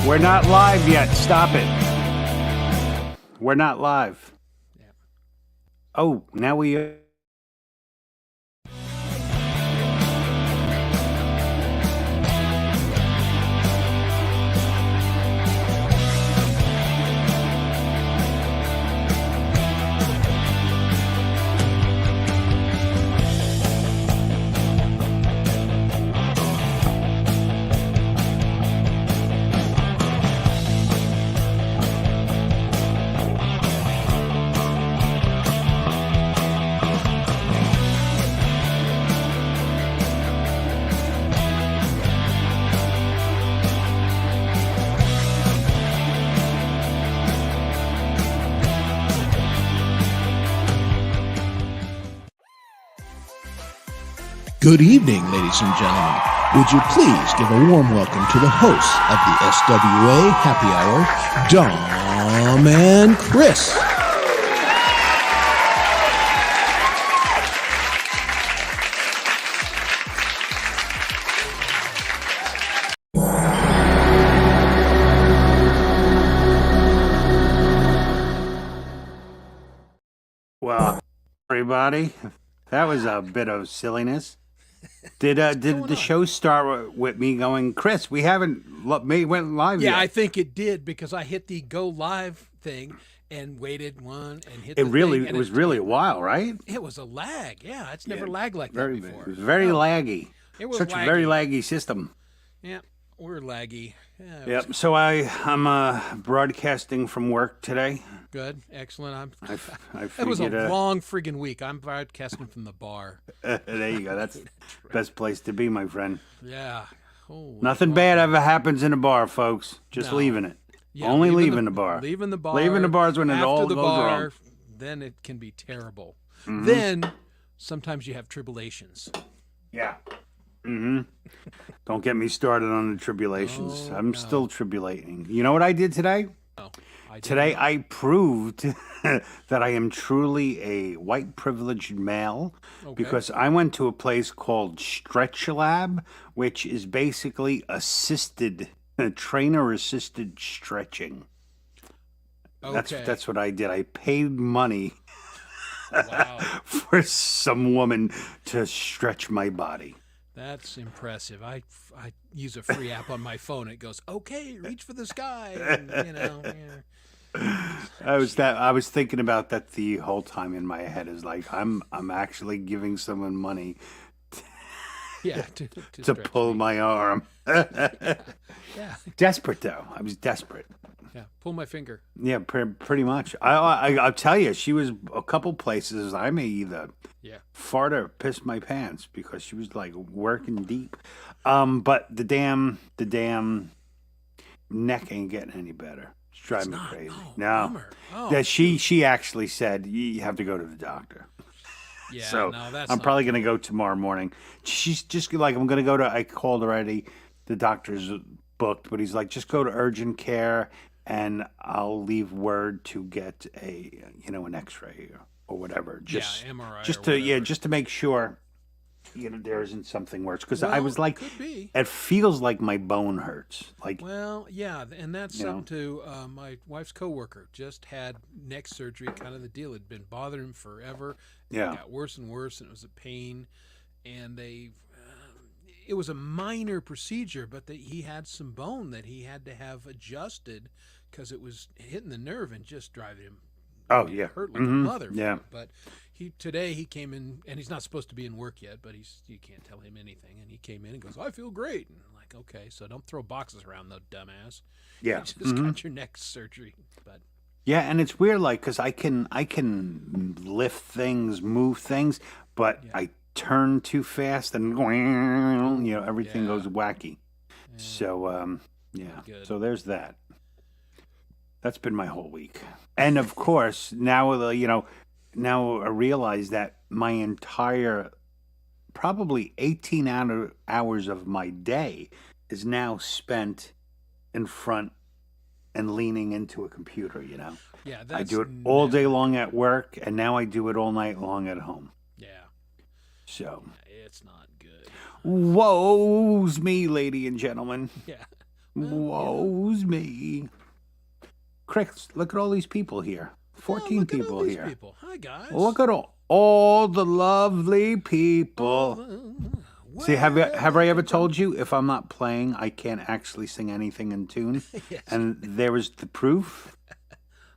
We're not live yet. Stop it. We're not live. Yeah. Oh, now we. Good evening, ladies and gentlemen. Would you please give a warm welcome to the hosts of the SWA Happy Hour, Dom and Chris. Well, everybody, that was a bit of silliness. Did the show start with me going, Chris? We haven't went live yet. Yeah, I think it did because I hit the go live thing and waited one and hit. It the really, thing, it and was really a while, right? It was a lag. Yeah, it's never lagged like Very, that before. it was very laggy. It was Such laggy. a very laggy system. Yeah, we're laggy. Yeah, it was Yep. So I'm broadcasting from work today. good, excellent. I It was a figured, long friggin' week. I'm broadcasting from the bar. there you go. That's the best place to be, my friend. Yeah. Holy Nothing moly. bad ever happens in a bar, folks. Just No. leaving it. Yeah, Only leaving the bar. Leaving the bar. Leaving the bar is when it after all the goes bar, wrong. Then it can be terrible. Mm-hmm. Then sometimes you have tribulations. Yeah. Mm-hmm. Don't get me started on the tribulations. Oh, I'm no. still tribulating. You know what I did today? Oh, I did Today not. I proved that I am truly a white privileged male because I went to a place called Stretch Lab, which is basically trainer assisted stretching. That's what I did. I paid money Wow. for some woman to stretch my body. That's impressive. I use a free app on my phone. It goes, okay, reach for the sky. And, yeah. I was thinking about that the whole time in my head. Is like I'm actually giving someone money Yeah, to stretch pull me. my arm. Yeah, Desperate though. I was desperate. yeah. Pull my finger. Yeah, pretty much. I'll tell you, she was a couple places. I may either Yeah. fart or piss my pants because she was like working deep. But the damn neck ain't getting any better. It's driving me not. crazy. Oh, No, bummer. Oh, that she actually said you have to go to the doctor. Yeah, So no, that's I'm not probably good. gonna go tomorrow morning. She's just like, I'm gonna go to. I called already. The doctor's booked, but he's like, just go to urgent care, and I'll leave word to get an X-ray or whatever. Just MRI just or to whatever. just to make sure there isn't something worse. Because I was like, could be. it feels like my bone hurts. Like Well, yeah, and that's You know? something to my wife's coworker just had neck surgery. Kind of the deal. It'd been bothering him forever. Yeah. It got worse and worse, and it was a pain. And it was a minor procedure, but he had some bone that he had to have adjusted because it was hitting the nerve and just driving him. Oh, yeah. Hurt like Mhm. a mother. Yeah. But today he came in, and he's not supposed to be in work yet, but you can't tell him anything. And he came in and goes, I feel great. And I'm like, okay, so don't throw boxes around, though, dumbass. yeah. You just got your neck surgery. But Yeah, and it's weird, like, because I can lift things, move things, but I turn too fast, and everything Yeah. goes wacky. So yeah. Good. So there's that. That's been my whole week, and of course now now I realize that my entire probably 18 hours of my day is now spent in front and leaning into a computer, yeah, I that's do it all never- day long at work, and now I do it all night long at home. Yeah, So, it's not good. woe's me, lady and gentlemen. Yeah. Woe's me. Chris, look at all these people here. 14 look at all people these here. People. Hi, guys. Look at all the lovely people. See, have I ever told you if I'm not playing, I can't actually sing anything in tune? Yes. And there was the proof.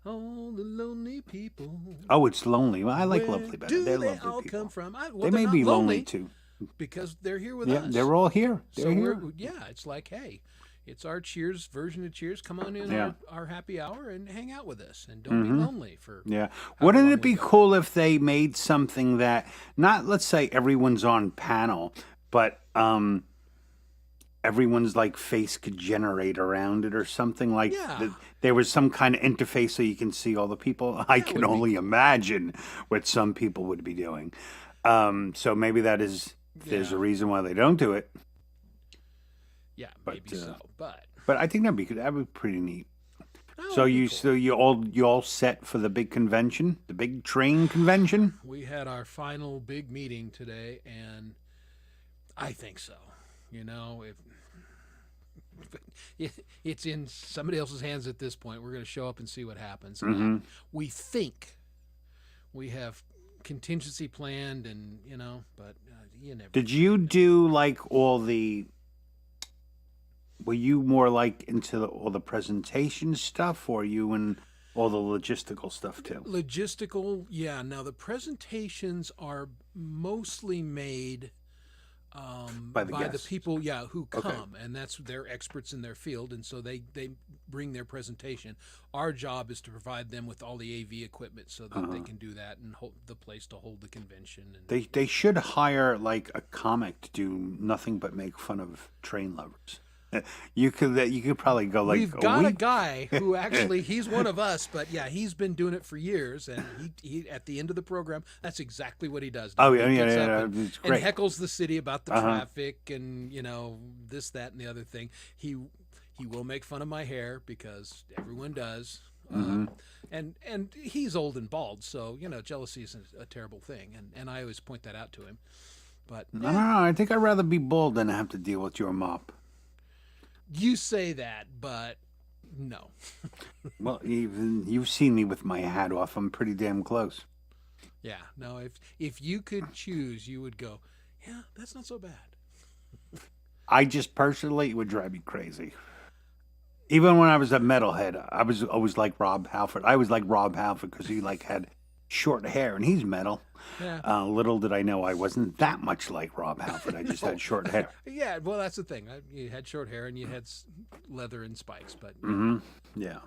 All the lonely people. Oh, it's lonely. Well, I like Where lovely better. do They're they lovely all people. come from? Well, They they're may not be lonely too. because they're here with Yeah, us. they're all here. They're So here. it's like, hey, it's our Cheers version of Cheers. Come on in Yeah. our happy hour and hang out with us, and don't be lonely for. Yeah. however Wouldn't long it be we go. cool if they made something that not, let's say everyone's on panel, but everyone's like face could generate around it or something like Yeah. there was some kind of interface so you can see all the people. I can would be only imagine what some people would be doing. So maybe there's Yeah. a reason why they don't do it. Yeah, But, maybe so, but But I think that would be pretty neat. that So would be you cool. so you all set for the big convention, the big train convention? We had our final big meeting today, and I think so. You know, if it's in somebody else's hands at this point, we're going to show up and see what happens. And we think we have contingency planned, and but you never. Did you do like all the? Were you more like into all the presentation stuff, or you and all the logistical stuff too? Logistical, yeah. Now the presentations are mostly made By the the guests. people, yeah, who Okay. come, and they're experts in their field, and so they bring their presentation. Our job is to provide them with all the AV equipment so that they can do that and hold the place to hold the convention. And They should hire like a comic to do nothing but make fun of train lovers. You could probably go like we've got a week. guy who actually he's one of us, but yeah, he's been doing it for years, and he at the end of the program, that's exactly what he does. Oh, He yeah, gets yeah, up yeah, and, it's and great. heckles the city about the Uh-huh. traffic and this, that, and the other thing. He will make fun of my hair because everyone does. Mm-hmm. And he's old and bald, so jealousy is a terrible thing, and I always point that out to him. But I don't know. I think I'd rather be bald than have to deal with your mop. you say that, but no. Well, you've seen me with my hat off. I'm pretty damn close. Yeah, no. If you could choose, you would go, yeah, that's not so bad. I just personally, it would drive me crazy. Even when I was a metalhead, I was always like Rob Halford. I was like Rob Halford because he like had short hair and he's metal. Yeah. Little did I know I wasn't that much like Rob Halford. I just had short hair. Yeah, well, that's the thing. You had short hair and you had leather and spikes, but Yeah.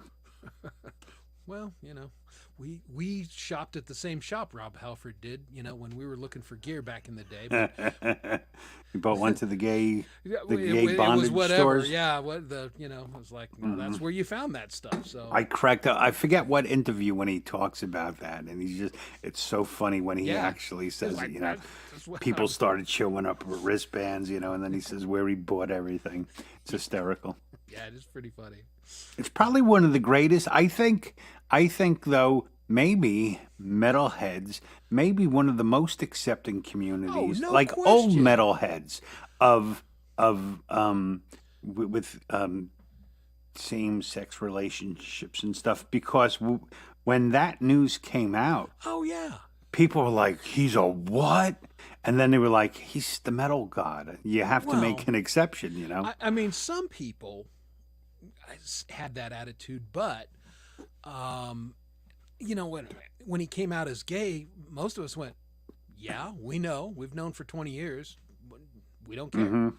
well, we shopped at the same shop Rob Halford did. When we were looking for gear back in the day. But We both went to the gay it bondage was whatever. stores. Yeah, it was like that's where you found that stuff. So I cracked up. I forget what interview when he talks about that, and it's so funny when he Yeah. actually says, like, it, that's what people started showing up with wristbands, and then he says where he bought everything. It's hysterical. yeah, it is pretty funny. It's probably one of the greatest. I think though, maybe metalheads, maybe one of the most accepting communities, no like old question. metalheads with same-sex relationships and stuff. Because when that news came out, Oh yeah. people were like, "He's a what?" And then they were like, "He's the metal god. You have to make Well, an exception, I mean, some people had that attitude, but when he came out as gay, most of us went, "Yeah, we know. We've known for 20 years. We don't care."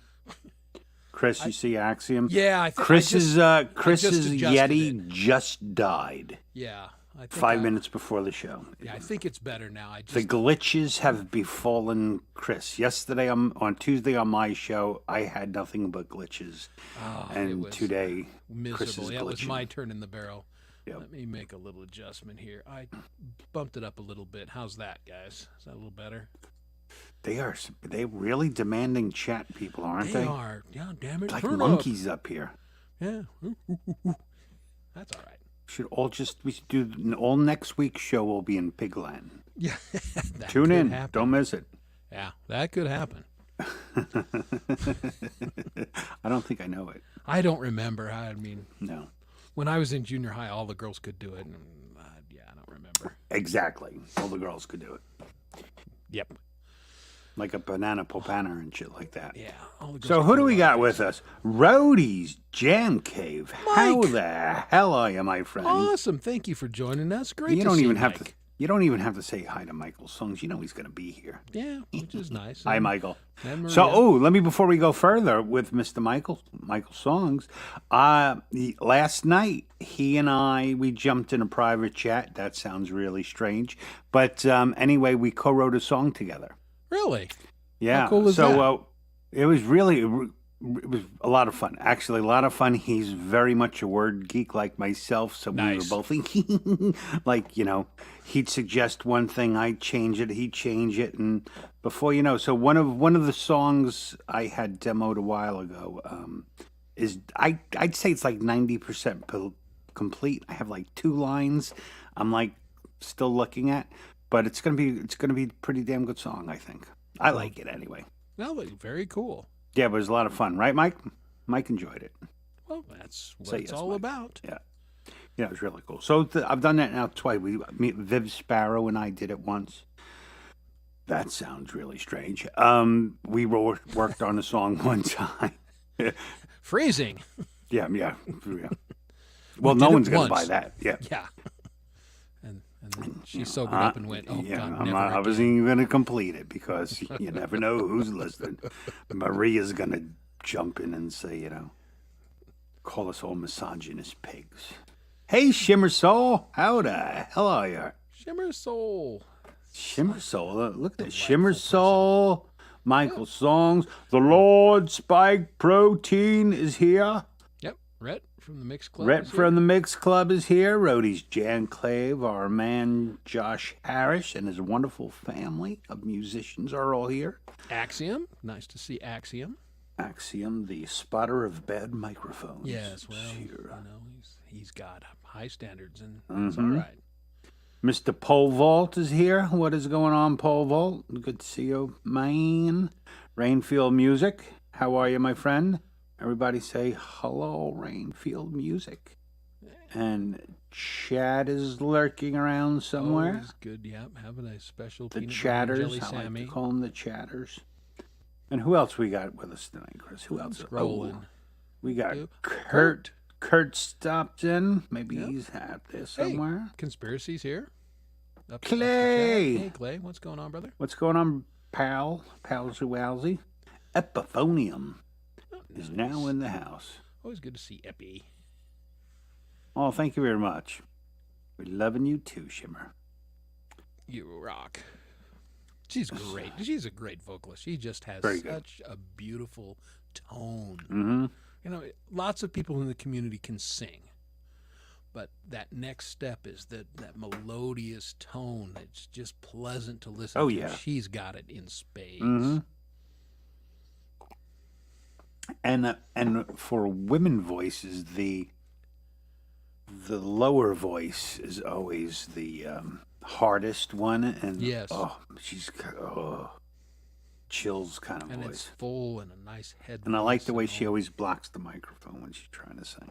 Chris, you see Axiom? Yeah, I think Chris's adjusted Yeti just died Yeah, I think 5 minutes before the show. Yeah, I think it's better now. I just The glitches have befallen Chris. Yesterday, on Tuesday on my show, I had nothing but glitches, it and was today, miserable. Chris is Yeah, it was glitching. my turn in the barrel. Yep. Let me make a little adjustment here. I bumped it up a little bit. How's that, guys? Is that a little better? They're really demanding chat people, aren't they? They are. Yeah, damn it. Like turn up. monkeys up here. Yeah. That's all right. We should do all next week's show will be in Pigland. Yeah. that Tune could in. happen. Don't miss it. Yeah, that could happen. I don't think I know it. I don't remember. I mean, No. when I was in junior high, all the girls could do it. And, yeah, I don't remember. Exactly. All the girls could do it. Yep. Like a banana popana and shit like that. Yeah. All the girls So could who do a we lot got of with things. us? Roadie's Jam Cave. How Mike. the hell are you, my friend? Awesome. Thank you for joining us. Great you to don't see even you, have Mike. to. You don't even have to say hi to Michael Songs. You know he's going to be here. Yeah, which is nice. Hi, And- Michael. and So, Maria. let me before we go further with Mr. Michael Songs. Last night he and we jumped in a private chat. That sounds really strange, but anyway, we co-wrote a song together. Really? Yeah. How cool is so, that? it was really. It was a lot of fun. Actually, a lot of fun. He's very much a word geek like myself, so Nice. we were both like, he'd suggest one thing, I'd change it, he'd change it, and before you know, so one of the songs I had demoed a while ago is I'd say it's like 90% complete. I have like 2 lines. I'm like still looking at, but it's gonna be a pretty damn good song. I think I like it anyway. No, but very cool. Yeah, but it was a lot of fun, right, Mike? Mike enjoyed it. Well, that's what Say it's yes, all Mike. about. Yeah, it was really cool. So I've done that now twice. Viv Sparrow and I did it once. That sounds really strange. We worked on a song one time. Freezing. Yeah. Well, no did it one's gonna buy once. that. Yeah. Yeah. And then she sobered up and went, oh, yeah, God, never I again. wasn't even going to complete it because you never know who's listening. Maria's going to jump in and say, call us all misogynist pigs. Hey, Shimmer Soul, how the hell are you? Shimmer Soul. Shimmer Soul, look at this. Shimmer Soul, Michael Songs, the Lord Spike Protein is here. Yep. Rhett from the Mix Club. Rhett is from here. the Mix Club is here. Roadie's Jan Clave, our man Josh Harris, and his wonderful family of musicians are all here. Axiom. Nice to see Axiom. Axiom, the spotter of bad microphones. Yes, well, is you here. know, he's got high standards, and it's all right. Mr. Pole Vault is here. What is going on, Pole Vault? Good to see you, man. Rainfield Music, how are you, my friend? Everybody say hello, Rainfield Music. And Chad is lurking around somewhere. Always good, yeah. Having a special The peanut butter and Chatters, jelly I like Sammy. to call them the Chatters. And who else we got with us tonight, Chris? Who else? Scrolling. We got Yep. Kurt. Kurt stopped in. Maybe Yep. he's out there somewhere. Conspiracy's here. Up the Clay. chat. Hey, Clay, what's going on, brother? What's going on, pal? Palsy Wowsy? Epiphonium is now in the house. Always good to see Epi. Oh, thank you very much. We're loving you too, Shimmer. You rock. She's great. She's a great vocalist. She just has Very good. such a beautiful tone. Mm-hmm. You know, lots of people in the community can sing, but that next step is that melodious tone that's just pleasant to listen Oh, to. yeah. She's got it in spades. Mm-hmm. And for women voices, the lower voice is always the hardest one, and Yes. she's chills kind of And it's voice. full and a nice head. And I like voice the way and she all. always blocks the microphone when she's trying to sing.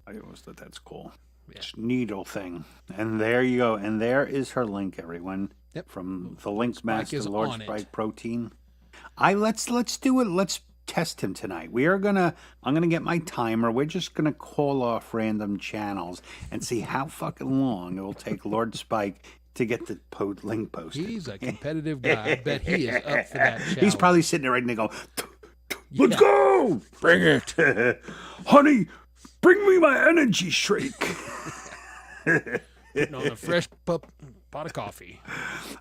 I always thought that's cool. Yeah. It's a needle thing. And there you go. And there is her link, everyone. Yep. From the Link Spike Master, is Lord on it. Sprite Protein. Let's do it. Let's test him tonight. I'm gonna get my timer. We're just gonna call off random channels and see how fucking long it will take Lord Spike to get the link posted. He's a competitive guy. I bet he is up for that challenge. He's probably sitting there right now going, let's Yeah. go! Bring it! Honey, bring me my energy shake. Putting on a fresh pot of coffee.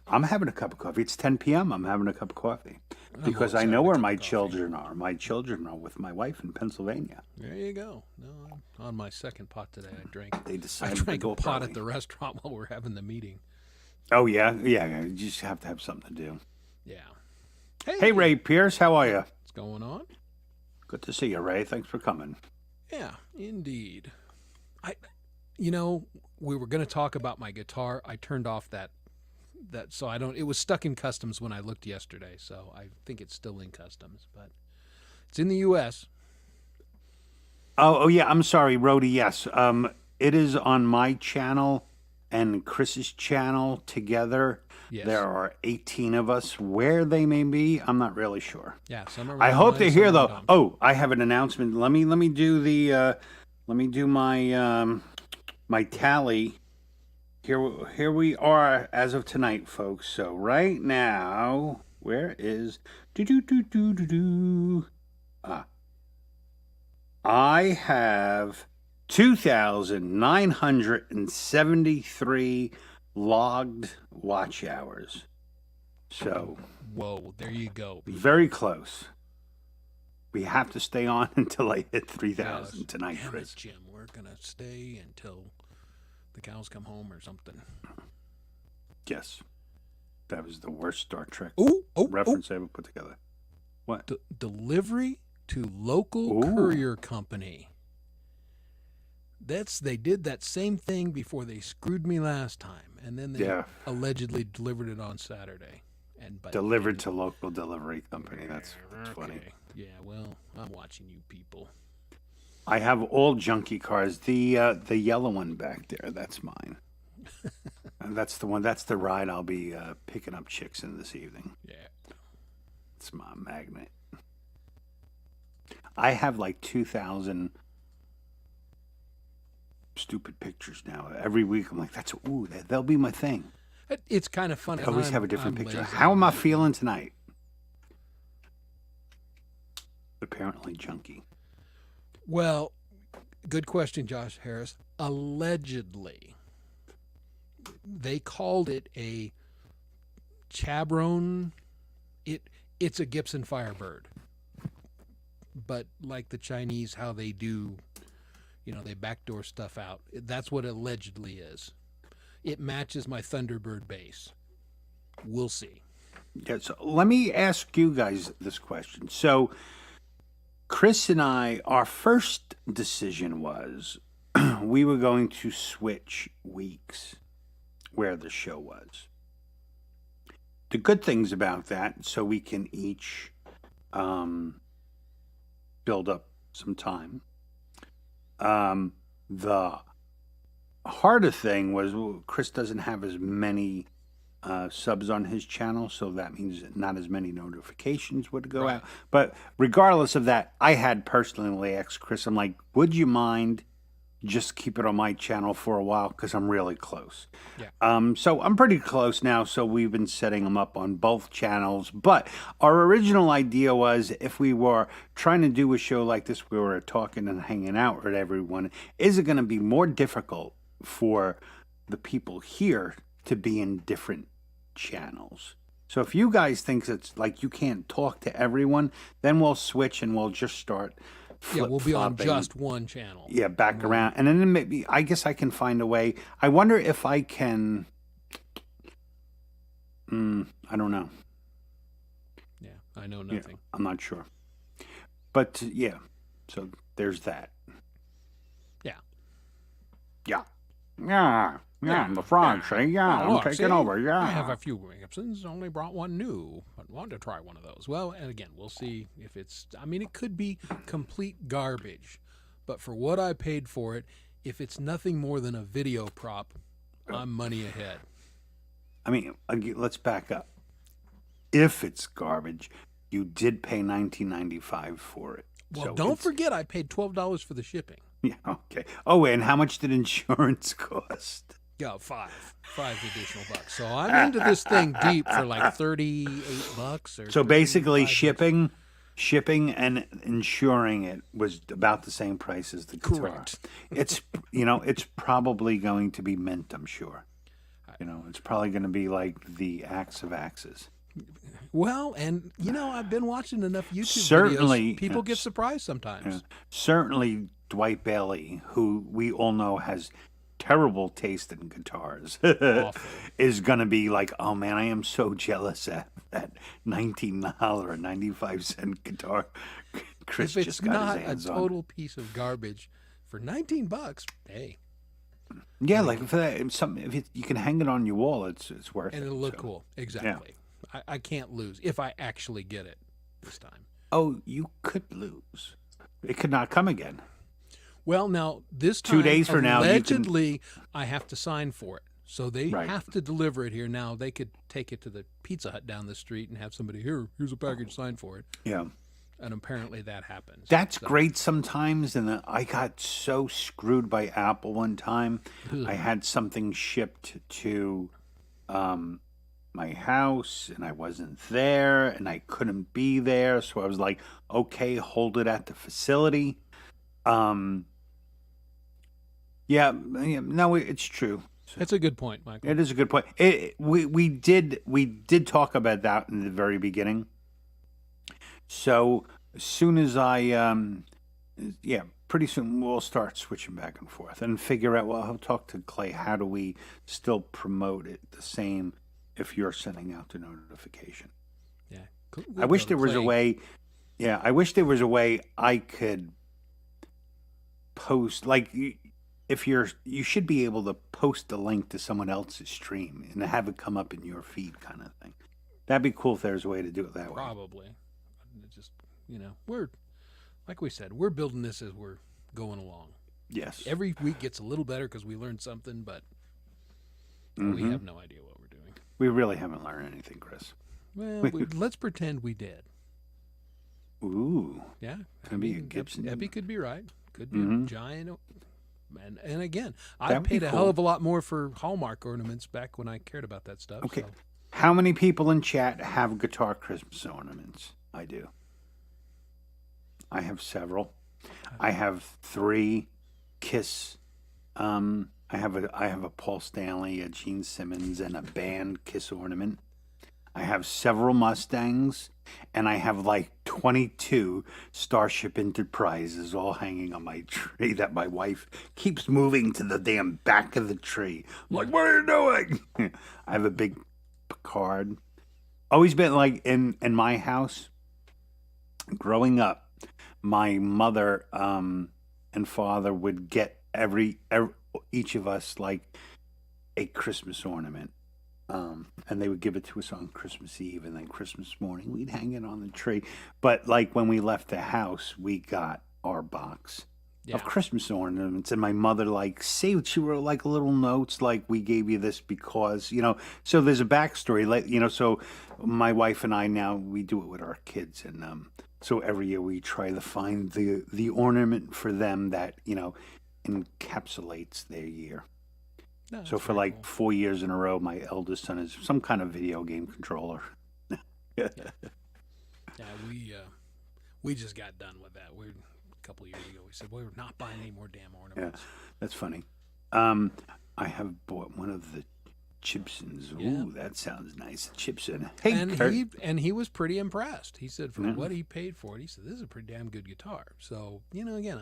I'm having a cup of coffee. It's 10 p.m. I'm having a cup of coffee. Because I always know having a where cup my of coffee. children are. My children are with my wife in Pennsylvania. There you go. No, I'm on my second pot today. They I decided to drank go a pot early. at the restaurant while we're having the meeting. Oh, yeah? Yeah, you just have to have something to do. Yeah. Hey, Ray Pierce, how are you? What's going on? Good to see you, Ray. Thanks for coming. Yeah, indeed. We were going to talk about my guitar. I turned off that So I don't. It was stuck in customs when I looked yesterday, so I think it's still in customs, but it's in the U.S. Oh yeah. I'm sorry, Rhodey. Yes. It is on my channel and Chris's channel together. Yes. There are 18 of us. Where they may be, I'm not really sure. Yeah, some are. I hope online, they're some here are though. don't. Oh, I have an announcement. Let me do the let me do my my tally. Here we are as of tonight, folks. So right now, where is I have 2,973 logged watch hours. So Whoa, there you go. very close. We have to stay on until I hit 3,000 Yes. tonight, Damn Chris. it, Jim. We're gonna stay until the cows come home or something. Yes. That was the worst Star Trek Oh, reference I ever put together. What? Delivery to local Ooh. courier company. They did that same thing before they screwed me last time, and then they Yeah. allegedly delivered it on Saturday. But Delivered to local delivery company. That's funny. Okay. Yeah, well, I'm watching you people. I have all junky cars. The yellow one back there, that's mine. And that's the one. That's the ride I'll be picking up chicks in this evening. Yeah. It's my magnet. I have like 2,000 stupid pictures now. Every week I'm like, that'll be my thing. It's kind of fun. I always have a different I'm picture. lazy. How am I feeling tonight? Apparently junky. Well, good question, Josh Harris. Allegedly, they called it a Chabron. It's a Gibson Firebird, but like the Chinese, how they do, they backdoor stuff out. That's what allegedly is. It matches my Thunderbird base. We'll see. Yeah, so let me ask you guys this question. So, Chris and I, our first decision was we were going to switch weeks where the show was. The good things about that, so we can each build up some time. The harder thing was Chris doesn't have as many subs on his channel, so that means not as many notifications would go out. But regardless of that, I had personally asked Chris, I'm like, would you mind just keep it on my channel for a while, because I'm really close. Yeah. So I'm pretty close now, so we've been setting them up on both channels. But our original idea was, if we were trying to do a show like this, we were talking and hanging out with everyone, is it going to be more difficult for the people here to be in different channels? So if you guys think it's like you can't talk to everyone, then we'll switch and we'll just start We'll be on flip-flopping. just one channel. Yeah, back around. And then maybe, I guess I can find a way. I wonder if I can, I don't know. Yeah, I know Yeah, nothing. I'm not sure. But yeah, so there's that. Yeah. Yeah. Yeah, the frog say, yeah, Oh, I'm look, taking see? over, yeah. I have a few Gibsons, only brought one new, but wanted to try one of those. Well, and again, we'll see if it could be complete garbage, but for what I paid for it, if it's nothing more than a video prop, I'm money ahead. I mean, let's back up. If it's garbage, you did pay $19.95 for it. Well, So don't it's- forget I paid $12 for the shipping. Yeah, okay. Oh, and how much did insurance cost? Yeah, five additional bucks. So I'm into this thing deep for like $38 or So basically, $35. shipping and insuring it was about the same price as the guitar. Correct. It's it's probably going to be mint, I'm sure. It's probably going to be like the Axe of Axes. Well, and I've been watching enough YouTube Certainly, videos. People get yes. surprised sometimes. Yeah. Certainly, Dwight Bailey, who we all know has terrible taste in guitars, is going to be like, oh man, I am so jealous at that $19.95 guitar Chris If it's just got not his a hands on. total piece of garbage for $19, hey, Yeah, like for that, if you can hang it on your wall, it's worth and it. it'll look so. cool. Exactly. I can't lose if I actually get it this time. Oh, you could lose. It could not come again. Well, now this time, 2 days from now, you can- allegedly, I have to sign for it. So they Right. have to deliver it here. Now they could take it to the Pizza Hut down the street and have somebody here's a package, sign for it. Yeah. And apparently that happens. That's So- great sometimes. And I got so screwed by Apple one time. Ugh. I had something shipped to my house and I wasn't there and I couldn't be there. So I was like, okay, hold it at the facility. Yeah, no, it's true. That's a good point, Michael. It is a good point. We did talk about that in the very beginning. So as soon as pretty soon we'll start switching back and forth and figure out. Well, I'll talk to Clay. How do we still promote it the same if you're sending out the notification? Yeah. I wish there was a way. Yeah, I wish there was a way I could post like. If you should be able to post the link to someone else's stream and have it come up in your feed, kind of thing. That'd be cool if there's a way to do it that way. Probably. It just, we're, like we said, we're building this as we're going along. Yes. Every week gets a little better because we learned something, but we have no idea what we're doing. We really haven't learned anything, Chris. Well, let's pretend we did. Ooh. Yeah. Could be a Gibson. Epi could be right. Could be Mhm. a giant. And again, I That'd be paid a hell cool. of a lot more for Hallmark ornaments back when I cared about that stuff. Okay. So. How many people in chat have guitar Christmas ornaments? I do. I have several. I have 3 Kiss. I have a Paul Stanley, a Gene Simmons, and a band Kiss ornament. I have several Mustangs, and I have like 22 Starship Enterprises all hanging on my tree that my wife keeps moving to the damn back of the tree. I'm like, what are you doing? I have a big Picard. Always been like in my house. Growing up, my mother and father would get each of us like a Christmas ornament. And they would give it to us on Christmas Eve, and then Christmas morning we'd hang it on the tree. But like when we left the house, we got our box of Christmas ornaments, and my mother like saved. She wrote like little notes, like we gave you this because So there's a backstory, like So my wife and I now we do it with our kids, and so every year we try to find the ornament for them that encapsulates their year. No, So that's for very like cool. 4 years in a row, my eldest son is some kind of video game controller. Yeah, we just got done with that. A couple of years ago, we said we're not buying any more damn Yeah, ornaments. that's funny. I have bought one of the Chipsons. Ooh, that sounds nice. Chipson. Hey, Kurt. And he was pretty impressed. He said for what he paid for it, he said this is a pretty damn good guitar. So again,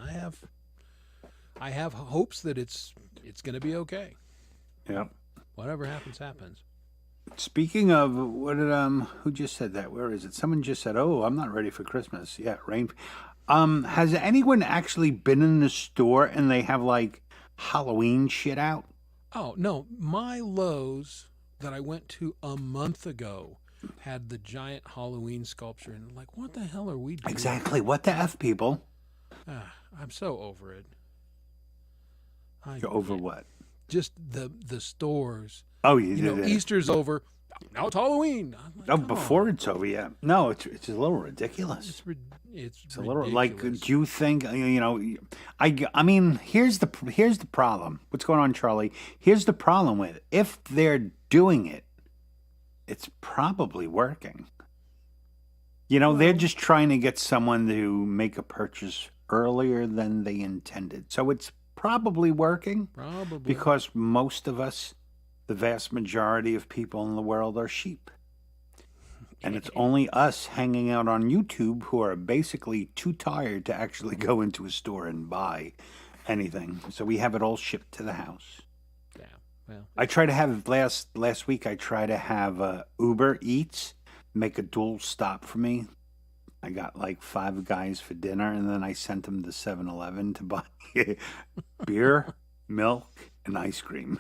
I have hopes that it's going to be okay. Yep. Whatever happens, happens. Speaking of, what did who just said that? Where is it? Someone just said, "Oh, I'm not ready for Christmas." Yeah, rain. Has anyone actually been in the store and they have like Halloween shit out? Oh no, my Lowe's that I went to a month ago had the giant Halloween sculpture, and like, what the hell are we doing? Exactly. What the f, people? I'm so over it. You're over what? Just the stores. Oh, Easter's over. Now it's Halloween. I'm like, Oh, come before on. it's over, yeah. No, it's a little ridiculous. It's A little like, ridiculous. do you think I mean, here's the problem. What's going on, Charlie? Here's the problem with it. If they're doing it, it's probably working. They're just trying to get someone to make a purchase earlier than they intended. So it's probably working Probably. because most of us, the vast majority of people in the world, are sheep. And it's only us hanging out on YouTube who are basically too tired to actually go into a store and buy anything. So we have it all shipped to the house. Yeah. Well, I try to have last week. I try to have Uber Eats make a dual stop for me. I got like 5 guys for dinner, and then I sent them to 7-Eleven to buy beer, milk, and ice cream.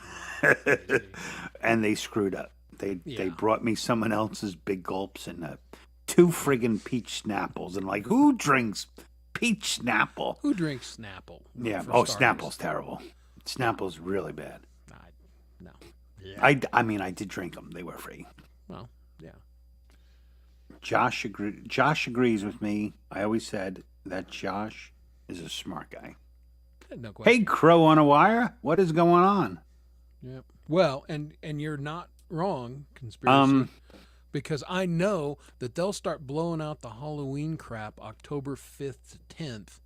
And they screwed up. They Yeah. brought me someone else's Big Gulps and 2 friggin' peach Snapples. And like, who drinks peach Snapple? Who drinks Snapple? Yeah. for Oh, starters? Snapple's terrible. Snapple's really bad. No. Yeah. I mean, I did drink them. They were free. Well, yeah. Josh agrees with me. I always said that Josh is a smart guy. No question. Hey, Crow on a Wire, what is going on? Yep. Well, and you're not wrong, conspiracy, because I know that they'll start blowing out the Halloween crap October 5th to 10th,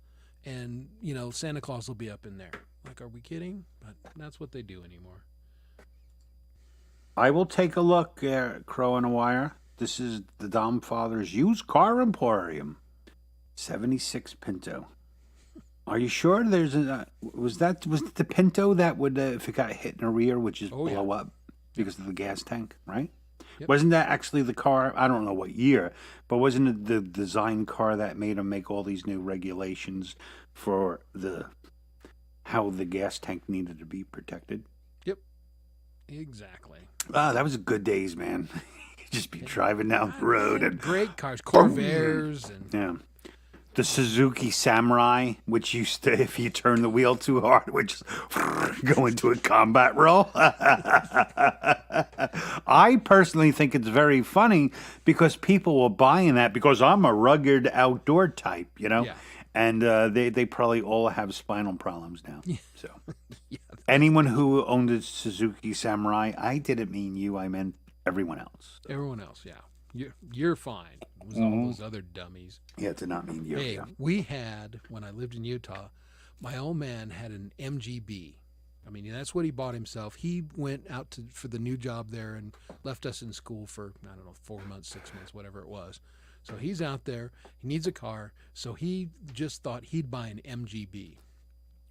and Santa Claus will be up in there. Like, are we kidding? But that's what they do anymore. I will take a look, Crow on a Wire. This is the Dom Father's used car emporium, 76 Pinto. Are you sure there's was it the Pinto that would, if it got hit in the rear, would just blow up because of the gas tank, right? Yep. Wasn't that actually the car? I don't know what year, but wasn't it the design car that made them make all these new regulations for how the gas tank needed to be protected? Yep. Exactly. Ah, that was good days, man. You'd just be driving down the road and Great cars, Corvairs, and yeah. The Suzuki Samurai, which used to, if you turn the wheel too hard, would just go into a combat roll. I personally think it's very funny because people were buying that because I'm a rugged outdoor type, Yeah. and they probably all have spinal problems now. So yeah, anyone who owned a Suzuki Samurai, I didn't mean you, I meant everyone else. everyone else, yeah. You're fine. It was all those other dummies. Yeah, it did not mean you. Hey, Yeah. we had, when I lived in Utah, my old man had an MGB. I mean, that's what he bought himself. He went out for the new job there and left us in school for, 4 months, 6 months, whatever it was. So he's out there. He needs a car. So he just thought he'd buy an MGB.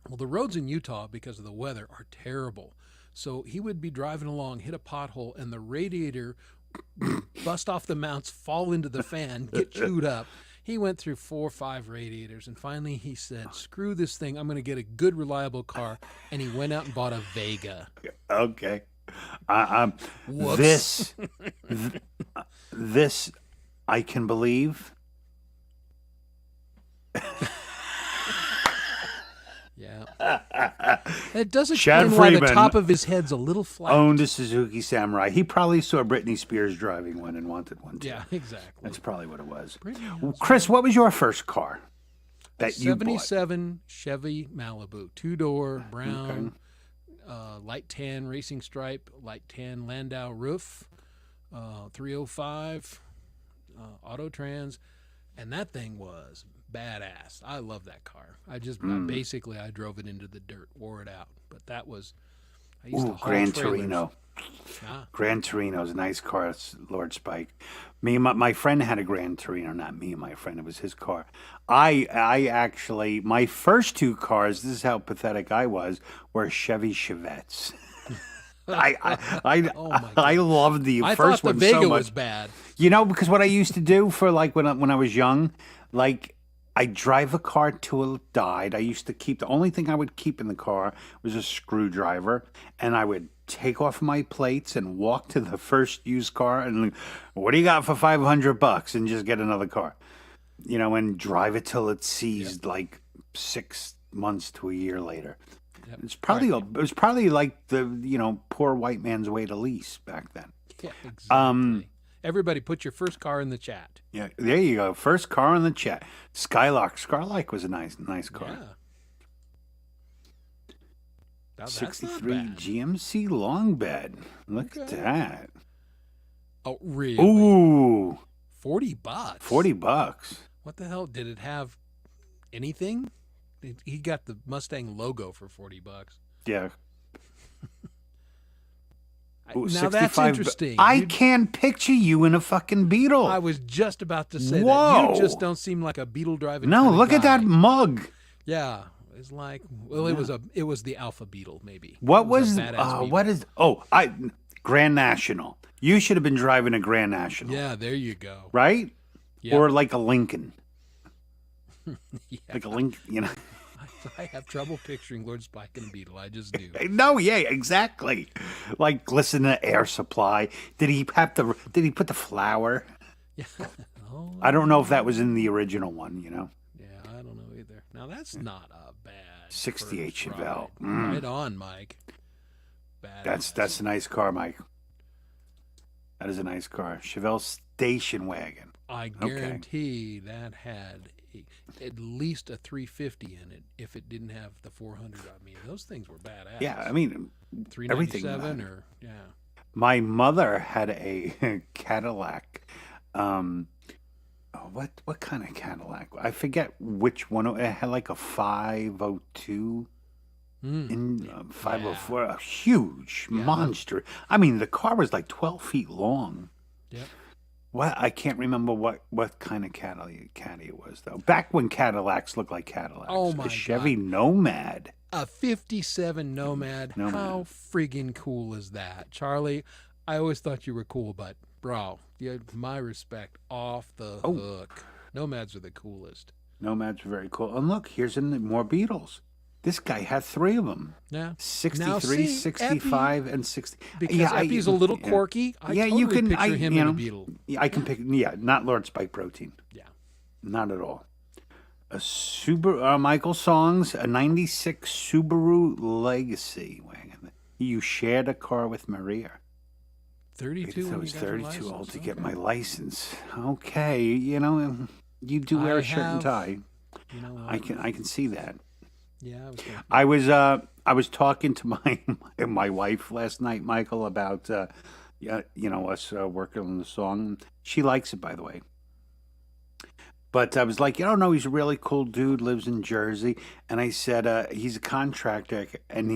Well, the roads in Utah, because of the weather, are terrible. So he would be driving along, hit a pothole, and the radiator would bust off the mounts, fall into the fan, get chewed up. He went through 4 or 5 radiators, and finally he said, screw this thing, I'm going to get a good, reliable car. And he went out and bought a Vega. Okay. Whoops. This I can believe. Yeah. It does Chad explain why the Freeman top of his head's a little flat. Owned a Suzuki Samurai. He probably saw Britney Spears driving one and wanted one too. Yeah, exactly. That's probably what it was. Britney Well, Chris, what was your first car that you bought? 77 Chevy Malibu, 2-door, brown, light tan racing stripe, light tan Landau roof, 305, Autotrans, and that thing was badass. I love that car. I drove it into the dirt, wore it out. But that was, I used to haul Gran trailers. Torino. Ah, Gran Torino's a nice car. It's Lord Spike. My friend had a Gran Torino. Not me, my friend. It was his car. I actually, my first 2 cars, this is how pathetic I was, were Chevy Chevettes. I loved the I first thought the one Vega so much. was bad. Because what I used to do for like when I was young, like I'd drive a car till it died. I used to keep, the only thing I would keep in the car was a screwdriver, and I would take off my plates and walk to the first used car and, what do you got for $500? And just get another car, and drive it till it's seized like 6 months to a year later. Yep. It was probably like the poor white man's way to lease back then. Yeah, exactly. Everybody put your first car in the chat. Yeah, there you go. First car in the chat. Skylark was a nice car. Yeah. Now, that's 63 not bad. GMC long bed. Look at Okay. that. Oh, really? Ooh, $40. $40. What the hell? Did it have anything? He got the Mustang logo for $40. Yeah. Ooh, Now that's 65 interesting. I can't picture you in a fucking Beetle. I was just about to say Whoa. that. You just don't seem like a Beetle driving. No, kinda look at guy. that mug. Yeah, it's like, well, it was the Alpha Beetle maybe. What It was a badass Beetle. what is Grand National. You should have been driving a Grand National. Yeah, there you go. Right? Yeah. Or like a Lincoln. Yeah. Like a Lincoln, I have trouble picturing Lord Spike and the Beetle. I just do. No, yeah, exactly. Like glisten the air supply. Did he put the flower? Yeah. Oh, I don't know if that was in the original one, yeah, I don't know either. Now that's not a bad 68 first Chevelle. ride. Right on, Mike. That's a nice car, Mike. That is a nice car. Chevelle station wagon. I guarantee that had at least a 350 in it if it didn't have the 400. I mean, those things were badass. Yeah, I mean, everything. 397 or yeah. My mother had a Cadillac. What kind of Cadillac? I forget which one. It had like a 502 in 504, a huge monster. I mean, the car was like 12 feet long. Yep. Well, I can't remember what kind of caddy it was though. Back when Cadillacs looked like Cadillacs. Oh my A Chevy God. Nomad. A 57 Nomad. How friggin' cool is that? Charlie, I always thought you were cool, but bro, you had my respect off the hook. Nomads are the coolest. Nomads are very cool. And look, here's more Beetles. This guy had 3 of them. Yeah. 63, Now, see, 65, and 60. Because yeah, Eppie's a little quirky. I totally picture him in a Beetle. I can pick. Yeah, not Lord Spike Protein. Yeah. Not at all. A Subaru, Michael Songs, a 96 Subaru Legacy wagon. You shared a car with Maria. 32. I was 32 old to get Okay. my license. Okay, you do wear a shirt and tie. You know, I can see that. Yeah, I was gonna, I was talking to my wife last night, Michael, about us working on the song. She likes it, by the way. But I was like, no, he's a really cool dude, lives in Jersey. And I said, he's a contractor, and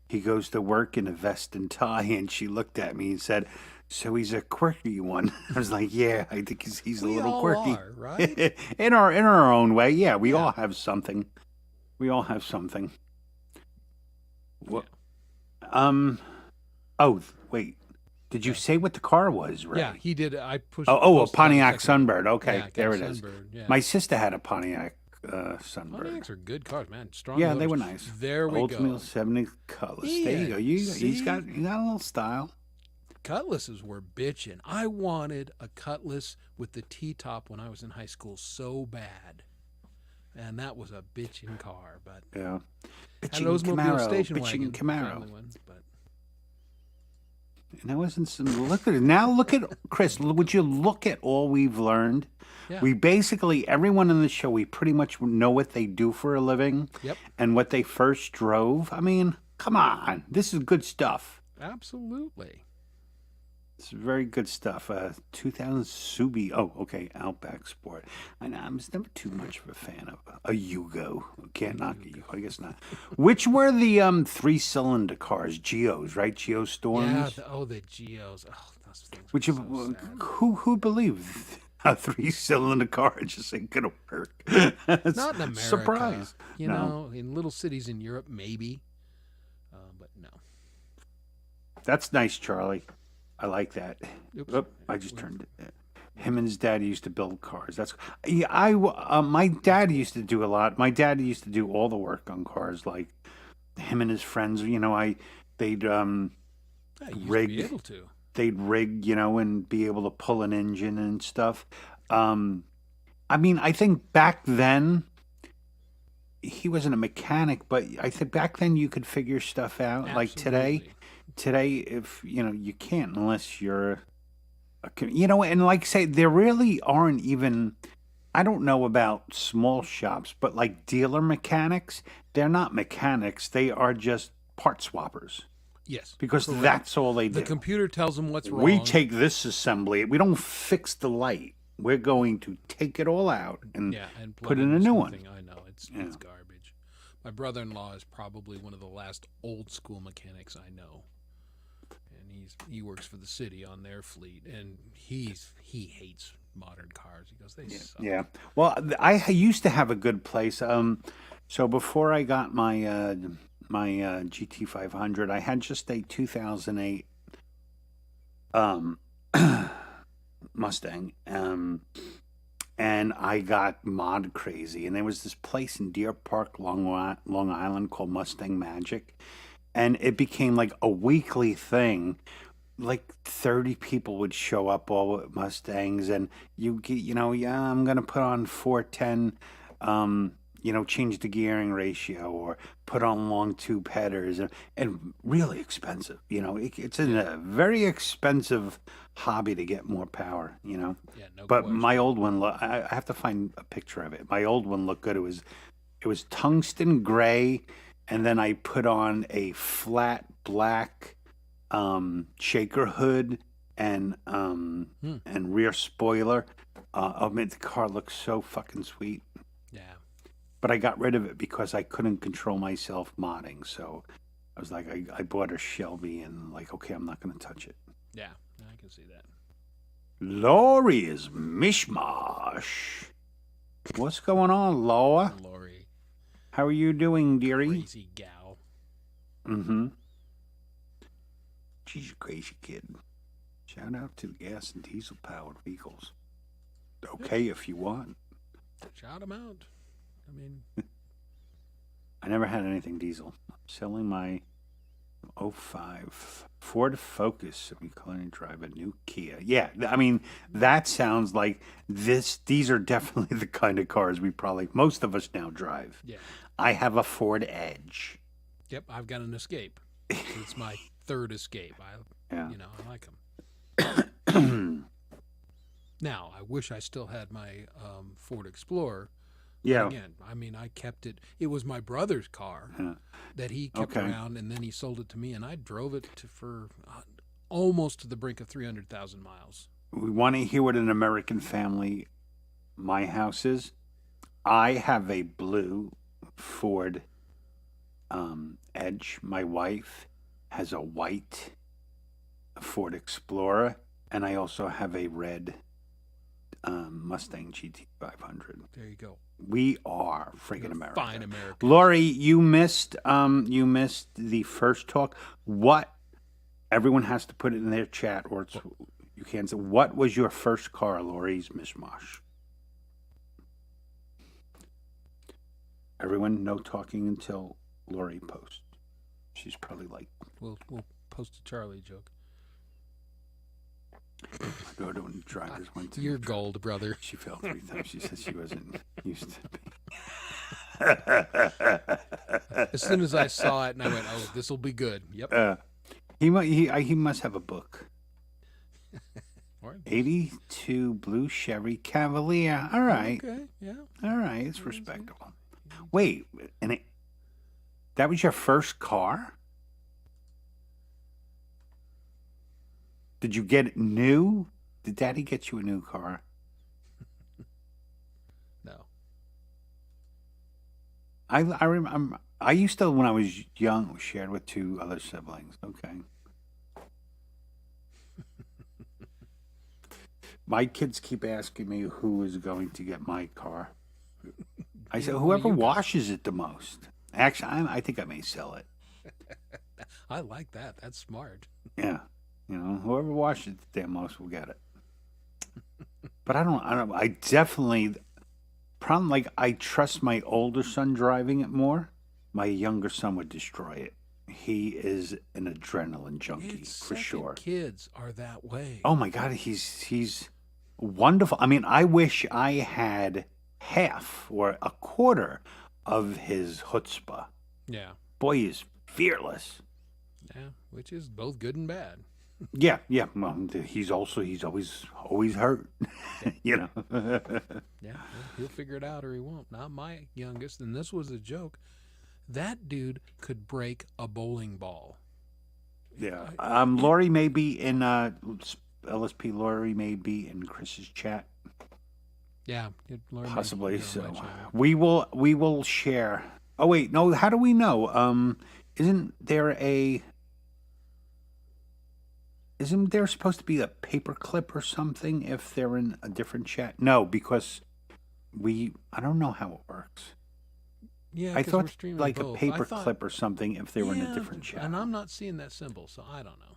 he goes to work in a vest and tie. And she looked at me and said, so he's a quirky one. I was like, yeah, I think he's a little quirky. Are, right? in our own way, yeah. We all have something. We all have something. What? Oh, wait. Did you say what the car was, right? Yeah, he did. I pushed. A posted Pontiac that second. Sunbird. Okay, Yeah, there it Cat is. Sunbird, yeah. My sister had a Pontiac Sunbird. Pontiacs are good cars, man. Strong. Yeah, they motors. were nice. There we Oldsmobile go. 70 Cutlass. Yeah, There you go. He's see? got a little style. Cutlasses were bitching. I wanted a Cutlass with the T-top when I was in high school so bad. And that was a bitchin' car, but Yeah. had an Oldsmobile station Bitching wagon, Camaro. family one, but And that wasn't some. Look at it. Now look at Chris. Would you look at all we've learned? yeah. We basically, everyone in the show, we pretty much know what they do for a living Yep. and what they first drove. I mean, come on. This is good stuff. Absolutely. It's very good stuff. 2000 Subi. Oh, okay. Outback Sport. I know. I was never too much of a fan of a Yugo. Can't knock a Yugo. I guess not. Which were the 3-cylinder cars? Geos, right? Geo Storms. Yeah. The Geos. Oh, those things. Which were of so sad. who believed a 3-cylinder car just ain't gonna work? Not in America. Surprise. You No. know, in little cities in Europe, maybe. But no. That's nice, Charlie. I like that. Oops. Oop, I just turned it. Him and his dad used to build cars. That's yeah. My dad used to do a lot. My dad used to do all the work on cars. Like him and his friends. They'd Yeah, you used to rig. be able to. They'd rig, and be able to pull an engine and stuff. I mean, I think back then he wasn't a mechanic, but I think back then you could figure stuff out. Like Absolutely. today, if you can't unless you're, and like say there really aren't even. I don't know about small shops, but like dealer mechanics, they're not mechanics. They are just part swappers Yes. because correct. that's all they The do. computer tells them what's wrong. We take this assembly. We don't fix the light. We're going to take it all out and and put plug in a into new one. something. I know it's Yeah. garbage. My brother-in-law is probably one of the last old school mechanics I know, and he works for the city on their fleet, and he hates modern cars. He goes, they suck. Yeah. Well, I used to have a good place. So before I got my GT500, I had just a 2008 Mustang. and I got mod crazy. And there was this place in Deer Park, Long Island called Mustang Magic, and it became like a weekly thing. Like 30 people would show up all with Mustangs, and yeah, I'm gonna put on 410, change the gearing ratio, or put on long tube headers, and really expensive. It's a very expensive hobby to get more power. Yeah, no But question. my old one, I have to find a picture of it. My old one looked good. It was tungsten gray, and then I put on a flat black shaker hood and rear spoiler. The car looks so fucking sweet. Yeah. But I got rid of it because I couldn't control myself modding. So I was like, I bought a Shelby, and like, okay, I'm not going to touch it. Yeah, I can see that. Lori is mishmash. What's going on, Laura? Lori, How are you doing, dearie? crazy gal. Mm-hmm. She's a crazy kid. Shout out to the gas and diesel powered vehicles. Okay, if you want. Shout him out. I mean, I never had anything diesel. I'm selling my 05 Ford Focus, so we currently drive a new Kia. Yeah, I mean, that sounds like this. These are definitely the kind of cars most of us now drive. yeah. I have a Ford Edge. Yep, I've got an Escape. It's my third Escape. Yeah. I like them. Now, I wish I still had my Ford Explorer. Yeah. Again, I mean, I kept it. It was my brother's car Yeah. that he kept Okay. around, and then he sold it to me, and I drove it for almost to the brink of 300,000 miles. We want to hear what an American family my house is. I have a blue Ford Edge. My wife has a white Ford Explorer, and I also have a red Mustang GT500. There you go. We are freaking America. Fine America. Lori, you missed the first talk. What? Everyone has to put it in their chat, or you can't say. What was your first car, Lori's mishmash? Everyone, no talking until Lori posts. She's probably like, We'll post a Charlie joke. my daughter when the drivers went to. You're gold, brother. She fell 3 times. She said she wasn't used to be. As soon as I saw it, and I went, "Oh, this will be good." Yep. He must have a book. All right. 82 blue Chevy Cavalier. All right. Okay. Yeah. All right. It's respectable. Wait, that was your first car? Did you get it new? Did Daddy get you a new car? No. I remember. I used to, when I was young, shared with 2 other siblings. Okay. My kids keep asking me who is going to get my car. I said, Yeah, whoever you got- washes it the most. Actually, I think I may sell it. I like that. That's smart. Yeah. Whoever washes it the most will get it. But I definitely, problem, like, I trust my older son driving it more. My younger son would destroy it. He is an adrenaline junkie, It's for second sure. Kids are that way. Oh my God, he's wonderful. I mean, I wish I had half or a quarter of his chutzpah. Yeah. Boy, he's fearless. Yeah. Which is both good and bad. Yeah. Well, he's always hurt. Yeah. He'll figure it out or he won't. Not my youngest. And this was a joke. That dude could break a bowling ball. Yeah. Lori may be in LSP. Lori may be in Chris's chat. Yeah. Lauren may Possibly. be on So my channel. we will share. Oh wait, no. How do we know? Isn't there supposed to be a paperclip or something if they're in a different chat? No, because I don't know how it works. Yeah, I 'cause thought we're streaming like both. a I paper thought- clip or something if they were in a Yeah, different chat. And I'm not seeing that symbol, so I don't know.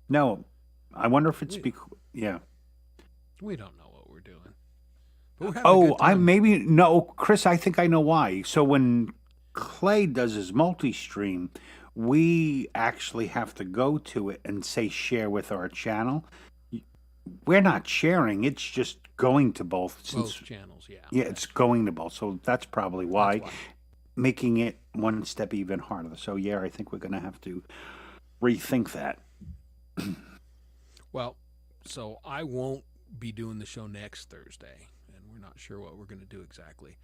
No, I wonder if it's We- yeah. We don't know what we're doing. But we're having a Oh, good time. no, Chris. I think I know why. So when Clay does his multi-stream, we actually have to go to it and say share with our channel. We're not sharing; it's just going to both. Both channels, yeah. Yeah, it's going to both. So that's probably why, That's why. making it one step even harder. So yeah, I think we're going to have to rethink that. Well, so I won't be doing the show next Thursday, and we're not sure what we're going to do exactly.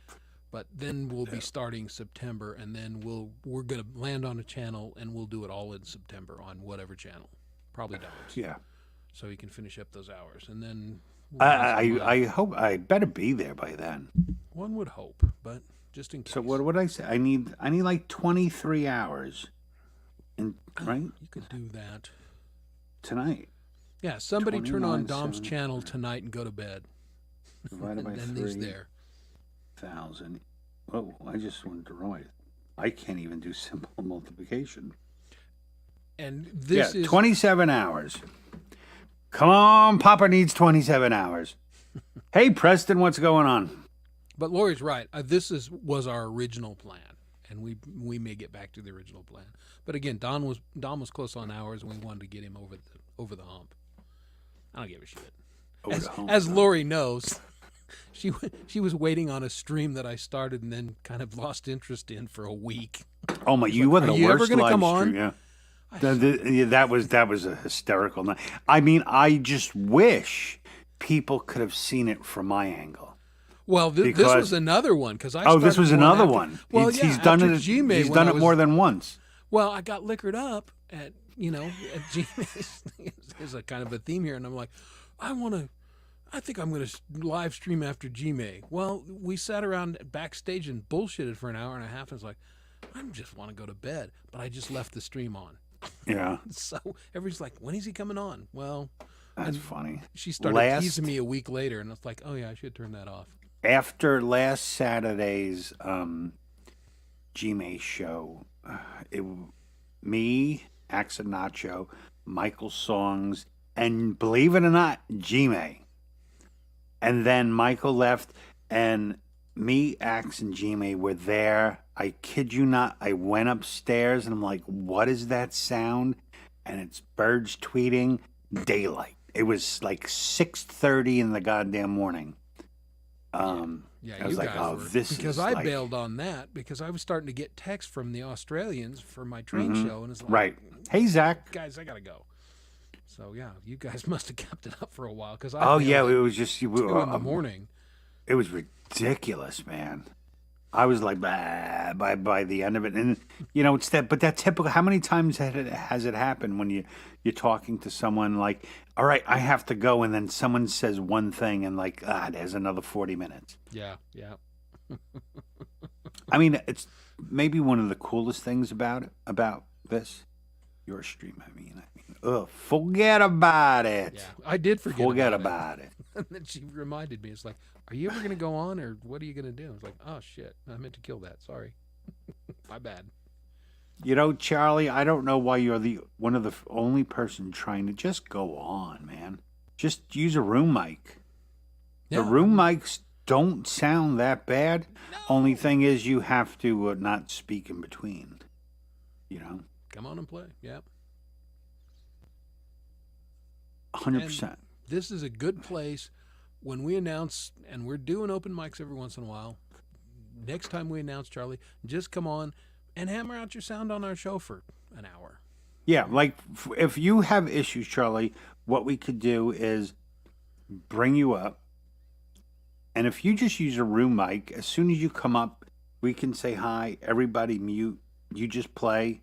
But then we'll be starting September, and then we're going to land on a channel, and we'll do it all in September on whatever channel, probably Dom's. Yeah. So he can finish up those hours, and then we'll I hope I better be there by then. one would hope, but just in case. So what would I say? I need like 23 hours, right You could do that. tonight. Yeah, somebody turn on 29, Dom's 7, channel tonight and go to bed. Divided by And then he's there. 3,000. Oh, I just went wrong. I can't even do simple multiplication. And this is 27 hours. Come on, Papa needs 27 hours. Hey, Preston, what's going on? But Lori's right. Was our original plan, and we may get back to the original plan. But again, Dom was close on hours, and we wanted to get him over the hump. I don't give a shit. As Lori knows, she was waiting on a stream that I started and then kind of lost interest in for a week. Oh my, you were the Are you ever worst gonna live come on? stream. Yeah. Yeah, that was a hysterical night. I mean, I just wish people could have seen it from my angle. Well, this Because- was another one because I. Oh, this was started another after- one. Well, he's done after it. G-May, He's when done I it was- more than once. Well, I got liquored up at G-May's. There's a kind of a theme here, and I'm like, I think I'm going to live stream after G-May. Well, we sat around backstage and bullshitted for an hour and a half, and it's like, I just want to go to bed, but I just left the stream on. Yeah, So everybody's like, when is he coming on? Well, that's and funny. she started Last- teasing me a week later, and it's like, oh yeah, I should turn that off. After last Saturday's G-May show, me, Axe and Nacho, Michael Songs, and believe it or not, G-May. And then Michael left, and me, Axe, and G-May were there. I kid you not, I went upstairs, and I'm like, what is that sound? And it's birds tweeting, daylight. It was like 6:30 in the goddamn morning. Yeah, I was you like, guys oh, were, this because is I like- bailed on that because I was starting to get texts from the Australians for my train show, and it's like, Right. Hey, Zach. guys, I gotta go. So yeah, you guys must have kept it up for a while because I Oh bailed yeah, at it was just 2 in the morning. It was ridiculous, man. I was like, bah, by the end of it, and you know, it's that. But that typical. How many times has it happened when you're talking to someone like, all right, I have to go, and then someone says one thing, and like, there's another 40 minutes. Yeah. I mean, it's maybe one of the coolest things about this. Your stream, I mean, forget about it. Yeah, I did Forget about about it. it. And then she reminded me, it's like, are you ever going to go on or what are you going to do? I was like, oh shit, I meant to kill that. Sorry. My bad. You know, Charlie, I don't know why you're one of the only person trying to just go on, man. Just use a room mic. The Yeah. room mics don't sound that bad. Only thing is you have to not speak in between. You know, Come on and play. Yeah. 100%. This is a good place when we announce, and we're doing open mics every once in a while. Next time we announce, Charlie, just come on and hammer out your sound on our show for an hour. Yeah, like if you have issues, Charlie, what we could do is bring you up. And if you just use a room mic, as soon as you come up, we can say hi, everybody mute, you just play,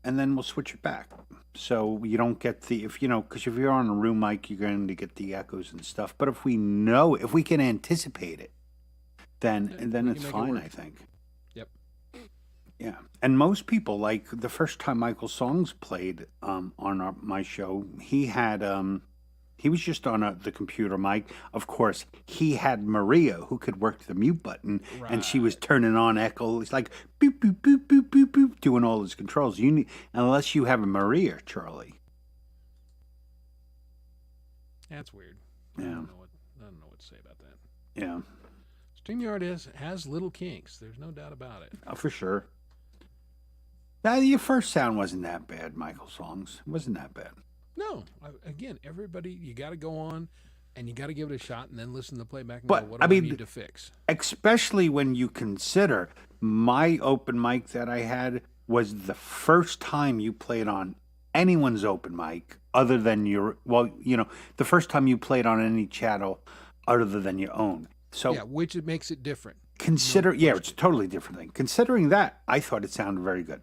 and then we'll switch it back. So you don't get because if you're on a room mic, you're going to get the echoes and stuff. But if we can anticipate it, then we it's can make it fine, work. I think. Yep. Yeah, and most people, like the first time Michael Songs played on my show, he had he was just on the computer mic. Of course, he had Maria who could work the mute button, and she was turning on echo. It's like boop boop boop boop boop boop, doing all his controls. You need, unless you have a Maria, Charlie. That's weird. Yeah. I don't know what to say about that. Yeah. StreamYard has little kinks. There's no doubt about it. Oh, for sure. Now, your first sound wasn't that bad, Michael Songs. It wasn't that bad. No, again, everybody, you got to go on and you got to give it a shot and then listen to the playback and But, go, what do I I mean, need to fix? Especially when you consider my open mic that I had was the first time you played on anyone's open mic other than the first time you played on any channel other than your own. So Yeah, which it makes it different. it's a totally different thing. Considering that, I thought it sounded very good.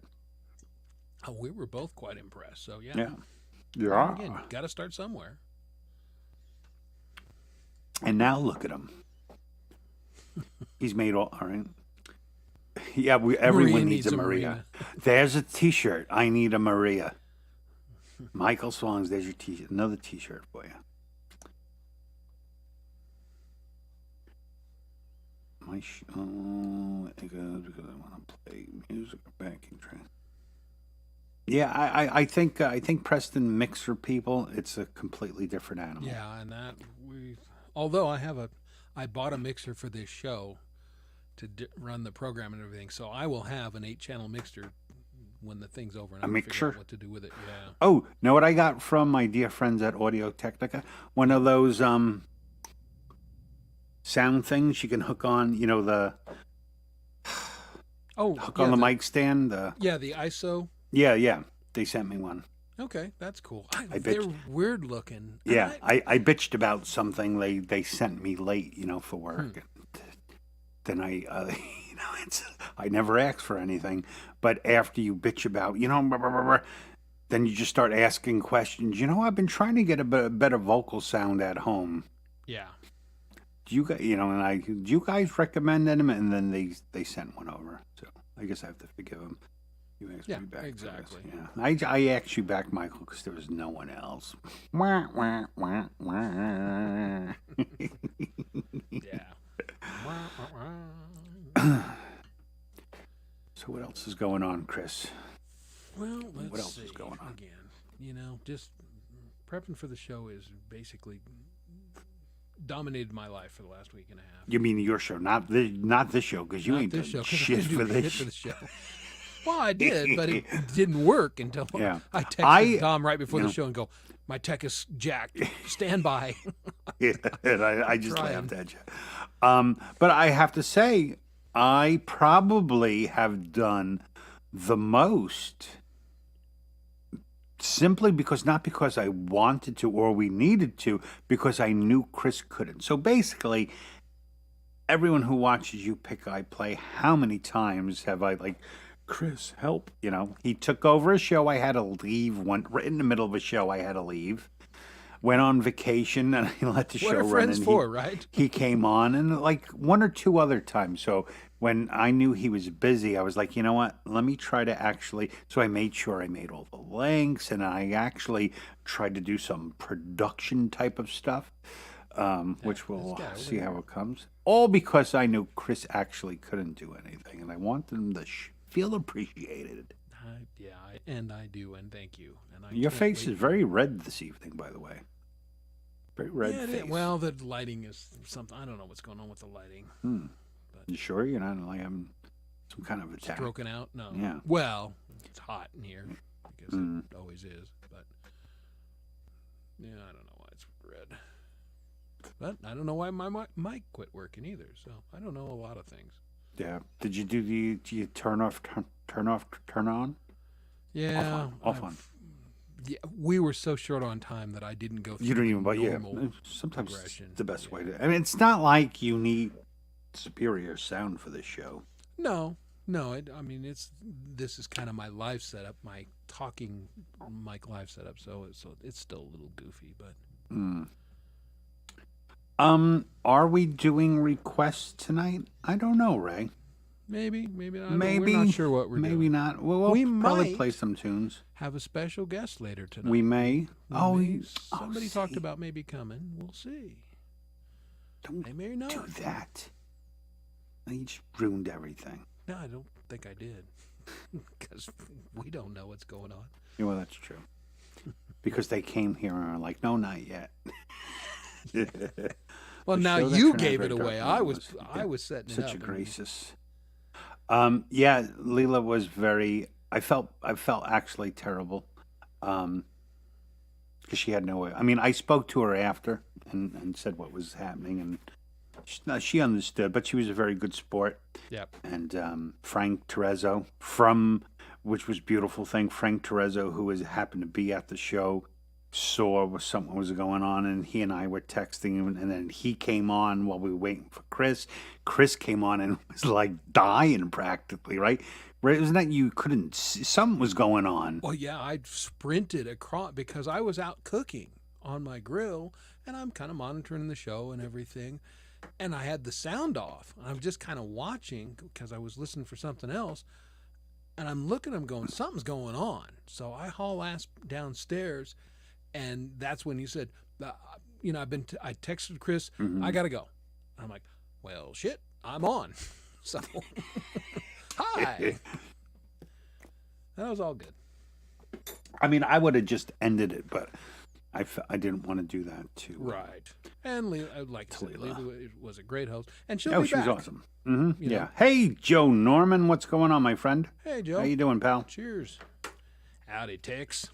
Oh, we were both quite impressed. So, yeah. Yeah. And again, got to start somewhere. And now look at him. He's made all right. Yeah, everyone needs a Maria. There's a T-shirt. I need a Maria. Michael Songs, there's your T-shirt. Another T-shirt for you. I want to play music or backing track. Yeah, I think Preston Mixer people, it's a completely different animal. Yeah, and although I bought a mixer for this show to run the program and everything, so I will have an 8-channel mixer when the thing's over. And A I'll figure mixer? out what to do with it. Yeah. Oh, know what I got from my dear friends at Audio Technica? One of those sound things you can hook on, the hook on the mic stand. The ISO. Yeah. They sent me one. Okay, that's cool. I They're bitched. weird looking. Yeah, I bitched about something they sent me late, for work. Then I never asked for anything, but after you bitch about, blah, blah, blah, blah, then you just start asking questions. I've been trying to get a better vocal sound at home. Yeah. Do you guys, do you guys recommend them? And then they sent one over, so I guess I have to forgive them. You asked me back. Exactly. Yeah, I asked you back, Michael, because there was no one else. Wah, wah, wah, wah. Yeah. So what else is going on, Chris? Well, let's What else see. is going on? Again, just prepping for the show is basically dominated my life for the last week and a half. You mean your show, not this show, because you Not ain't this done show, 'cause I shit didn't for do this. shit for the show. Well, I did, but it didn't work until Yeah. I texted I- Dom right before you the know- show and go, my tech is jacked. Stand by. Yeah, and I just Trying. laughed at you. But I have to say, I probably have done the most simply not because I wanted to or we needed to, because I knew Chris couldn't. So basically, everyone who watches you pick I play, how many times have I Chris, help? He took over a show. I had to leave. Right in the middle of a show, I had to leave. Went on vacation and I let the What show are run. friends and for, right? He came on and one or two other times. So when I knew he was busy, I was like, you know what? Let me try to actually. So I made sure I made all the links and I actually tried to do some production type of stuff, which we'll this guy over see there. how it comes. All because I knew Chris actually couldn't do anything and I wanted him to feel appreciated. I do, and thank you. And I Your can't face wait. is very red this evening, by the way. Very red Yeah, it is. face. Well, the lighting is something. I don't know what's going on with the lighting. You sure you're not having some kind of attack? Stroking out? No. Yeah. Well, it's hot in here because it always is. But yeah, I don't know why it's red. But I don't know why my mic quit working either. So I don't know a lot of things. Yeah. Did you do you turn off, turn on? Yeah. Off on. Yeah, we were so short on time that I didn't go through You don't the even, but yeah. normal Sometimes it's progression. the best Yeah. way to. I mean, it's not like you need superior sound for this show. No. I mean, this is kind of my live setup, my talking mic live setup. So it's still a little goofy, but Are we doing requests tonight? I don't know, Ray. maybe not. Maybe We're not sure what we're maybe doing. not. Well, we'll We probably might. play some tunes. Have a special guest later tonight. We may. Somebody talked about maybe coming. We'll see. Don't They may not. do that. You just ruined everything. No, I don't think I did. Because we don't know what's going on. Yeah, well, that's true. Because they came here and are like, no, not yet. Well, the now show that you turned out gave very it away. dark. I was setting it up. Such a and- gracious. Yeah, Leela was very. I felt actually terrible, because she had no way. I mean, I spoke to her after and said what was happening, and she understood. But she was a very good sport. Yep. And Frank Terezzo which was a beautiful thing. Frank Terezzo, who happened to be at the show, saw something was going on, and he and I were texting him, and then he came on while we were waiting for Chris. Chris came on and was like dying practically, right? Isn't that you couldn't see, something was going on? Well, yeah, I sprinted across because I was out cooking on my grill, and I'm kind of monitoring the show and everything, and I had the sound off. I'm just kind of watching because I was listening for something else, and I'm looking at him going, something's going on. So I haul ass downstairs, and that's when he said, I texted Chris, I got to go. I'm like, well, shit, I'm on. So, hi. That was all good. I mean, I would have just ended it, but I didn't want to do that too. Right. And like I said, Leela. Leela was a great host. And she'll Oh, be she was back. awesome. Hmm. You Yeah. know. Hey, Joe Norman, what's going on, my friend? Hey, Joe. How you doing, pal? Cheers. Howdy, Tex.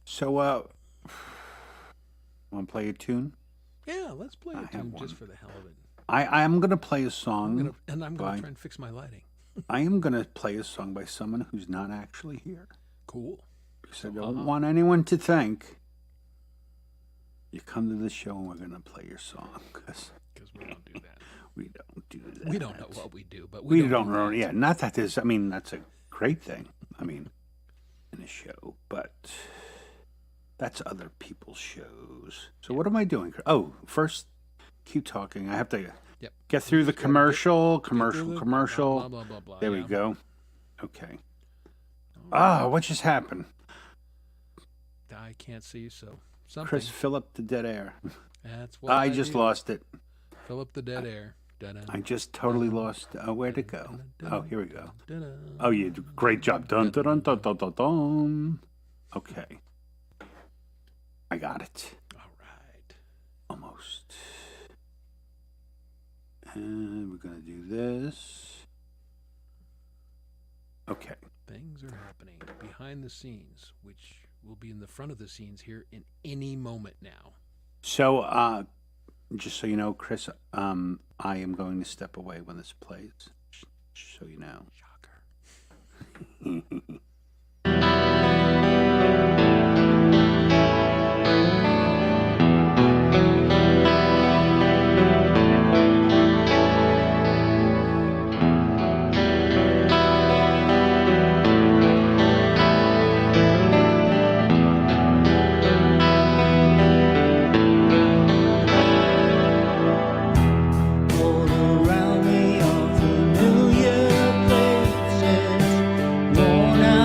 So, want to play a tune? Yeah, let's play I a have tune one. just for the hell of it. I'm gonna play a song. I'm gonna by- try and fix my lighting. I am gonna play a song by someone who's not actually here. Cool. Because I don't want anyone to think you come to the show and we're gonna play your song. Because Because we don't do that. we don't do that. We don't know what we do, but We we don't do know. that. Yeah, not that there's. I mean, that's a great thing. I mean, in a show, but that's other people's shows. So what am I doing? Oh, first, keep talking. I have to Yep. get through the Just gotta commercial, Get through the commercial. Blah, blah, blah, blah, There we yeah. go. Okay. All right. What just happened? I can't see, so something. Chris, fill up the dead air. That's what I just do. lost it. Fill up the dead air. Da-da. I just totally lost. Where'd it go? Oh, here we go. Da-da. Oh, you did a great job. Dun, dun, dun, dun, dun, dun, dun. Okay. I got it. All right. Almost. And we're going to do this. Okay. Things are happening behind the scenes, which will be in the front of the scenes here in any moment now. So, just so you know, Chris, I am going to step away when this plays. Just so you know. Shocker. All around me are familiar places, worn out.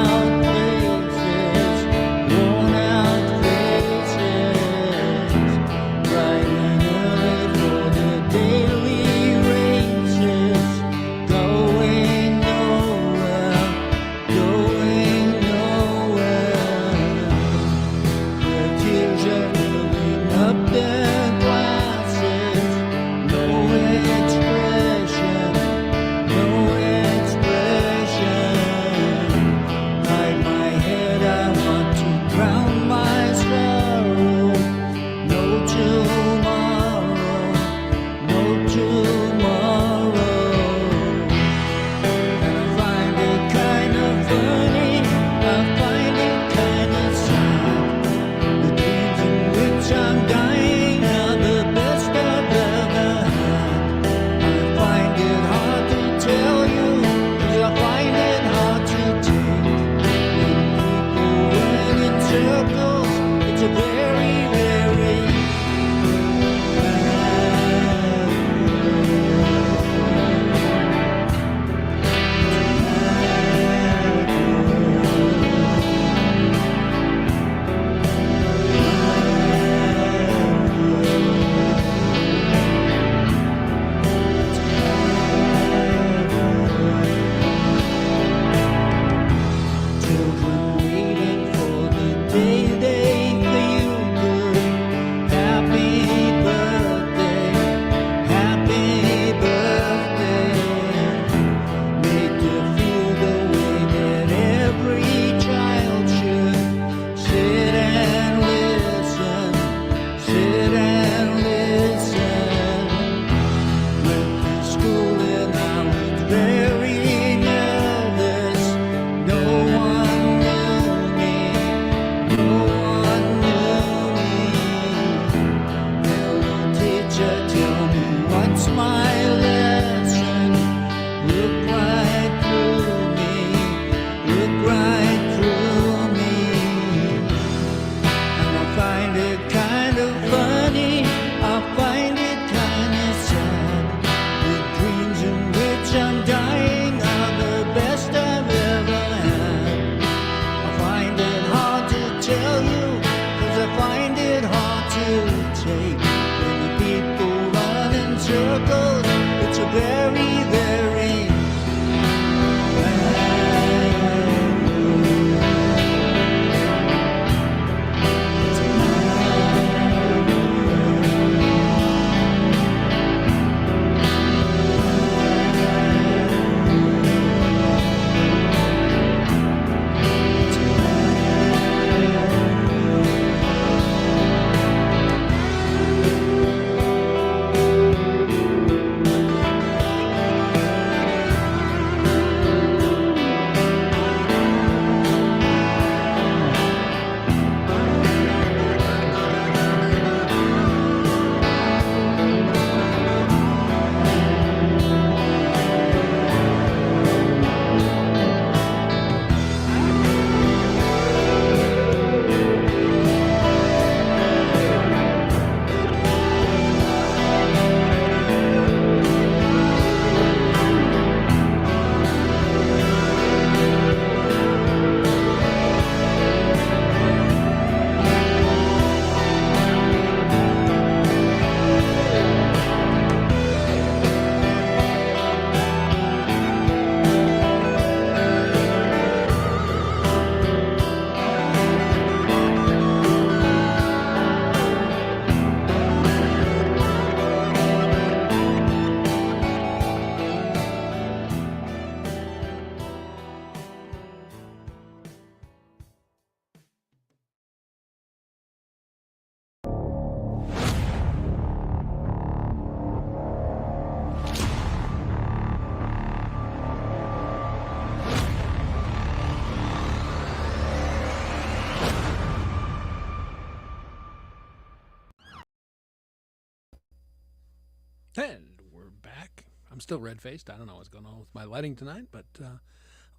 And we're back. I'm still red-faced. I don't know what's going on with my lighting tonight, but a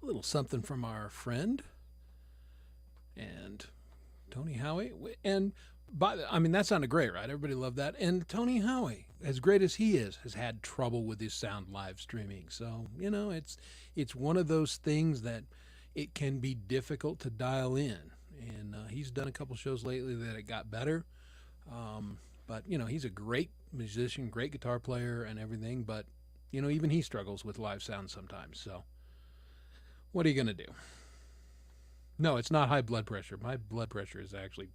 little something from our friend and Tony Howie. And that sounded great, right? Everybody loved that. And Tony Howie, as great as he is, has had trouble with his sound live streaming. So, it's one of those things that it can be difficult to dial in. And he's done a couple shows lately that it got better. But, he's a great musician, great guitar player and everything. But, even he struggles with live sound sometimes. So what are you going to do? No, it's not high blood pressure. My blood pressure is actually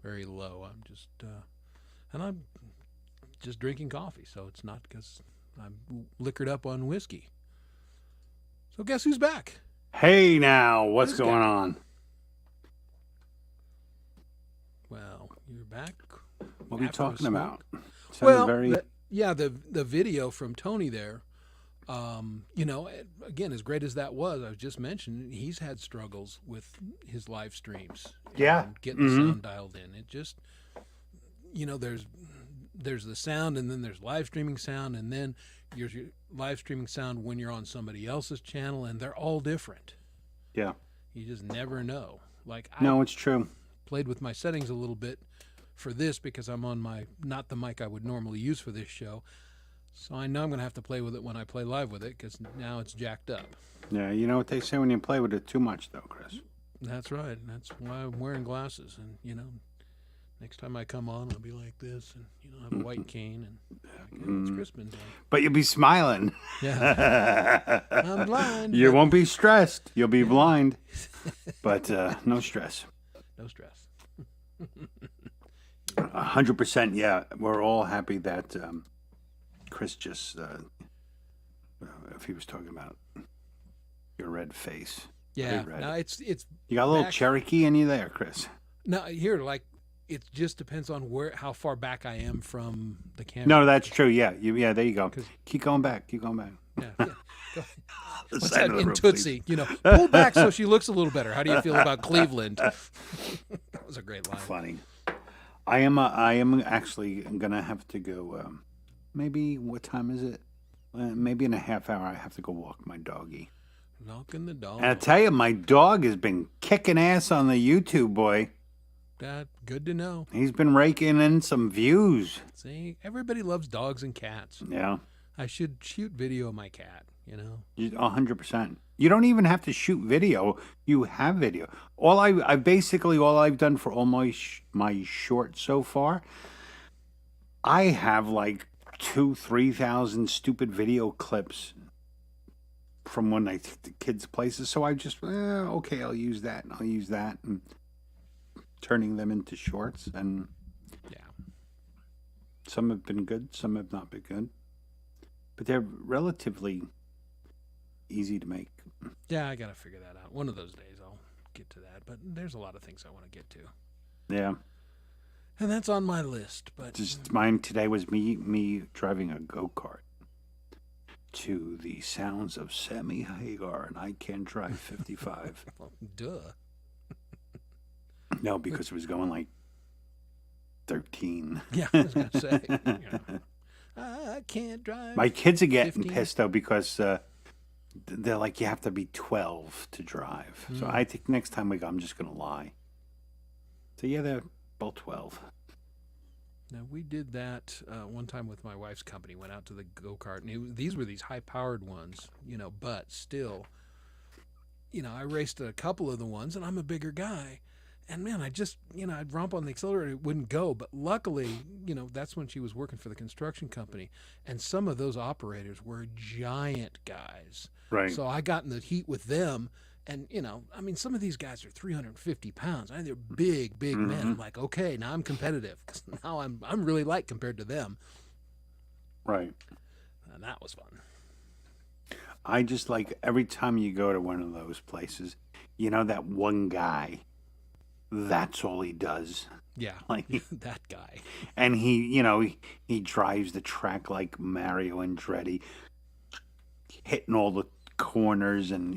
very low. I'm just drinking coffee. So it's not because I'm liquored up on whiskey. So guess who's back? Hey now, what's Who's going got- on? Well, you're back. What are we after a talking smoke. about? Sounded Well, very... the video from Tony there, again, as great as that was, I was just mentioning, he's had struggles with his live streams. Yeah. And getting the sound dialed in. It just, there's the sound, and then there's live streaming sound, and then there's your live streaming sound when you're on somebody else's channel, and they're all different. Yeah. You just never know. Like, No, it's true. played with my settings a little bit for this because I'm on not the mic I would normally use for this show. So I know I'm going to have to play with it when I play live with it because now it's jacked up. Yeah, you know what they say when you play with it too much, though, Chris. That's right. That's why I'm wearing glasses. And, next time I come on, I'll be like this and, have a white cane. And it's Chris been doing. But you'll be smiling. Yeah. I'm blind. You but won't be stressed. You'll be blind. But no stress. No stress. 100%, yeah. We're all happy that Chris just, if he was talking about your red face. Yeah. Very red. No, it's You got a little back- Cherokee in you there, Chris. no, here, like, it just depends on how far back I am from the camera. No, that's true. Yeah, yeah. There you go. 'Cause- Keep going back. Keep going back. Yeah. Go The What's side that of the in room, Tootsie? Pull back so she looks a little better. How do you feel about Cleveland? That was a great line. please. Funny. I am actually gonna have to go. Maybe what time is it? Maybe in a half hour. I have to go walk my doggy. Knocking the dog. And I tell you, my dog has been kicking ass on the YouTube, boy. That good to know. He's been raking in some views. See, everybody loves dogs and cats. Yeah, I should shoot video of my cat. 100%. You don't even have to shoot video. You have video. All I've done for all my shorts so far, I have like 2,000-3,000 stupid video clips from when I took the kids places. So I just, okay, I'll use that and I'll use that, and turning them into shorts. And Yeah. some have been good, some have not been good, but they're relatively easy to make. Yeah, I got to figure that out. One of those days I'll get to that. But there's a lot of things I want to get to. Yeah. And that's on my list. But Just mine today was me driving a go-kart to the sounds of Sammy Hagar, and I Can't Drive 55. well, duh. No, because it was going like 13. Yeah, I was going to say. I can't drive. My kids are getting 15. pissed though because they're like, you have to be 12 to drive. So I think next time we go, I'm just going to lie. So yeah, they're both 12. Now, we did that one time with my wife's company, went out to the go-kart, and these were these high-powered ones, but still, I raced a couple of the ones, and I'm a bigger guy, and man, I'd romp on the accelerator, it wouldn't go, but luckily, that's when she was working for the construction company, and some of those operators were giant guys. Right. So I got in the heat with them. And, some of these guys are 350 pounds. They're big men. I'm like, okay, now I'm competitive because now I'm really light compared to them. Right. And that was fun. I just like every time you go to one of those places, that one guy, that's all he does. Yeah, Like, that guy. and he drives the track like Mario Andretti, hitting all the corners and,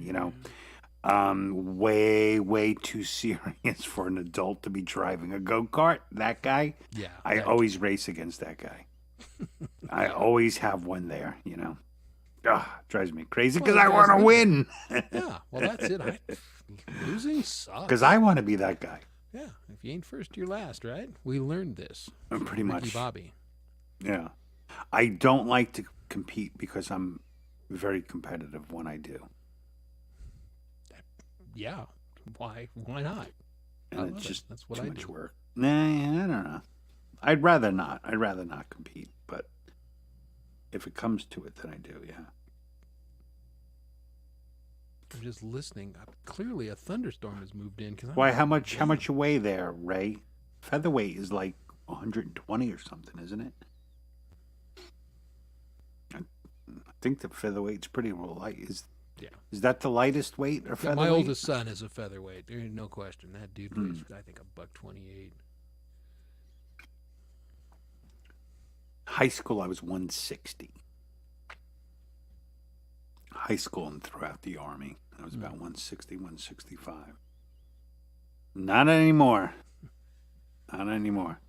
way too serious for an adult to be driving a go-kart. That guy, Yeah. I always race against that guy. I always have one there, you know. Drives me crazy because Well, I want to guys, win. Yeah, well, that's it. Losing sucks. Because I want to be that guy. Yeah, if you ain't first, you're last, right? We learned this. Pretty from Ricky much. Bobby. Yeah. I don't like to compete because I'm very competitive when I do. Yeah, why? Why not? I And love it's it. just That's what too I much do. work. Nah, I don't know. I'd rather not. I'd rather not compete. But if it comes to it, then I do, yeah. I'm just listening. Clearly, a thunderstorm has moved in. Why, how much you weigh there, Ray? Featherweight is like 120 or something, isn't it? I think the featherweight's pretty light. Is that the lightest weight or Yeah, featherweight? my oldest son is a featherweight. There ain't no question. That dude weighs, I think, $128. High school, I was 160. High school and throughout the Army, I was about 160, 165. Not anymore. Not anymore.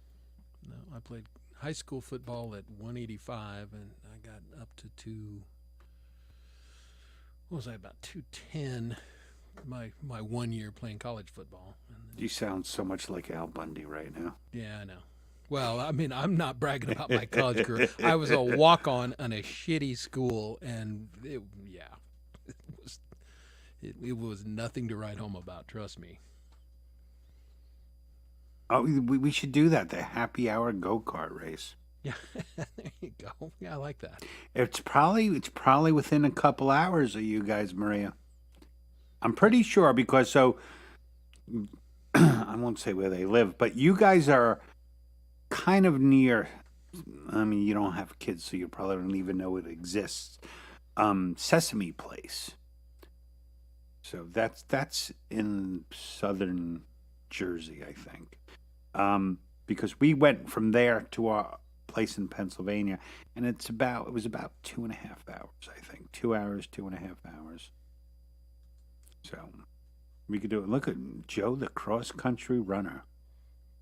No, I played high school football at 185, and I got up to what was I, about 210 my 1 year playing college football. And then, You sound so much like Al Bundy right now. yeah, I know. Well, I mean, I'm not bragging about my college career. I was a walk-on in a shitty school, and it was nothing to write home about. Trust me. Oh, we should do that. The happy hour go-kart race. Yeah, there you go. Yeah, I like that. It's probably within a couple hours of you guys, Maria. I'm pretty sure because I won't say where they live, but you guys are kind of near. I mean, you don't have kids, so you probably don't even know it exists. Sesame Place. So that's in southern Jersey, I think. Because we went from there to our place in Pennsylvania, and it was about 2.5 hours, I think. 2 hours, 2.5 hours. So we could do it. Look at Joe, the cross-country runner.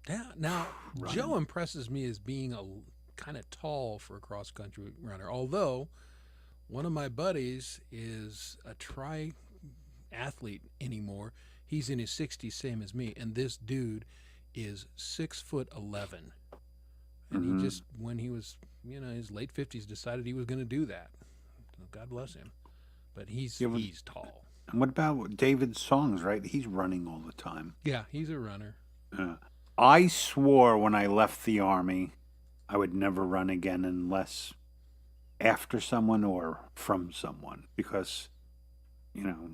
Yeah. Now, Joe impresses me as being a kind of tall for a cross-country runner, although one of my buddies is a triathlete anymore. He's in his 60s, same as me, and this dude is 6'11", and he just, when he was, his late 50s, decided he was going to do that. So God bless him, but he's tall. And what about David Songs? Right, he's running all the time. Yeah, he's a runner. I swore when I left the Army, I would never run again unless after someone or from someone, because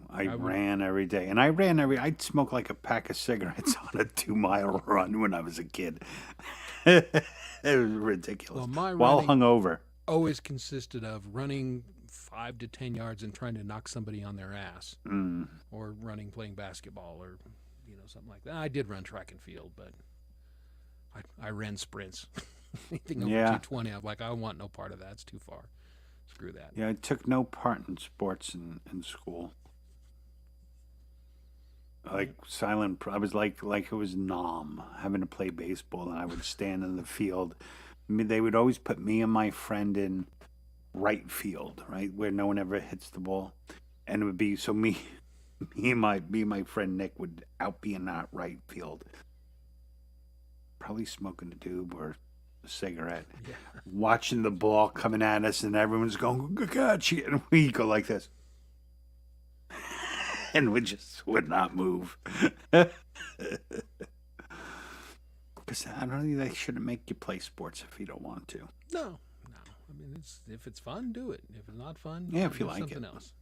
I ran every day, and I'd smoke like a pack of cigarettes on a 2-mile run when I was a kid. It was ridiculous. Well, my while running hungover. always consisted of running 5 to 10 yards and trying to knock somebody on their ass, or playing basketball, or something like that. I did run track and field, but I ran sprints. Anything over 220, I'm like, I want no part of that. It's too far. Screw that. Yeah, I took no part in sports in school. Like silent. I was like it was Nam having to play baseball, and I would stand in the field. I mean, they would always put me and my friend in right field, right where no one ever hits the ball, and it would be so me and my friend Nick would out be in that right field, probably smoking a doob or a cigarette, watching the ball coming at us, and everyone's going, "Gotcha," and we go like this. And we just would not move. Because I don't think they shouldn't make you play sports if you don't want to. No. I mean, if it's fun, do it. If it's not fun, if you do like something it. else.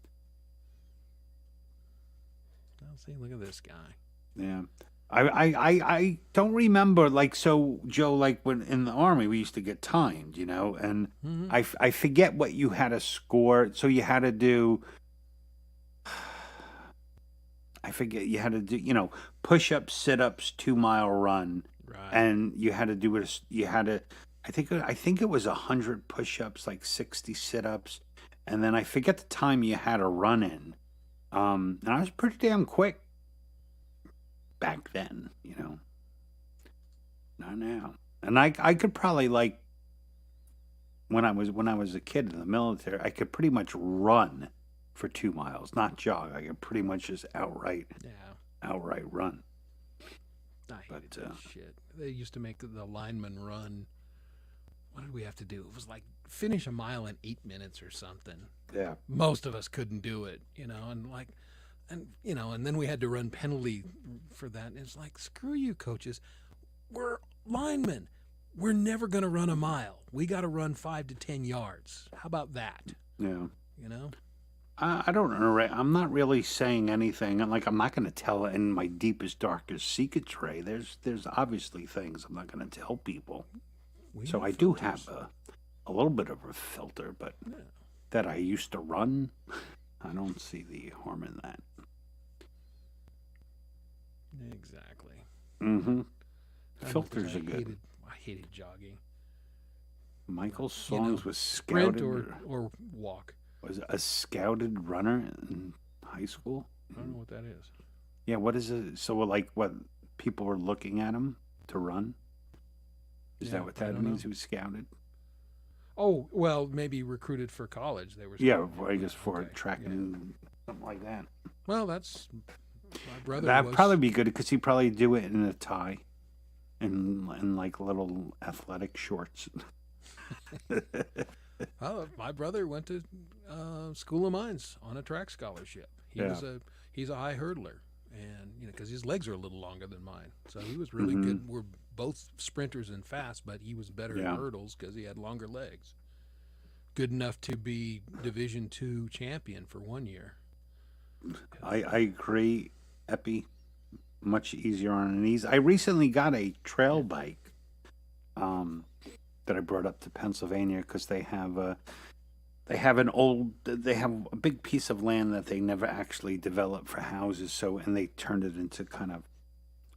Well, see, look at this guy. Yeah. I don't remember, like, so Joe, like when in the Army we used to get timed, and I forget what you had to score. So you had to do, I forget, you had to do, push-ups, sit-ups, 2-mile run. Right. And you had to do it, I think it was 100 push-ups, like 60 sit-ups. And then I forget the time you had to run in. And I was pretty damn quick back then, Not now. And I could probably, like, when I was a kid in the military, I could pretty much run for 2 miles, not jog. I could pretty much just outright run. I hated But that shit. They used to make the linemen run. What did we have to do? It was like finish a mile in 8 minutes or something. yeah, Most of us couldn't do it, and then we had to run penalty for that. And it's like, screw you, coaches. We're linemen. We're never going to run a mile. We got to run 5 to 10 yards. How about that? yeah. You know? I don't know. I'm not really saying anything. Like I'm not going to tell in my deepest, darkest secrets, Ray. There's obviously things I'm not going to tell people. We So have I do filters. have a little bit of a filter, but Yeah. that I used to run, I don't see the harm in that. Exactly. Mm-hmm. I know, 'cause Filters are good. I hated jogging. Michael's You know, songs was Sprint scouted. or walk. Was a scouted runner in high school? I don't know what that is. Yeah, what is it? So, like, what people were looking at him to run? Is Yeah, that what I that don't means? know. He was scouted? Oh, well, maybe recruited for college. They were. Yeah, I guess for Okay, track yeah. and something like that. Well, that's my brother. That'd was, probably be good because he'd probably do it in a tie and like little athletic shorts. Oh, my brother went to School of Mines on a track scholarship. He's a high hurdler, and because his legs are a little longer than mine, so he was really good. We're both sprinters and fast, but he was better Yeah. at hurdles because he had longer legs. Good enough to be Division II champion for 1 year. I agree, Epi. Much easier on the knees. I recently got a trail bike that I brought up to Pennsylvania because they have a big piece of land that they never actually developed for houses. So and they turned it into kind of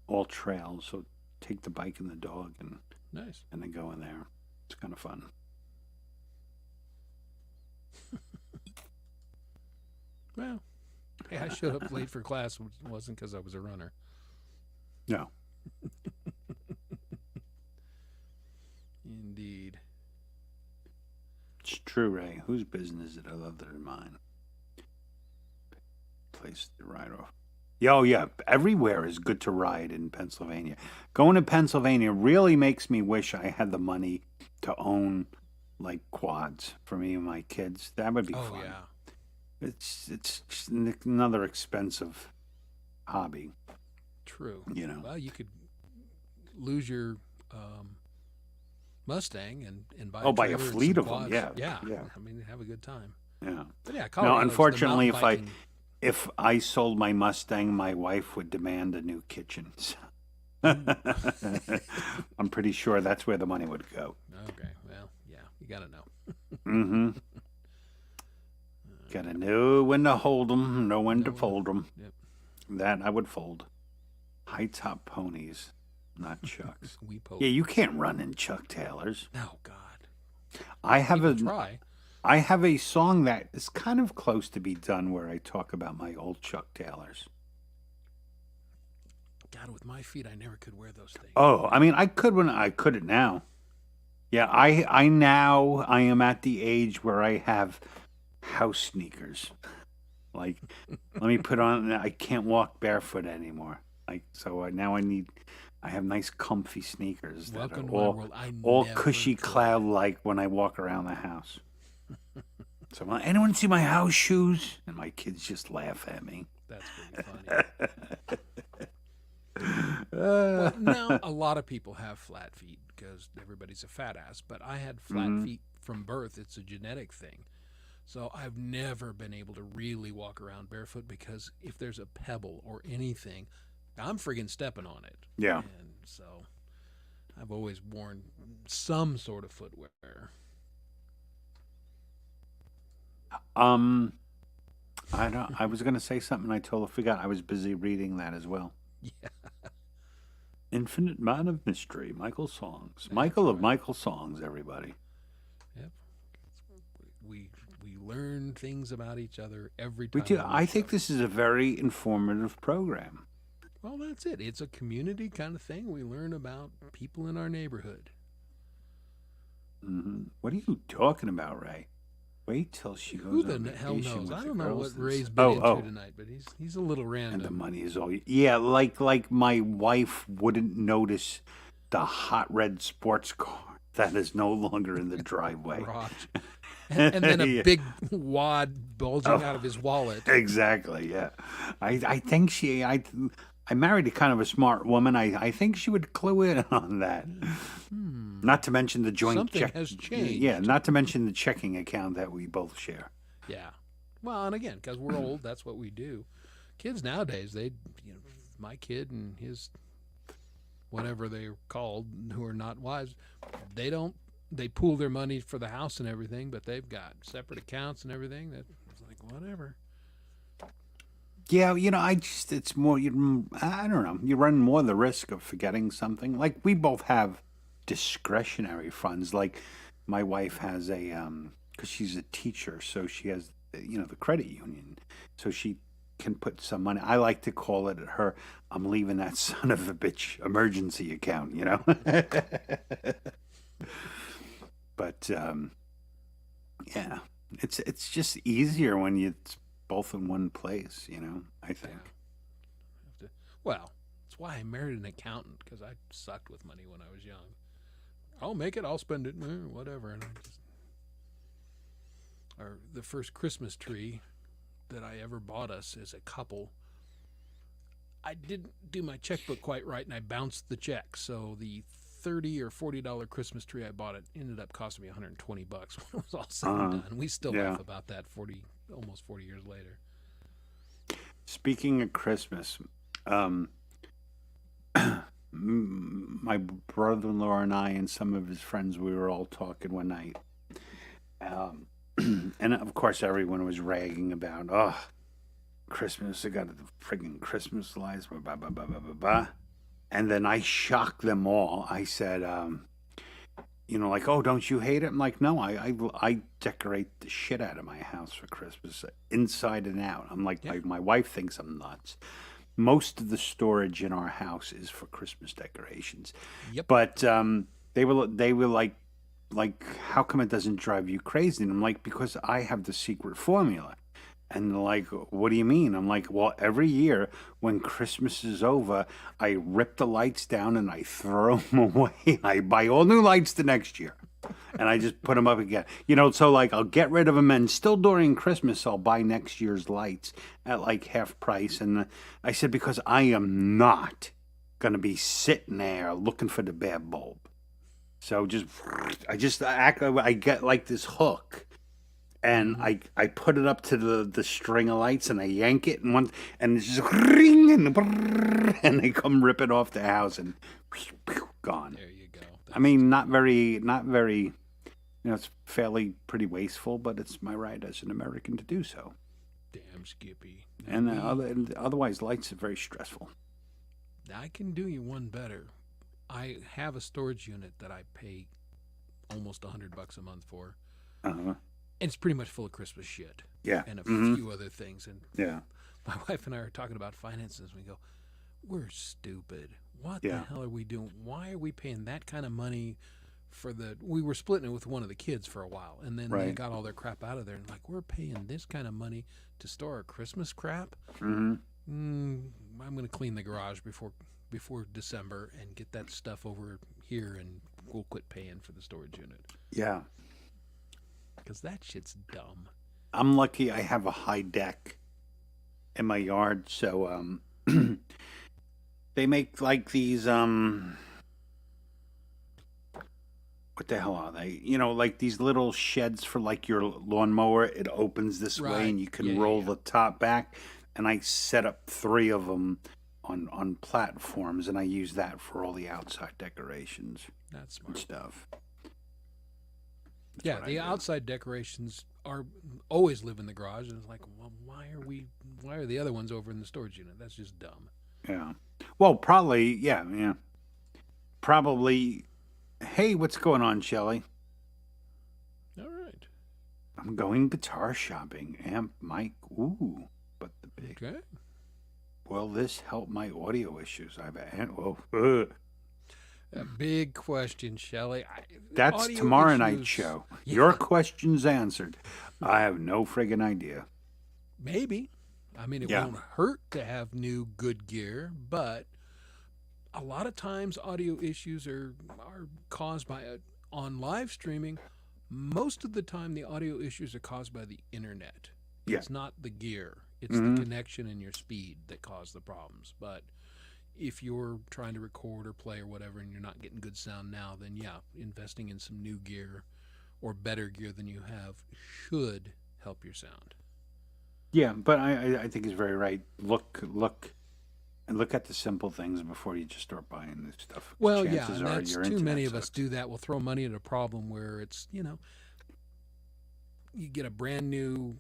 all trails. So take the bike and the dog and Nice. then go in there. It's kind of fun. Well, hey, I showed up late for class. It wasn't because I was a runner. No. Indeed. It's true, Ray. Whose business is it other than mine? Place to ride off. Oh, yeah. Everywhere is good to ride in Pennsylvania. Going to Pennsylvania really makes me wish I had the money to own, like, quads for me and my kids. That would be Oh fun. yeah. It's just another expensive hobby, True. you know. Well, you could lose your Mustang and buy. Oh, buy a trailer and fleet some of 'em, quads. yeah, yeah. yeah. I mean, have a good time. Yeah. But yeah, No, Colorado's the unfortunately, mountain if I sold my Mustang, my wife would demand a new kitchen. So I'm pretty sure that's where the money would go. biking. Okay. Well, yeah, you got to know. Mm-hmm. Gotta know when to hold 'em, know when to Know when- fold 'em. Yep. That I would fold. High top ponies, not Chucks. We poke. Yeah, you can't run in Chuck Taylors. Oh God. I have People a try. I have a song that is kind of close to be done where I talk about my old Chuck Taylors. God, with my feet, I never could wear those things. Oh, I mean, I could when I couldn't now. Yeah, I am at the age where I have house sneakers. Like, let me put on. I can't walk barefoot anymore. Like, so now I have nice, comfy sneakers that Welcome are to my world. I all never cushy could. cloud like when I walk around the house. So, I'm like, anyone see my house shoes? And my kids just laugh at me. That's pretty funny. Well, now a lot of people have flat feet because everybody's a fat ass, but I had flat feet from birth. It's a genetic thing. So I've never been able to really walk around barefoot because if there's a pebble or anything, I'm friggin' stepping on it. Yeah. And so I've always worn some sort of footwear. I was gonna say something. I totally forgot. I was busy reading that as well. Yeah. Infinite Man of Mystery, Michael Songs. That's Michael of right. Michael Songs, everybody. Yep. We learn things about each other every We time. do. on the I think show. this is a very informative program. Well, that's it. It's a community kind of thing. We learn about people in our neighborhood. What are you talking about, Ray? Wait till she Who goes on the hell vacation knows? with I the don't know girls what and Ray's s- been into oh, tonight, but he's a little and the random. money is all. Yeah, like my wife wouldn't notice the hot red sports car that is no longer in the driveway. Garage. And then a Yeah. big wad bulging out of his wallet. Exactly. Yeah, I think I married a kind of a smart woman. I think she would clue in on that. Not to mention the joint Something check. has Yeah, changed. not to mention the checking account that we both share. Yeah. Well, and again, because we're old, that's what we do. Kids nowadays, my kid and his, whatever they're called, who are not wives, they pool their money for the house and everything, but they've got separate accounts and everything. That's like, whatever. Yeah, it's more, I don't know, you run more the risk of forgetting something. Like, we both have discretionary funds. Like, my wife has because she's a teacher, so she has, the credit union. So she can put some money. I like to call it I'm leaving that son of a bitch emergency account, But, yeah, it's just easier when it's both in one place, I think. Well, that's why I married an accountant, because I sucked with money when I was young. I'll make it, I'll spend it, whatever. And or the first Christmas tree that I ever bought us as a couple, I didn't do my checkbook quite right, and I bounced the check. So the $30 or $40 Christmas tree I bought, it ended up costing me $120 when it was all said and done. We still Yeah. laugh about that almost 40 years later. Speaking of Christmas, my brother-in-law and I and some of his friends, we were all talking one night. And of course, everyone was ragging about, Christmas, I got the friggin' Christmas lights, blah, blah, blah, blah, blah, blah, blah. And then I shocked them all. I said, like, oh, don't you hate it? I'm like, no, I decorate the shit out of my house for Christmas, inside and out. I'm like, Yeah. my wife thinks I'm nuts. Most of the storage in our house is for Christmas decorations. Yep. But they were like, how come it doesn't drive you crazy? And I'm like, because I have the secret formula. And they're like, what do you mean? I'm like, well, every year when Christmas is over, I rip the lights down and I throw them away. I buy all new lights the next year. And I just put them up again. So like I'll get rid of them, and still during Christmas I'll buy next year's lights at like half price. And I said, because I am not going to be sitting there looking for the bad bulb. So I get like this hook. And I put it up to the string of lights, and I yank it, and it's just ring, and they come ripping off the house, and gone. There you go. I mean, not very. It's fairly pretty wasteful, but it's my right as an American to do so. Damn Skippy. And otherwise, lights are very stressful. I can do you one better. I have a storage unit that I pay almost $100 a month for. Uh-huh. And it's pretty much full of Christmas shit. Yeah. And a few other things. And Yeah. my wife and I are talking about finances. We go, we're stupid. What Yeah. the hell are we doing? Why are we paying that kind of money for we were splitting it with one of the kids for a while. And then they Right. got all their crap out of there. And like, we're paying this kind of money to store our Christmas crap? Mm-hmm. I'm going to clean the garage before December and get that stuff over here, and we'll quit paying for the storage unit. Yeah. Because that shit's dumb. I'm lucky I have a high deck in my yard, so they make like these what the hell are they? Like these little sheds for like your lawnmower. It opens this way, Right. and you can Yeah, roll yeah. the top back. And I set up 3 of them on platforms, and I use that for all the outside decorations That's and smart. stuff. Yeah, what I the do. outside decorations are always live in the garage, and it's like, well, why are the other ones over in the storage unit? That's just dumb. Yeah. Well, probably. Yeah. Probably. Hey, what's going on, Shelley? All right. I'm going guitar shopping. Amp, mic. Ooh, but the big. Okay. Will this help my audio issues? I've had. A big question, Shelley. That's Audio tomorrow night's issues. show. Yeah. Your question's answered. I have no friggin' idea. Maybe. I mean, it Yeah. won't hurt to have new good gear, but a lot of times audio issues are caused by on live streaming. Most of the time, the audio issues are caused by the internet. Yeah. It's not the gear. It's Mhm. the connection and your speed that cause the problems. But if you're trying to record or play or whatever and you're not getting good sound now, then yeah, investing in some new gear or better gear than you have should help your sound. Yeah, but I think he's very right. Look at the simple things before you just start buying this stuff. Well, yeah, Chances and are that's your too many internet of us sucks. do that. We'll throw money at a problem where it's, you get a brand new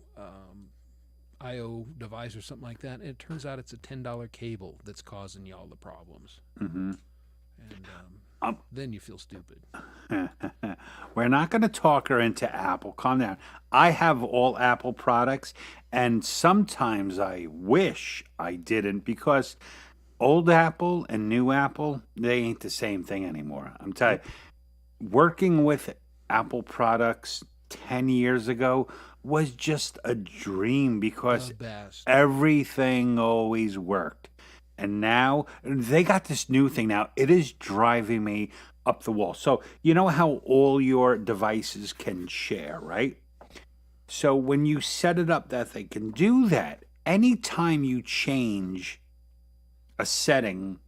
IO device or something like that, and it turns out it's a $10 cable that's causing you all the problems. Mm-hmm. And then you feel stupid. We're not going to talk her into Apple. Calm down. I have all Apple products, and sometimes I wish I didn't because old Apple and new Apple, they ain't the same thing anymore. I'm telling you, working with Apple products 10 years ago was just a dream because The best. everything always worked. And now they got this new thing now. It is driving me up the wall. So, you know how all your devices can share, right? So, when you set it up that they can do that, anytime you change a setting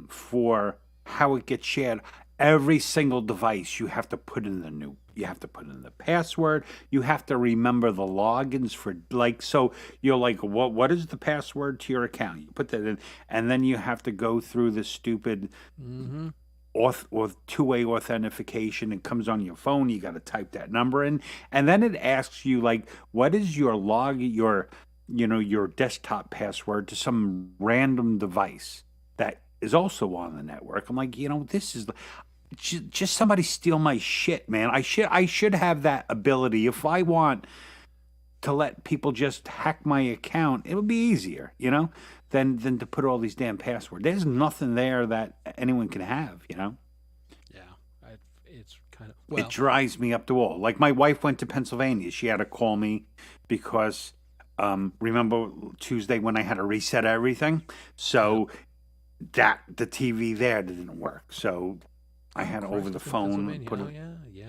for how it gets shared, every single device you have to put in you have to put in the password, you have to remember the logins for, like, so you're like, what is the password to your account? You put that in, and then you have to go through the stupid Mm-hmm. or two-way authentication. It comes on your phone, you got to type that number in, and then it asks you, like, what is your your desktop password to some random device that is also on the network. I'm like, this is just somebody steal my shit, man. I should have that ability. If I want to let people just hack my account, it would be easier, than to put all these damn passwords. There's nothing there that anyone can have, Yeah, it's kind of It drives me up the wall. Like, my wife went to Pennsylvania. She had to call me because remember Tuesday when I had to reset everything? So the TV there didn't work. So I had over the phone put it. Yeah.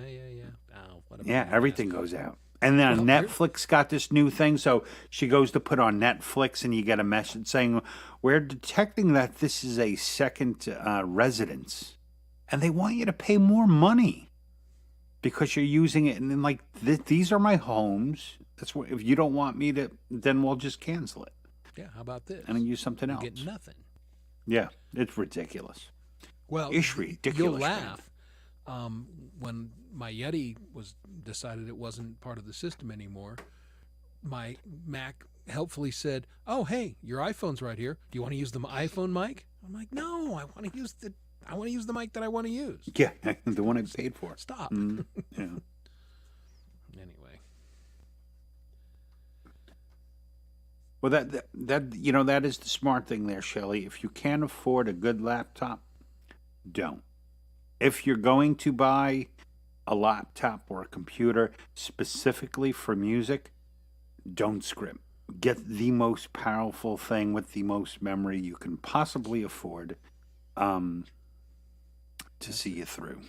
Oh, what a Yeah, pain. everything goes out. And then Well, Netflix got this new thing. So she goes to put on Netflix, and you get a message saying, we're detecting that this is a second residence. And they want you to pay more money because you're using it. And then, like, these are my homes. That's what, if you don't want me to, then we'll just cancel it Yeah, how about this? and then use something You else. get nothing. Yeah, it's ridiculous. Well, It's ridiculous. You'll laugh. When my Yeti decided it wasn't part of the system anymore, my Mac helpfully said, "Oh, hey, your iPhone's right here. Do you want to use the iPhone mic?" I'm like, "No, I want to use the mic that I want to use." Yeah, the one I paid for. Stop. Yeah. Anyway, Well, that is the smart thing there, Shelley. If you can't afford a good laptop, don't. If you're going to buy a laptop or a computer specifically for music, don't scrimp. Get the most powerful thing with the most memory you can possibly afford to see you through.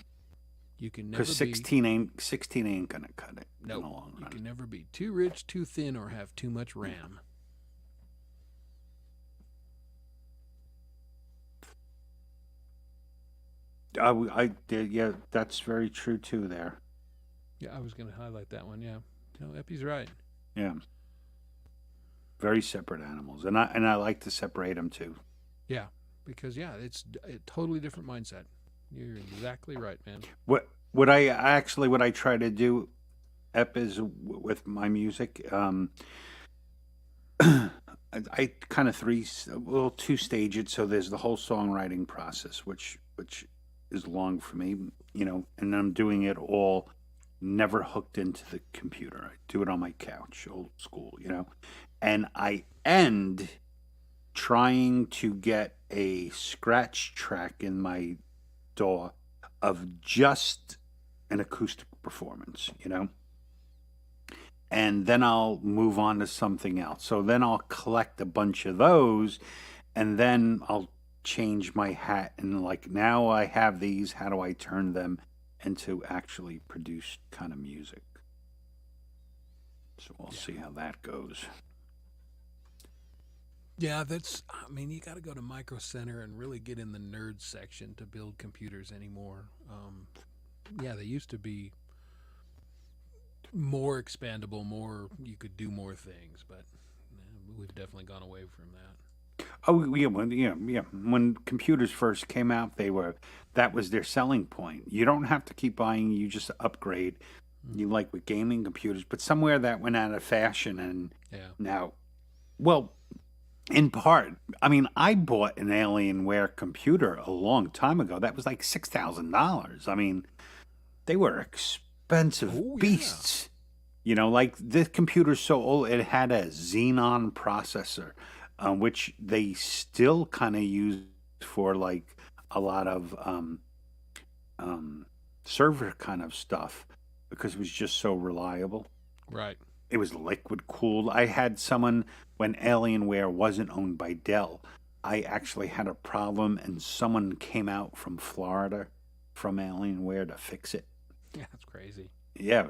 you can never Because be 16 ain't gonna cut it in the no. long You run. can never be too rich, too thin, or have too much RAM. Yeah, that's very true too. There, Yeah, I was going to highlight that one. Yeah, no, Epi's right. yeah, very separate animals, and I like to separate them too. Yeah, because it's a totally different mindset. You're exactly right, man. What I try to do, Ep, is with my music. I kind of two stage it. So there's the whole songwriting process, which is long for me, and I'm doing it all never hooked into the computer. I do it on my couch, old school, and I end trying to get a scratch track in my DAW of just an acoustic performance, and then I'll move on to something else. So then I'll collect a bunch of those, and then I'll change my hat and like, now I have these, how do I turn them into actually produced kind of music? So we'll see how that goes. Yeah, I mean, you got to go to Micro Center and really get in the nerd section to build computers anymore. Yeah, they used to be more expandable, you could do more things, but we've definitely gone away from that. Oh yeah, when computers first came out, that was their selling point. You don't have to keep buying; you just upgrade. You like with gaming computers, but somewhere that went out of fashion, and now, well, in part, I mean, I bought an Alienware computer a long time ago. That was like $6,000. I mean, they were expensive beasts. Like this computer's so old, it had a Xenon processor, which they still kind of use for like a lot of server kind of stuff because it was just so reliable. Right. It was liquid cooled. I had someone, when Alienware wasn't owned by Dell, I actually had a problem and someone came out from Florida from Alienware to fix it. Yeah, that's crazy. Yeah,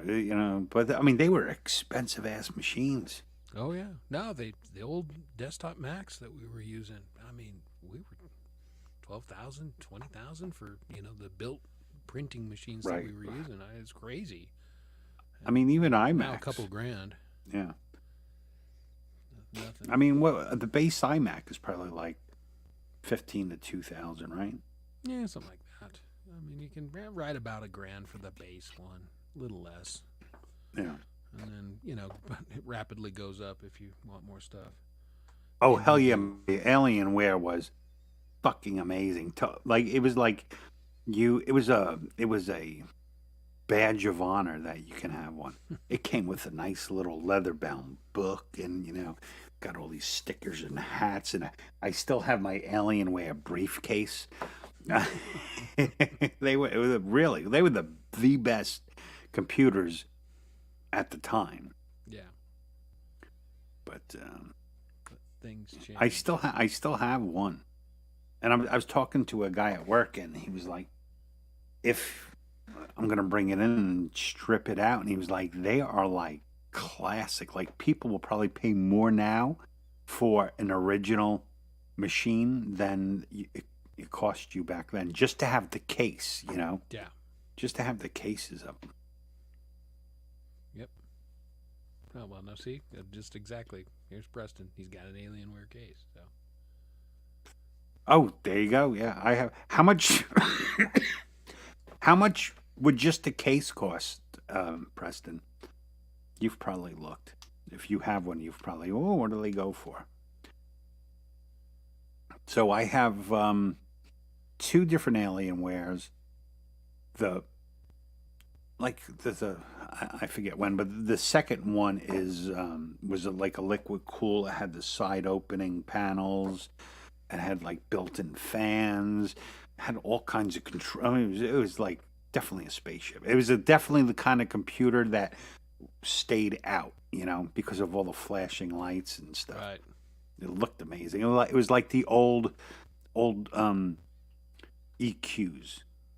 but I mean, they were expensive ass machines. Oh yeah, no, the old desktop Macs that we were using. I mean, we were $12,000, $20,000 for the built printing machines that we were using. It's crazy. I mean, even iMacs. Now a couple grand. Yeah. Nothing. I mean, the base iMac is probably like 15 to 2,000, right? Yeah, something like that. I mean, you can write about $1,000 for the base one, a little less. Yeah. And then, it rapidly goes up if you want more stuff. Oh, hell yeah. The Alienware was fucking amazing. Like, it was like it was a badge of honor that you can have one. It came with a nice little leather-bound book and, got all these stickers and hats. And I still have my Alienware briefcase. They were the best computers at the time. Yeah. But things change. I still have one, and I was talking to a guy at work, and he was like, "If I'm gonna bring it in and strip it out," and he was like, "They are like classic. Like people will probably pay more now for an original machine than it cost you back then, just to have the case. Yeah. Just to have the cases of them." Yep. Oh well, no, see, just exactly. Here's Preston. He's got an Alienware case. So. Oh, there you go. Yeah, I have. How much? How much would just a case cost, Preston? You've probably looked. If you have one, you've probably. Oh, what do they go for? So I have two different Alienwares. I forget when, but the second one was like a liquid cool. It had the side opening panels. It had like built-in fans. It had all kinds of control. I mean, it was like definitely a spaceship. It was definitely the kind of computer that stayed out, because of all the flashing lights and stuff. Right. It looked amazing. It was like the old EQs,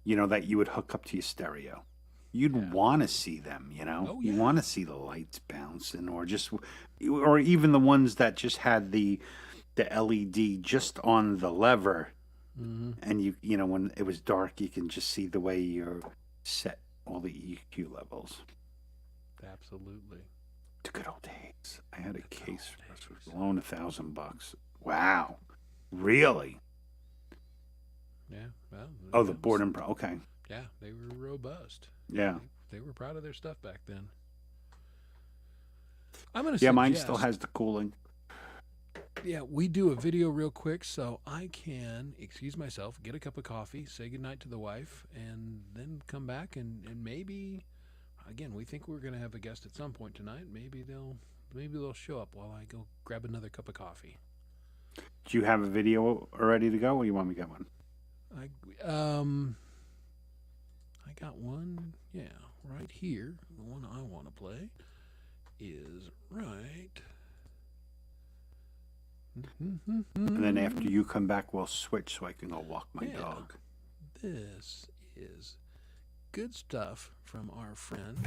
that you would hook up to your stereo. You'd want to see them, Oh, You yeah. want to see the lights bouncing, or even the ones that just had the LED just on the lever, and when it was dark, you can just see the way you're set all the EQ levels. Absolutely. The good old days. I had a case that was blown $1,000. Wow, really? Yeah. Well. Oh, the board and okay. Yeah, they were robust. Yeah. They were proud of their stuff back then. I'm gonna. Yeah, mine suggest- still has the cooling. Yeah, we do a video real quick so I can excuse myself, get a cup of coffee, say goodnight to the wife, and then come back and maybe, again, we think we're going to have a guest at some point tonight. Maybe they'll show up while I go grab another cup of coffee. Do you have a video ready to go, or you want me to get one? got one. Yeah, right here. The one I want to play is right. And then after you come back, we'll switch so I can go walk my Yeah. dog. This is good stuff from our friend.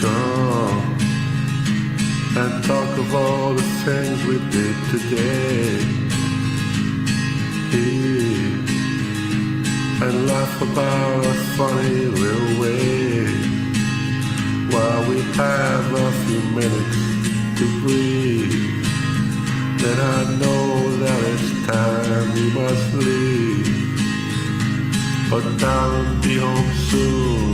Come and talk of all the things we did today. Here and laugh about a funny little way. While we have a few minutes to breathe, then I know that it's time we must leave. But darling, be home soon.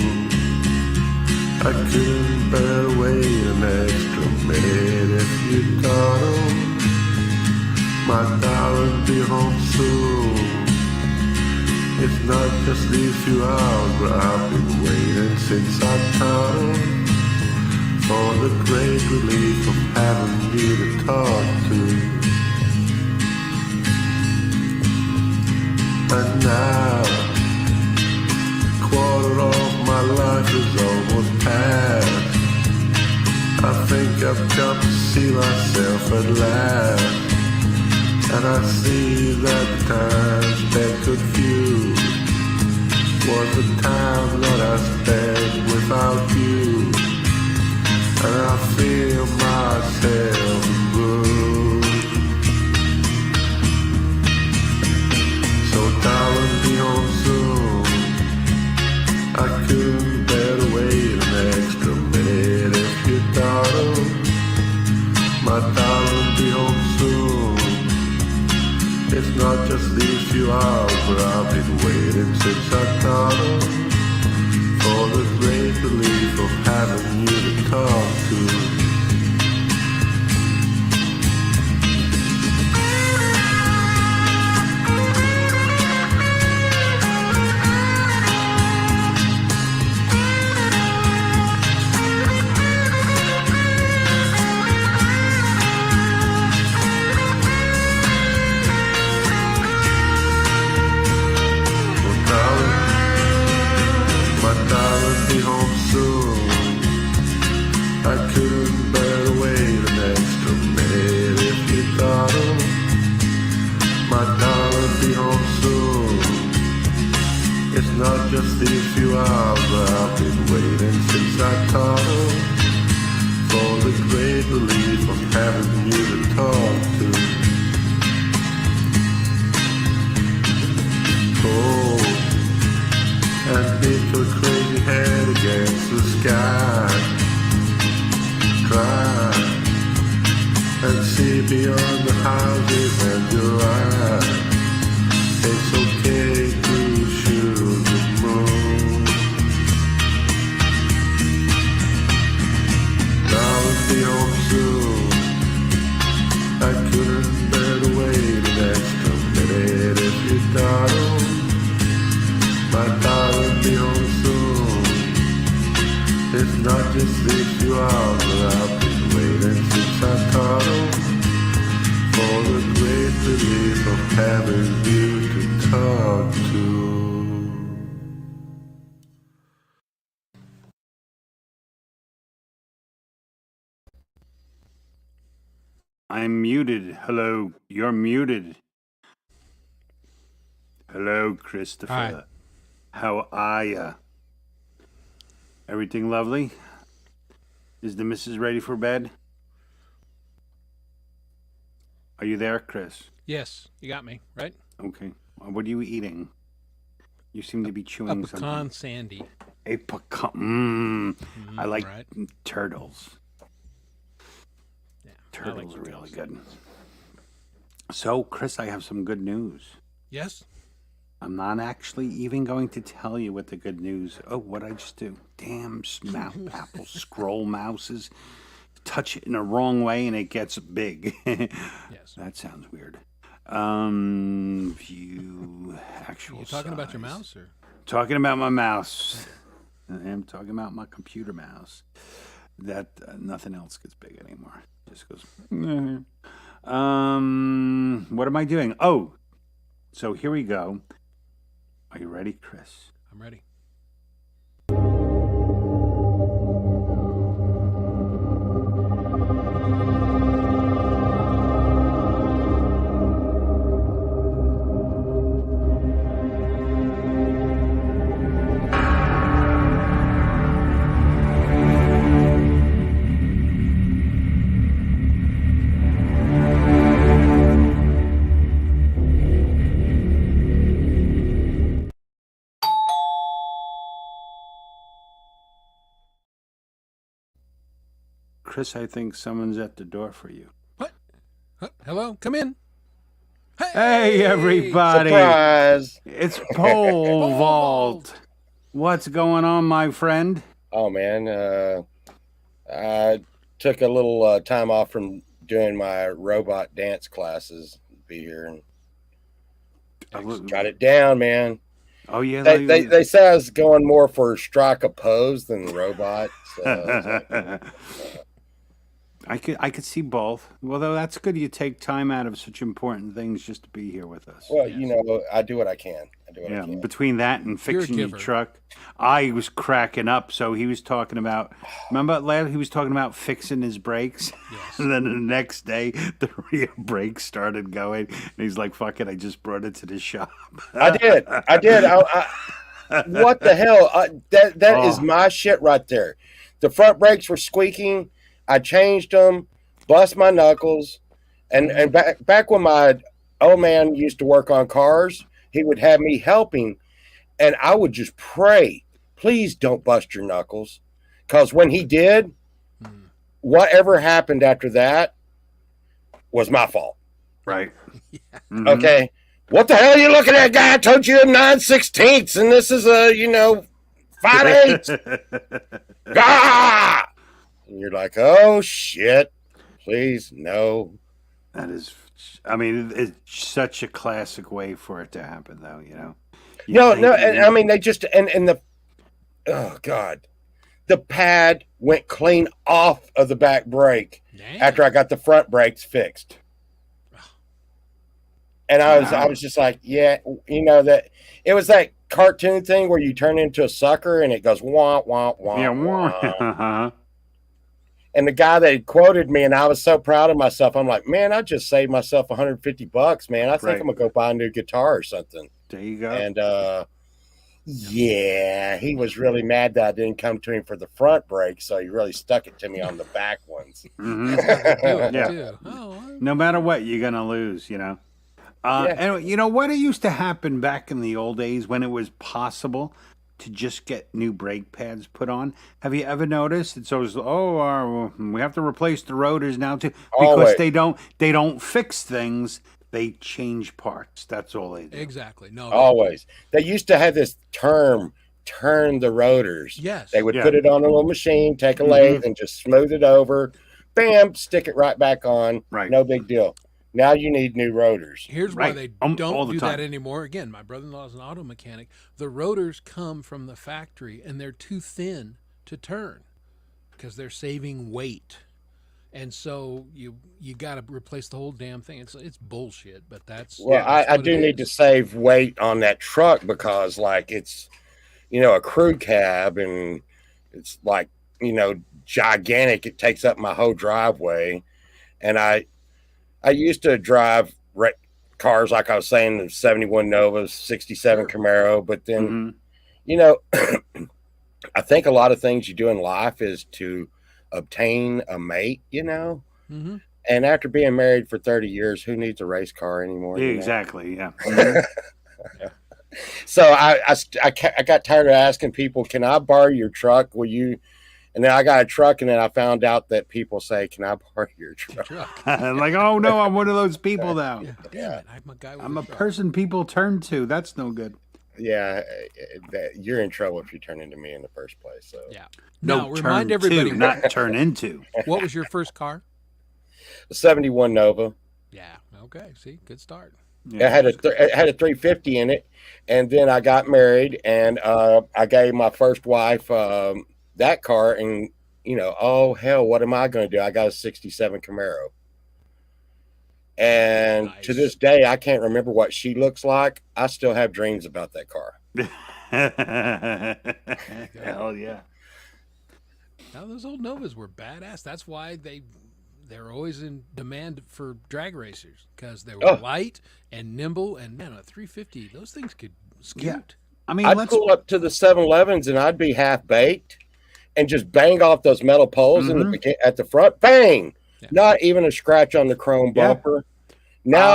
I couldn't bear to wait an extra minute if you thought, my darling, be home soon. It's not just these few hours, but I've been waiting since I thought, for the great relief of having you to talk to. And now, quarter of my life is almost past. I think I've come to see myself at last. And I see that the time spent confused was the time that I spent without you. And I feel myself bruised. So darling, be home soon. I couldn't bear to wait an extra minute if you thought, my darling, be home soon. It's not just these few hours, but I've been waiting since I thought, for the great relief of having you to talk to. Be home soon. I couldn't bear to wait an extra minute if you thought, my darling, be home soon. It's not just these few hours, but I've been waiting since I thought, for the great relief of having you to talk to. Oh, and beat your crazy head against the sky. Try and see beyond the houses and your eyes. It's okay to shoot the moon. Darling, be home soon. I couldn't bear to wait an extra minute if you thought, my darling, be home soon. It's not just these few hours, but I've been waiting since I thought, for the great relief of having you to talk to. I'm muted. Hello, you're muted. Hello, Christopher. Hi. How are ya? Everything lovely? Is the missus ready for bed? Are you there, Chris? Yes, you got me, right? Okay. What are you eating? You seem to be A chewing pecan something. sandy. A pecan. I like right. turtles. Yeah, Turtles I are like really turtles. good. So, Chris, I have some good news. Yes? I'm not actually even going to tell you what the good news. Oh, what'd I just do? Damn Apple scroll mouses. Touch it in the wrong way and it gets big. Yes. That sounds weird. View actual. You talking about your size. mouse or? Talking about my mouse. I am talking about my computer mouse. That nothing else gets big anymore. Just goes. What am I doing? Oh, So here we go. Are you ready, Chris? I'm ready. Chris, I think someone's at the door for you. What? Huh? Hello? Come in. Hey, everybody. Surprise! It's Pole Pole Vault. What's going on, my friend? Oh man, I took a little time off from doing my robot dance classes. Be here and got it down, man. Oh, yeah. They say I was going more for strike a pose than robot. So I could see both. Well, though, that's good. You take time out of such important things just to be here with us. well, you know, I do what I can. I do what I Yeah, can. between that and You're a fixing your giver. truck, I was cracking up. So he was talking about, remember last he was talking about fixing his brakes, Yes. and then the next day the rear brakes started going, and he's like, "Fuck it, I just brought it to the shop." I did. What the hell? That is Oh. my shit right there. The front brakes were squeaking. I changed them, bust my knuckles, and back when my old man used to work on cars, he would have me helping, and I would just pray, please don't bust your knuckles, because when he did, whatever happened after that was my fault. Right. Mhm. Okay. What the hell are you looking at, guy? I told you a 9/16, and this is a, 5/8. Ah! And you're like, oh shit. Please, no. That is, I mean, it's such a classic way for it to happen, though. You No, think no, you- and I mean they just and the oh god. The pad went clean off of the back brake Damn. after I got the front brakes fixed. And I Wow. was just like, yeah, that it was that cartoon thing where you turn into a sucker and it goes wah wah wah. yeah, wah. And the guy that had quoted me, and I was so proud of myself. I'm like, man, I just saved myself $150, man. I think Right. I'm gonna go buy a new guitar or something. there you go. And yeah, he was really mad that I didn't come to him for the front brake, so he really stuck it to me on the back ones. Mhm. Do it, Yeah. too. Oh, No matter what, you're gonna lose. Yeah. And you know what? It used to happen back in the old days when it was possible to just get new brake pads put on. Have you ever noticed? It's always, we have to replace the rotors now too, because Always. they don't fix things. They change parts. That's all they do. exactly. No. Always. They used to have this term, turn the rotors. Yes. They would Yeah. put it on a little machine, take a Mhm. lathe, and just smooth it over. Bam, stick it right back on. Right. No big deal. Now you need new rotors. Here's why Right. they All don't the do that time. anymore. Again, my brother-in-law is an auto mechanic. The rotors come from the factory, and they're too thin to turn because they're saving weight. And so you got to replace the whole damn thing. It's bullshit, but that's Well, that's I what do it need to is. save weight on that truck because, like, it's, a crew cab and it's like, gigantic. It takes up my whole driveway. And I used to drive cars, like I was saying, the 71 Nova, 67 Sure. Camaro. But then, Mhm. I think a lot of things you do in life is to obtain a mate, Mm-hmm. And after being married for 30 years, who needs a race car anymore? Yeah, you know? exactly. Yeah. Mhm. So I got tired of asking people, can I borrow your truck? Will you? And then I got a truck, and then I found out that people say, can I borrow your truck? Truck. Like, oh no, I'm one of those people now. Yeah. Damn it. I'm a guy with I'm a truck. person people turn to. That's no good. Yeah, you're in trouble if you turn into me in the first place. So Yeah. No, Now, remind turn everybody, to, not turn into. what was your first car? 71 Nova. Yeah. Okay. See, good start. It had a 350 in it, and then I got married, and I gave my first wife that car, and oh hell, what am I going to do? I got a 67 Camaro, And to Nice. this day, I can't remember what she looks like. I still have dreams about that car. Hell yeah. Now those old Novas were badass. That's why they're always in demand for drag racers because they were Oh. light and nimble. And man, a 350, those things could scoot. Yeah. I mean, I'd let's pull up to the 7-Elevens and I'd be half baked and just bang off those metal poles in at the front. Bang! Yeah. Not even a scratch on the chrome Yeah. bumper. Now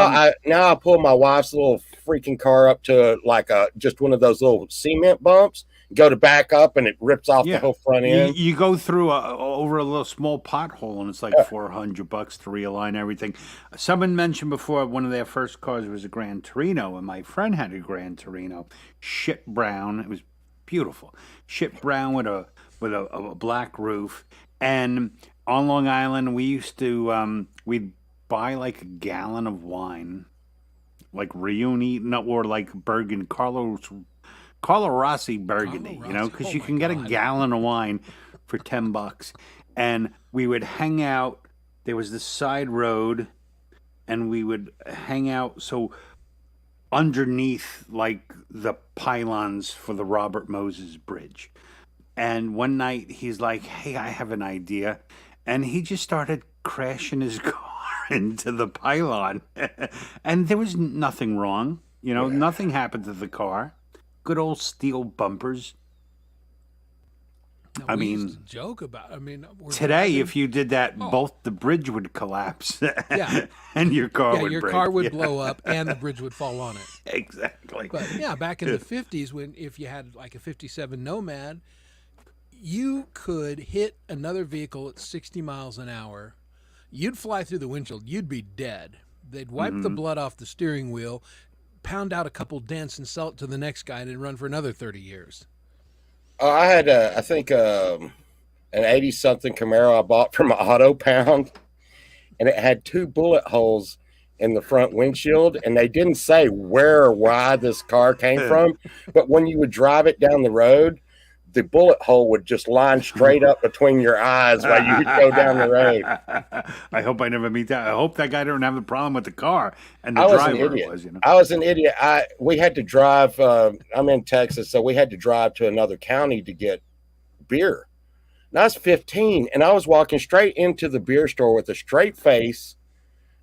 I pull my wife's little freaking car up to like just one of those little cement bumps, go to back up, and it rips off Yeah. the whole front end. You go through over a little small pothole, and it's like $400 to realign everything. Someone mentioned before one of their first cars was a Gran Torino, and my friend had a Gran Torino, shit brown. It was beautiful, shit brown with a black roof. And on Long Island, we used to we'd buy like a gallon of wine, like Riuni, or like Burgundy, Carlo Rossi Burgundy, Carlo you know, Rossi. because Oh you my can get a God. gallon of wine for $10, and we would hang out. There was this side road, and we would hang out so underneath like the pylons for the Robert Moses Bridge. And one night he's like, "Hey, I have an idea," and he just started crashing his car into the pylon, and there was nothing wrong. You know, nothing happened to the car. Good old steel bumpers. Now, I we used mean, to joke about. I mean, we're Today, driving- if you did that, Oh. both the bridge would collapse, Yeah. and your car yeah, would your break. car would Yeah, blow up and the bridge would fall on it. exactly. But yeah, back in the 50s, if you had like a 57 Nomad, you could hit another vehicle at 60 miles an hour. You'd fly through the windshield. You'd be dead. They'd wipe the blood off the steering wheel, pound out a couple dents, and sell it to the next guy, and then run for another 30 years. I had I think an 80-something Camaro I bought from Auto Pound, and it had 2 bullet holes in the front windshield, and they didn't say where or why this car came from, but when you would drive it down the road, the bullet hole would just line straight up between your eyes while you would go down the road. I hope I never meet that. I hope that guy don't have a problem with the car and the I was an driver idiot. was, you know. I was an idiot. We had to drive. I'm in Texas, so we had to drive to another county to get beer. And I was 15, and I was walking straight into the beer store with a straight face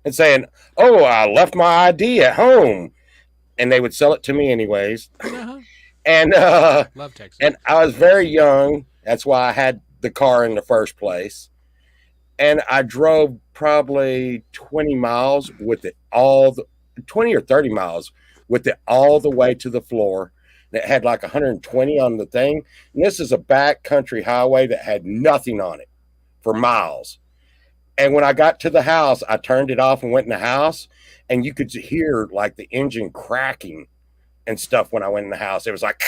and saying, "Oh, I left my ID at home," and they would sell it to me anyways. Uh-huh. And Love Texas. and I was very young. That's why I had the car in the first place. And I drove probably 20 miles with it 20 or 30 miles with it all the way to the floor. And it had like 120 on the thing. And this is a back country highway that had nothing on it for miles. And when I got to the house, I turned it off and went in the house, and you could hear like the engine cracking and stuff when I went in the house. It was like,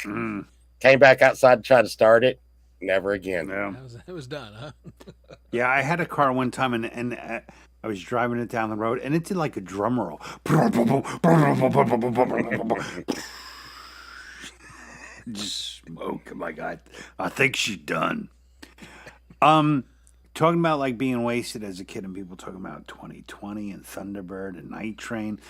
Mm, came back outside to try to start it. Never again. yeah. It was done, huh? Yeah, I had a car one time, and I was driving it down the road, and it did like a drum roll. Just smoke. My God, I think she's done. Talking about like being wasted as a kid, and people talking about 2020 and Thunderbird and Night Train.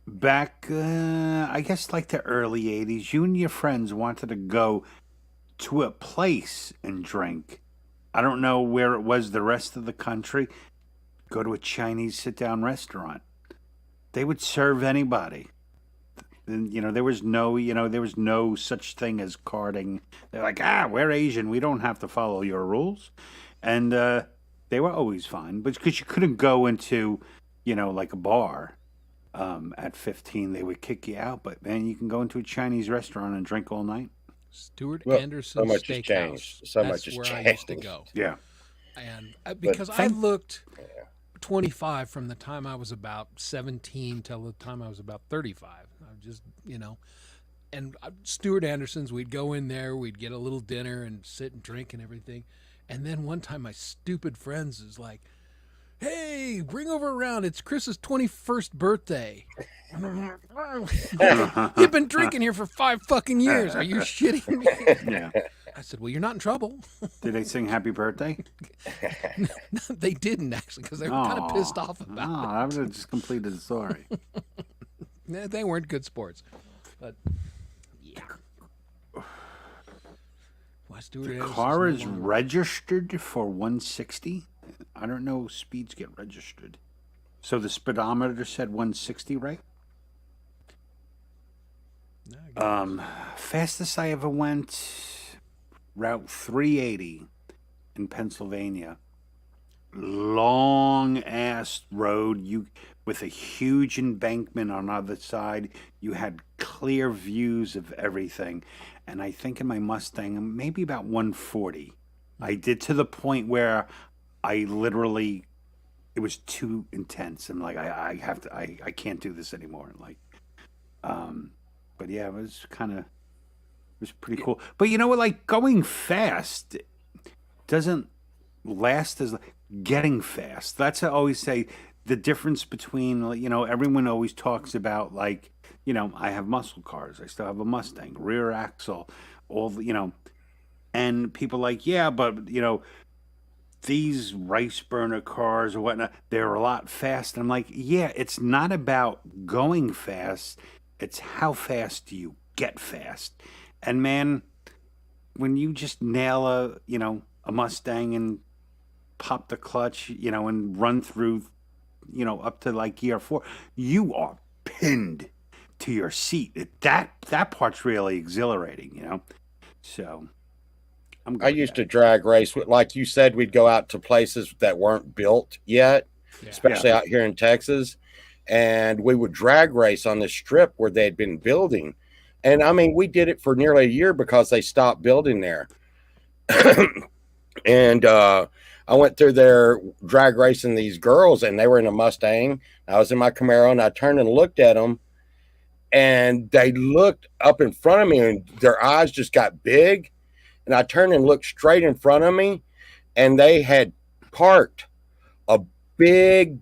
Back, I guess like the early 80s, you and your friends wanted to go to a place and drink. I don't know where it was the rest of the country. Go to a Chinese sit-down restaurant. They would serve anybody. And, you know, there was no such thing as carding. They're like, we're Asian. We don't have to follow your rules. And they were always fine. But because you couldn't go into, like a bar at 15, they would kick you out. But, man, you can go into a Chinese restaurant and drink all night. Stuart Well, Anderson so much has Steakhouse. changed. So That's much has where I used to changed. go. Yeah. And because I thank- looked 25 from the time I was about 17 till the time I was about 35. I just, and Stuart Anderson's, we'd go in there, we'd get a little dinner and sit and drink and everything. And then one time my stupid friends is like, "Hey, bring over around. It's Chris's 21st birthday." You've been drinking here for 5 fucking years. Are you shitting me? Yeah. I said, well, you're not in trouble. Did they sing Happy Birthday? They didn't actually, because they were kind of pissed off about it. I would have just completed the story. They weren't good sports. But, yeah. Why Stewart The Anderson's car no is longer- registered for 160. I don't know if speeds get registered. So the speedometer said 160, right? No, I guess. Fastest I ever went, Route 380 in Pennsylvania. Long ass road, with a huge embankment on the other side. You had clear views of everything. And I think in my Mustang, maybe about 140. I did, to the point where I literally, it was too intense. I'm like, I can't do this anymore. Like, but yeah, it was pretty cool. But you know what? Like, going fast doesn't last as getting fast. That's what I always say. The difference between, you know, everyone always talks about, like, you know, I have muscle cars. I still have a Mustang, rear axle, all the, you know, and people like, yeah, but, you know, these rice burner cars or whatnot, they're a lot faster. I'm like, yeah, it's not about going fast. It's how fast do you get fast. And man, when you just nail a Mustang and pop the clutch, you know, and run through, you know, up to like gear 4, you are pinned to your seat. That part's really exhilarating, you know. So I'm good I with used that. to drag race. Like you said, we'd go out to places that weren't built yet, Yeah. especially out here in Texas. And we would drag race on this strip where they'd been building. And I mean, we did it for nearly a year because they stopped building there. And I went through there drag racing these girls, and they were in a Mustang. I was in my Camaro, and I turned and looked at them, and they looked up in front of me, and their eyes just got big. And I turned and looked straight in front of me, and they had parked a big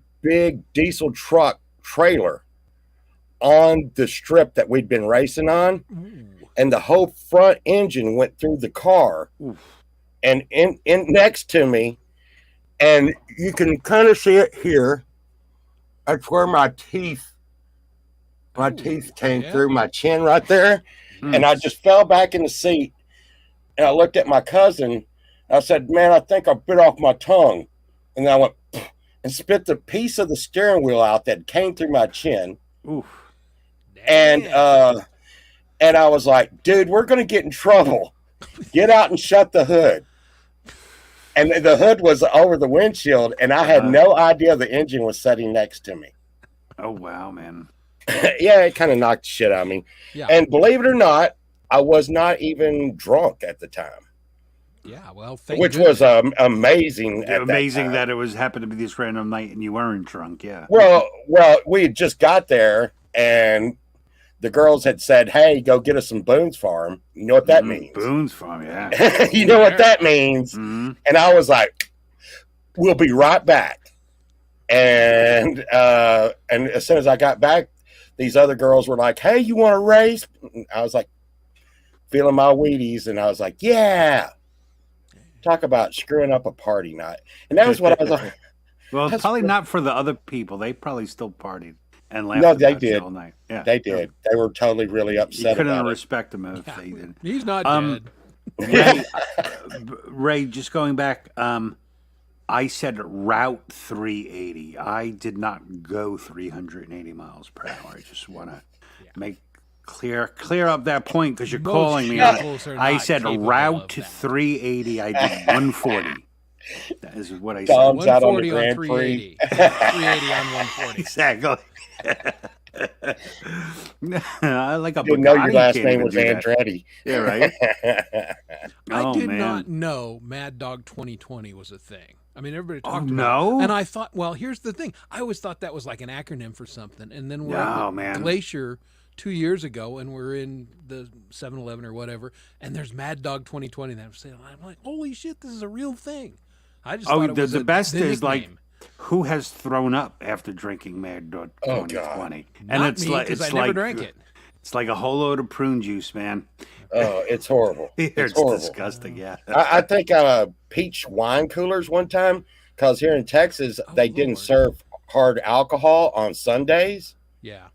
diesel truck trailer on the strip that we'd been racing on. Ooh. And the whole front engine went through the car. Oof. And in next to me, and you can kind of see it here. That's where my teeth came yeah. through my chin right there. Mm. And I just fell back in the seat. And I looked at my cousin. I said, man, I think I bit off my tongue. And then I went and spit the piece of the steering wheel out that came through my chin. Oof. And Damn. and I was like, dude, we're going to get in trouble. Get out and shut the hood. And the hood was over the windshield, and I had no idea the engine was sitting next to me. Oh wow, man. Yeah, it kind of knocked the shit out of me. Yeah. And believe it or not, I was not even drunk at the time, Yeah, well, thank which goodness. was amazing. At Amazing that, that it was happened to be this random night and you weren't drunk. Yeah. Well, we had just got there, and the girls had said, "Hey, go get us some Boone's Farm." You know what that means? Boone's Farm. Yeah. You know what that means? Mhm. And I was like, "We'll be right back." And as soon as I got back, these other girls were like, "Hey, you want to race?" I was like, feeling my Wheaties, and I was like, "Yeah." Talk about screwing up a party night. And that was what I was like. Well, That's probably great. not for the other people. They probably still partied and laughed. No, they about you did. all night. Yeah, They did. They were totally really You upset couldn't about it. respect them if Yeah. they did. He's not Um, dead. Ray, just going back, I said Route 380. I did not go 380 miles per hour. I just want to make clear up that point because you're Most calling me on it. vehicles are I not said capable Route of that. 380. I did 140. That is what I said. Dom's out on the 140 on Grand Prix. 380. 380 on 140. Exactly. I like a Didn't know your Bugatti last can't name even was do that. Andretti. Yeah, right. I Oh, did man. not know Mad Dog 2020 was a thing. I mean, everybody Oh, talked about no? it. And I thought, well, here's the thing. I always thought that was like an acronym for something. And then we're at No, the man. Glacier 2 years ago, and we're in the 7-Eleven or whatever, and there's Mad Dog 2020. And I'm like, holy shit, this is a real thing. I just Oh, thought it was the best the is like, nickname. who has thrown up after drinking Mad Dog Oh, 2020? God. And Not it's me, like 'cause it's I never like drank it. It's like a whole load of prune juice, man. Oh, it's horrible. It's horrible. disgusting. Yeah. I think peach wine coolers one time because here in Texas they didn't Lord. serve hard alcohol on Sundays. Yeah.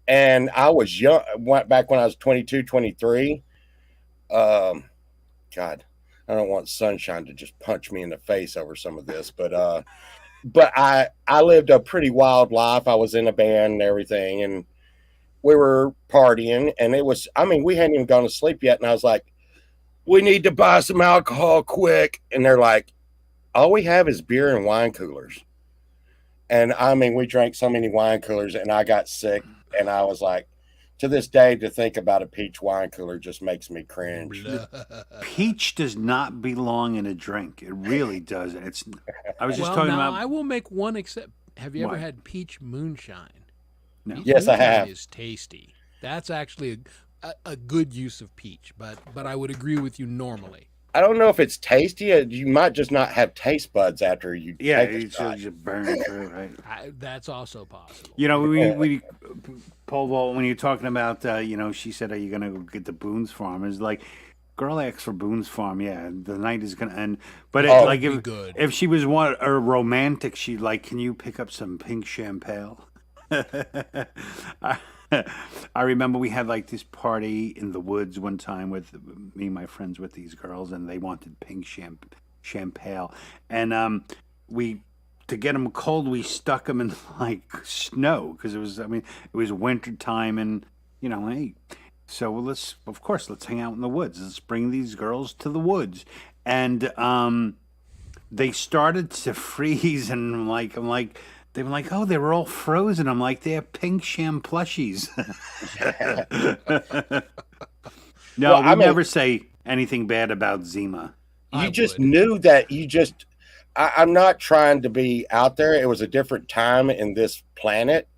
And I was young, went back when I was 22, 23. God, I don't want sunshine to just punch me in the face over some of this, but I lived a pretty wild life. I was in a band and everything, and we were partying, and we hadn't even gone to sleep yet. And I was like, we need to buy some alcohol quick. And they're like, all we have is beer and wine coolers. And we drank so many wine coolers, and I got sick. And I was like, to this day, to think about a peach wine cooler just makes me cringe. Peach does not belong in a drink. It really doesn't. I was just Well, talking now about. I will make one except. Have you ever What? had peach moonshine? No. Peach Yes, I moonshine have. Is tasty. That's actually a good use of peach, but I would agree with you normally. I don't know if it's tasty. You might just not have taste buds after you Yeah, take a it's shot. just burn through, right? That's also possible. You know, we Pole vault, when you're talking about, she said, "Are you gonna go get the Boone's Farm?" It's like, girl asks for Boone's Farm. Yeah, the night is gonna end. But Oh, like be good. if she was a romantic, she'd like, "Can you pick up some pink champagne?" I remember we had like this party in the woods one time with me and my friends with these girls, and they wanted pink champagne, and we. To get them cold, we stuck them in like snow because it was winter time, and hey, so let's hang out in the woods. Let's bring these girls to the woods, and they started to freeze, and they were like, oh, they were all frozen. I'm like, they're pink sham plushies. No, Well, we never say anything bad about Zima. You I just would. knew that I'm not trying to be out there. It was a different time in this planet.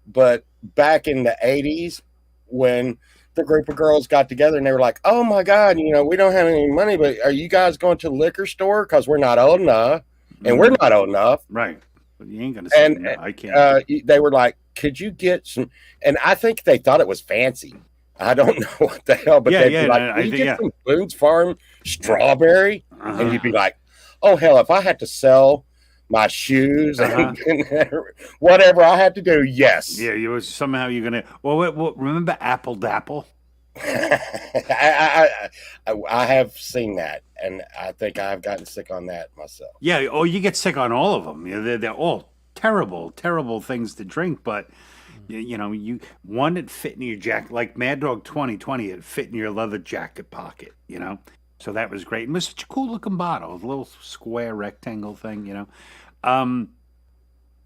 But back in the 80s, when the group of girls got together and they were like, oh my God, we don't have any money, but are you guys going to the liquor store? Because we're not old enough. And we're not old enough. Right. But you ain't going to say And no, I can't. they were like, could you get some? And I think they thought it was fancy. I don't know what the hell, but Yeah, they'd yeah, be like, no, can I you think, get some Boone's Farm strawberry? Uh-huh. And you'd be like, oh, hell, if I had to sell my shoes and whatever I had to do, yes. Yeah, you was somehow you're gonna. Well, remember Apple Dapple? I have seen that, and I think I've gotten sick on that myself. Yeah. Oh, you get sick on all of them. They're all terrible, terrible things to drink. But one that fit in your jacket, like Mad Dog 2020, it fit in your leather jacket pocket. So that was great. It was such a cool looking bottle, a little square rectangle thing.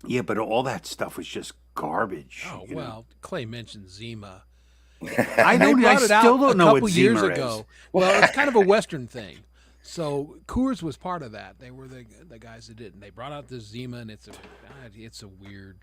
Yeah, but all that stuff was just garbage. Oh well, Clay mentioned Zima. I They don't. I brought it out still don't know a what couple years Zima ago. is. Well, it's kind of a Western thing. So Coors was part of that. They were the guys that did, and they brought out the Zima, and it's a weird.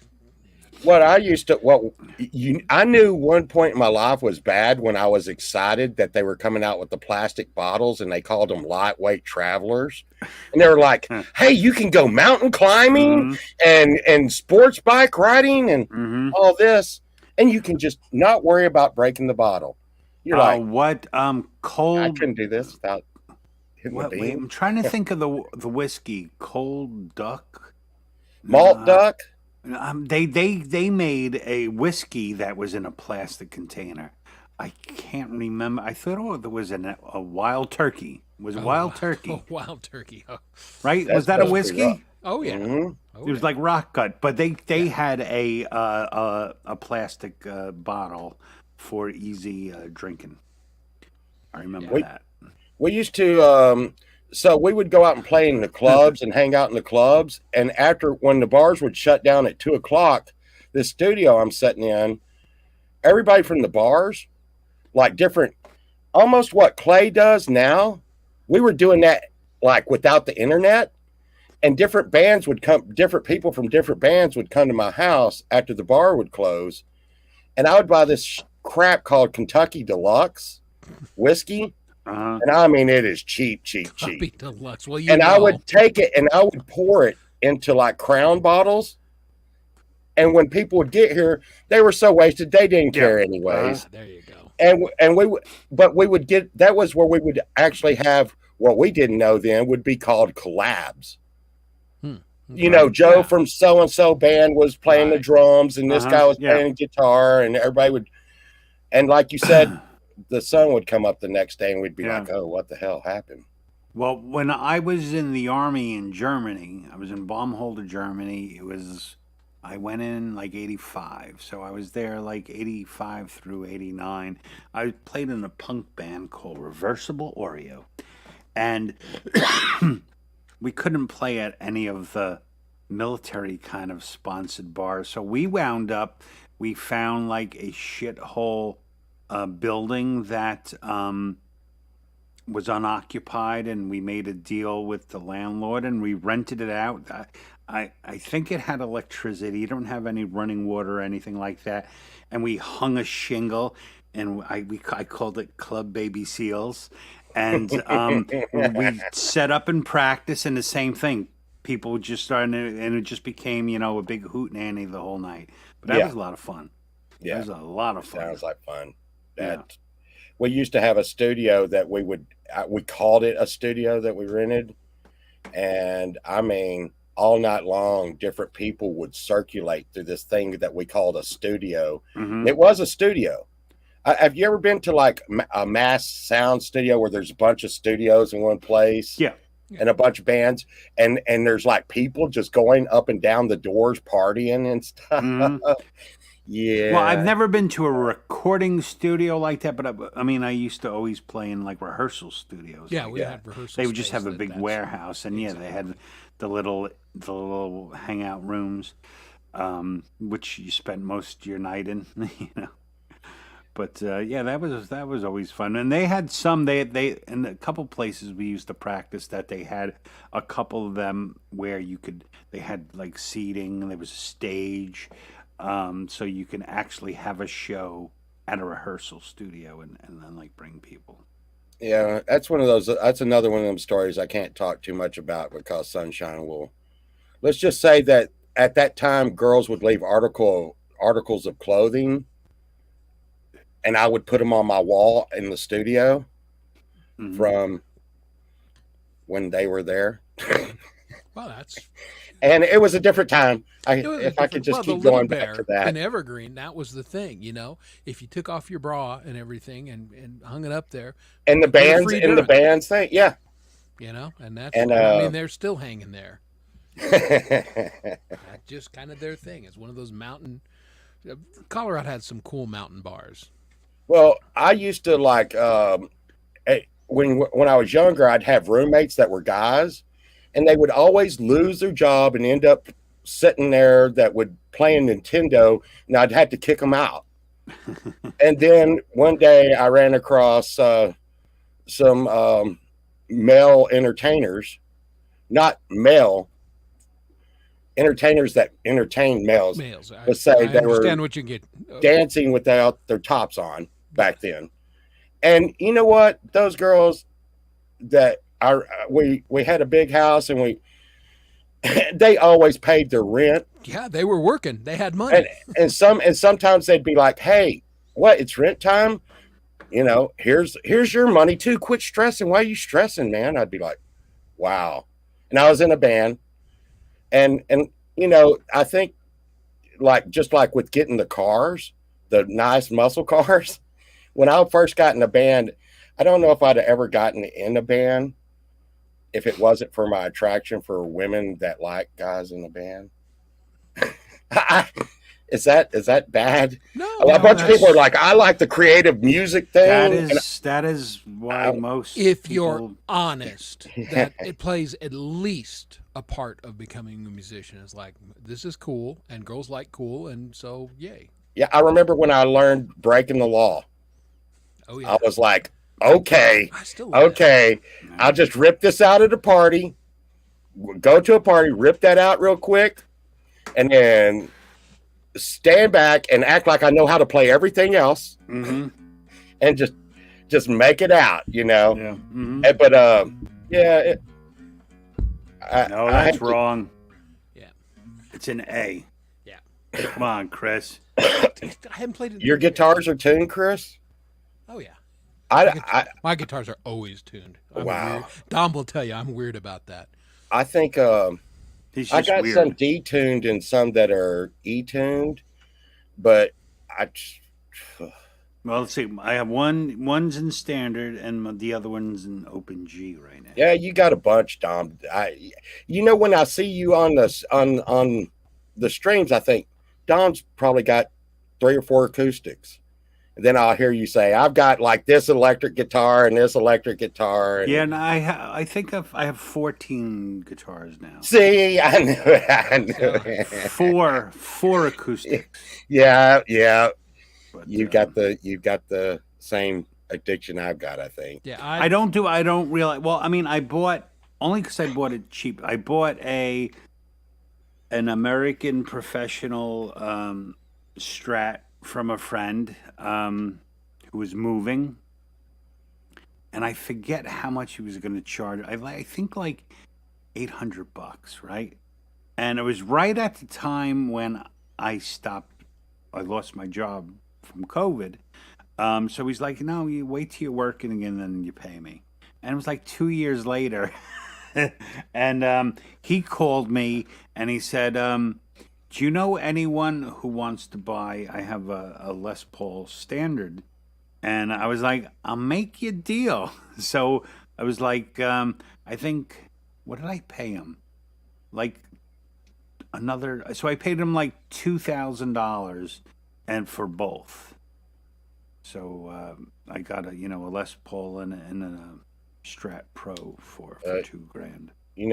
I knew one point in my life was bad when I was excited that they were coming out with the plastic bottles and they called them lightweight travelers. And they were like, hey, you can go mountain climbing and sports bike riding and all this. And you can just not worry about breaking the bottle. You're like, what? Cold. I couldn't do this without hitting the Wait, beam. I'm trying to think of the whiskey. Cold Duck. Malt duck. They made a whiskey that was in a plastic container. I can't remember. I thought there was a Wild Turkey. It was Wild Turkey, Oh, Wild Turkey. Oh, right? That's Was that a supposed to be rough. whiskey? oh yeah. Mhm. Oh, It was yeah. like rock cut, but they had a plastic bottle for easy drinking. I remember that. We used to so we would go out and play in the clubs and hang out in the clubs, and when the bars would shut down at 2:00, the studio I'm sitting in, everybody from the bars, like different, almost what Clay does now, we were doing that like without the internet, and different people from different bands would come to my house after the bar would close, and I would buy this crap called Kentucky Deluxe whiskey. Uh-huh. And it is cheap. Puppy Deluxe. Well, And I would take it and I would pour it into like Crown bottles. And when people would get here, they were so wasted they didn't care anyways. There you go. and we would get, that was where we would actually have what we didn't know then would be called collabs. You know, Joe from so and so band was playing the drums, and this guy was playing guitar, and everybody would, and like you said, the sun would come up the next day, and we'd be like, "Oh, what the hell happened?" Well, when I was in the army in Germany, I was in Baumholder, Germany. I went in like 85, so I was there like 85 through 89. I played in a punk band called Reversible Oreo, and we couldn't play at any of the military kind of sponsored bars. So we found like a shithole building that was unoccupied, and we made a deal with the landlord and we rented it out. I think it had electricity. You don't have any running water or anything like that. And we hung a shingle, and I called it Club Baby Seals. And we set up and practice, and the same thing. People would just start, and it just became, a big hootenanny the whole night. But that was a lot of fun. Yeah, it was a lot of fun. Sounds like fun. We used to have a studio that we called it a studio that we rented, and I mean, all night long, different people would circulate through this thing that we called a studio. It was a studio. Have you ever been to like a mass sound studio where there's a bunch of studios in one place? Yeah. And a bunch of bands, and there's like people just going up and down the doors partying and stuff. Yeah. Well, I've never been to a recording studio like that, but I mean, I used to always play in like rehearsal studios. Yeah, we had rehearsal. They would just have a big warehouse, and they had the little hangout rooms, which you spent most of your night in, But that was always fun, and they had some. They in a couple places we used to practice that they had a couple of them where they had like seating. There was a stage, so you can actually have a show at a rehearsal studio and then like bring people. Yeah, that's one of those. That's another one of them stories I can't talk too much about because Sunshine will. Let's just say that at that time, girls would leave articles of clothing, and I would put them on my wall in the studio from when they were there. Well, that's. And it was a different time. If I could just keep going back to that. In Evergreen, that was the thing, If you took off your bra and everything and hung it up there. And the bands thing, yeah. And that's, I mean, they're still hanging there. That's just kind of their thing. It's one of those mountain. Colorado had some cool mountain bars. Well, I used to like when I was younger, I'd have roommates that were guys, and they would always lose their job and end up sitting there that would play Nintendo, and I'd have to kick them out. And then one day I ran across some male entertainers, not male entertainers that entertained males. Let's say they were dancing without their tops on back then. And you know what? Those girls that we had a big house, and they always paid their rent. Yeah, they were working. They had money. And sometimes they'd be like, "Hey, what? It's rent time. Here's your money too. Quit stressing. Why are you stressing, man?" I'd be like, "Wow." And I was in a band, and I think just like with getting the cars, the nice muscle cars. When I first got in a band, I don't know if I'd have ever gotten in a band if it wasn't for my attraction for women that like guys in a band. Is that bad? No. A bunch of people are like, I like the creative music thing. That is why most. If you're honest, that it plays at least a part of becoming a musician. It's like, this is cool, and girls like cool, and so yay. Yeah, I remember when I learned Breaking the Law. Oh yeah. I was like, okay, That. I'll just rip this out at a party. Go to a party, rip that out real quick, and then stand back and act like I know how to play everything else, and just make it out, Yeah. But no, that's wrong. Yeah. It's an A. Yeah. Come on, Chris. I haven't played it. Your guitars are tuned, Chris? Oh yeah. I My guitars are always tuned. Wow. Weird. Dom will tell you I'm weird about that. I think He's I just got some weird. detuned and some that are e-tuned, but I Well, let's see. I have one's in standard, and the other one's in open G right now. yeah, you got a bunch, Dom. When I see you on the streams, I think Dom's probably got 3 or 4 acoustics. And then I'll hear you say, "I've got like this electric guitar and this electric guitar." And Yeah, and I think I have 14 guitars now. see, I knew it. I knew it. Four acoustics. Yeah. But, You got the same addiction I've got, I think. Yeah, I don't realize. Well, I mean, I bought only because I bought it cheap. I bought an American Professional Strat from a friend who was moving, and I forget how much he was going to charge. I think like $800, right? And it was right at the time when I lost my job from COVID. So he's like, no, you wait till you're working again, then you pay me. And it was like 2 years later. And he called me and he said, do you know anyone who wants to buy? I have a Les Paul Standard. And I was like, I'll make you a deal. So I was like, I think, what did I pay him? Like so I paid him like $2,000 and for both. So I got a Les Paul and a Strat Pro for $2,000.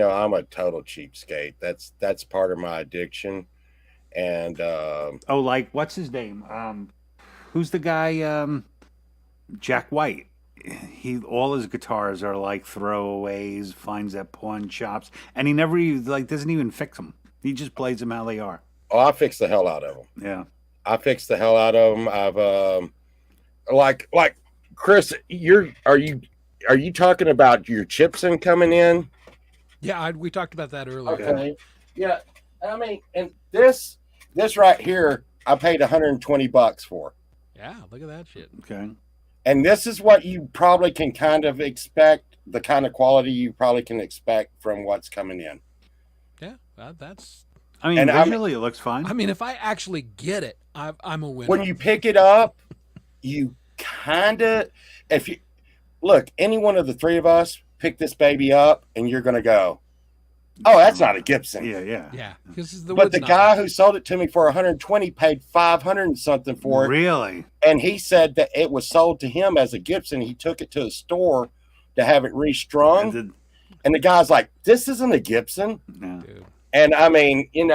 I'm a total cheapskate. That's part of my addiction. And oh, like what's his name? Who's the guy? Jack White. All his guitars are like throwaways. Finds at pawn shops, and he never doesn't even fix them. He just plays them how they are. Oh, I fix the hell out of them. Yeah, I fix the hell out of them. I've like Chris, are you talking about your Chipson coming in? Yeah, we talked about that earlier. Okay. Yeah. I mean, and this right here, I paid $120 for. Yeah, look at that shit. okay. And this is what you probably can kind of expect, the kind of quality you probably can expect from what's coming in. Yeah, that's. I mean, visually it looks fine. I mean, if I actually get it, I'm a winner. When you pick it up, you kind of, if you look, any one of the three of us pick this baby up, and you're going to go, oh, that's not a Gibson. Yeah. Yeah, because But the guy who sold it to me for 120 paid 500 and something for it. Really? And he said that it was sold to him as a Gibson. He took it to a store to have it restrung. And the guy's like, this isn't a Gibson. Yeah. Dude. And I mean, and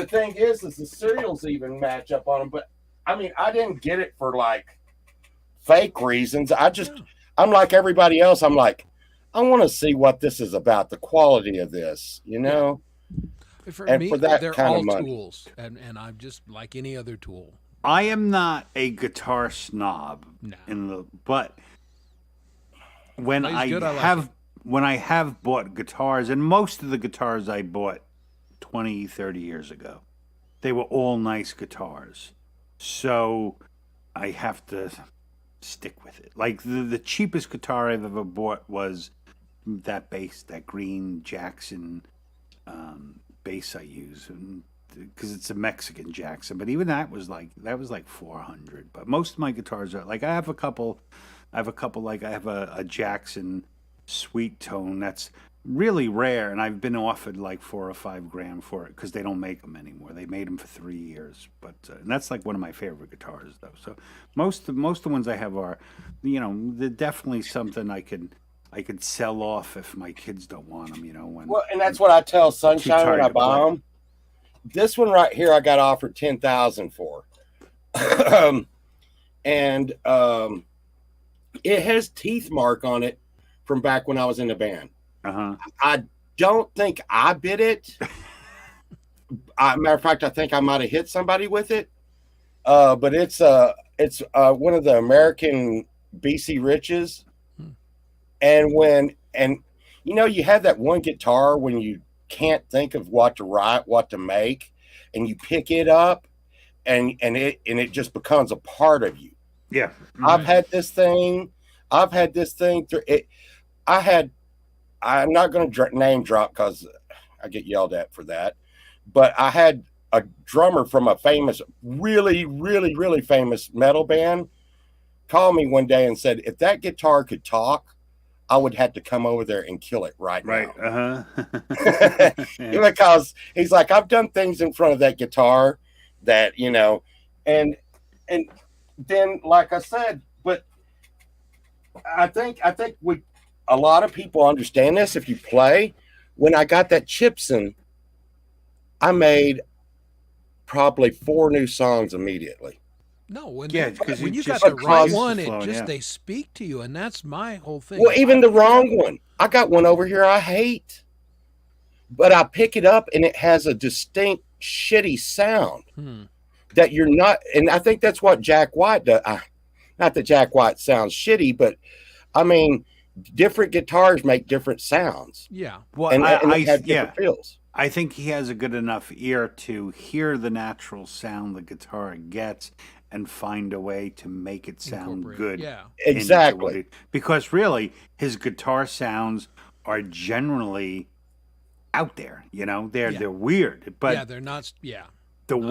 the thing is the serials even match up on them. But I mean, I didn't get it for like fake reasons. I'm like everybody else. I'm like, I want to see what this is about, the quality of this, For and me, for that they're kind all of money. tools, and I'm just like any other tool. I am not a guitar snob, No. but when Plays I good, I like have when I have bought guitars, and most of the guitars I bought 20, 30 years ago, they were all nice guitars. So I have to stick with it. Like the cheapest guitar I've ever bought was that green Jackson bass I use, and because it's a Mexican Jackson. But even that was like $400. But most of my guitars are like I have a couple like I have a Jackson Sweet Tone that's really rare, and I've been offered like $4 or $5 for it because they don't make them anymore. They made them for 3 years, but and that's like one of my favorite guitars though. So most of the ones I have are, they're definitely something I could sell off if my kids don't want them. Well, and that's what I tell Sunshine tired when I to buy play. them. This one right here, I got offered $10,000 for, and it has teeth mark on it from back when I was in the band. I don't think I bit it. Matter of fact, I think I might have hit somebody with it. But it's one of the American BC Riches. And you have that one guitar when you can't think of what to write, what to make, and you pick it up and it just becomes a part of you. Yeah. I've had this thing. I've had this thing through it. I'm not going to name drop because I get yelled at for that. But I had a drummer from a famous, really, really, really famous metal band call me one day and said, if that guitar could talk, I would have to come over there and kill it right Right. now. Uh-huh. Yeah. Because he's like, I've done things in front of that guitar that, and then like I said, but I think a lot of people understand this if you play. When I got that Gibson, I made probably 4 new songs immediately. No, when Yeah, 'cause when it you got just the right causes one, the it flow, just yeah. they speak to you, and that's my whole thing. Well, even the wrong one. I got one over here I hate, but I pick it up and it has a distinct shitty sound that you're not. And I think that's what Jack White does. Not that Jack White sounds shitty, but I mean, different guitars make different sounds, Yeah, Well, and they have yeah. different feels. I think he has a good enough ear to hear the natural sound the guitar gets and find a way to make it sound incorporate. good. Yeah, into Exactly. what because really, his guitar sounds are generally out there. They're Yeah. they're weird, but yeah, they're not. Yeah, the not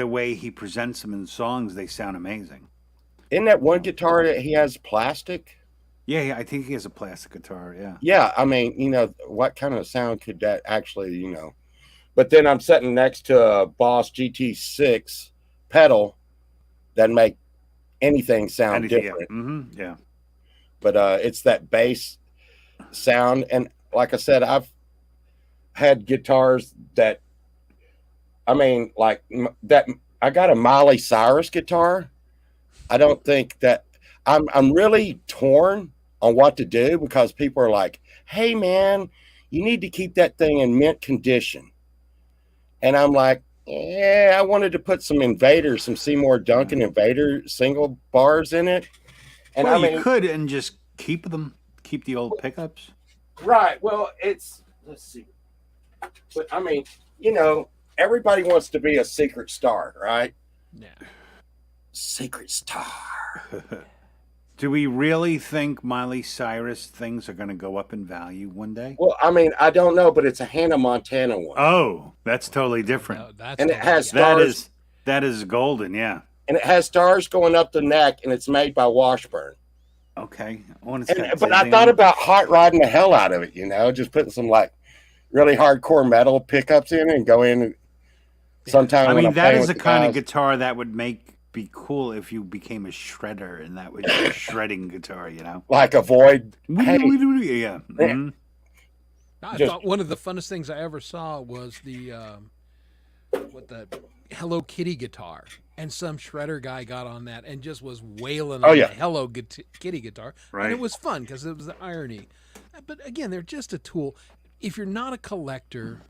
way he presents them in songs, they sound amazing. Isn't that one guitar that he has plastic? Yeah, I think he has a plastic guitar. Yeah. Yeah, I mean, what kind of sound could that actually, But then I'm sitting next to a Boss GT6 pedal that make anything sound Anything, different. Yeah. Mm-hmm. Yeah. But it's that bass sound. And like I said, I've had guitars that, I mean, like that. I got a Miley Cyrus guitar. I don't think that I'm really torn on what to do because people are like, hey man, you need to keep that thing in mint condition. And I'm like, yeah, I wanted to put some Invaders, some Seymour Duncan Invader single bars in it. And Well, I mean, you could and just keep the old pickups. right. Well, let's see. But I mean, everybody wants to be a secret star, right? yeah. Secret star. Do we really think Miley Cyrus things are going to go up in value one day? Well, I mean, I don't know, but it's a Hannah Montana one. Oh, that's totally different. No, that's And it totally has different. That is golden. Yeah. And it has stars going up the neck, and it's made by Washburn. Okay. But But I thought about hot rodding the hell out of it, just putting some like really hardcore metal pickups in and go in. Sometime I when mean, I'm that playing is with the kind of guys. guitar that would be cool if you became a shredder and that was your shredding guitar. Like avoid. Hey, Yeah. Mhm. I Just- thought one of the funnest things I ever saw was the Hello Kitty guitar, and some shredder guy got on that and just was wailing Oh, on yeah. the Hello Kitty guitar, and Right. it was fun because it was the irony. But again, they're just a tool. If you're not a collector,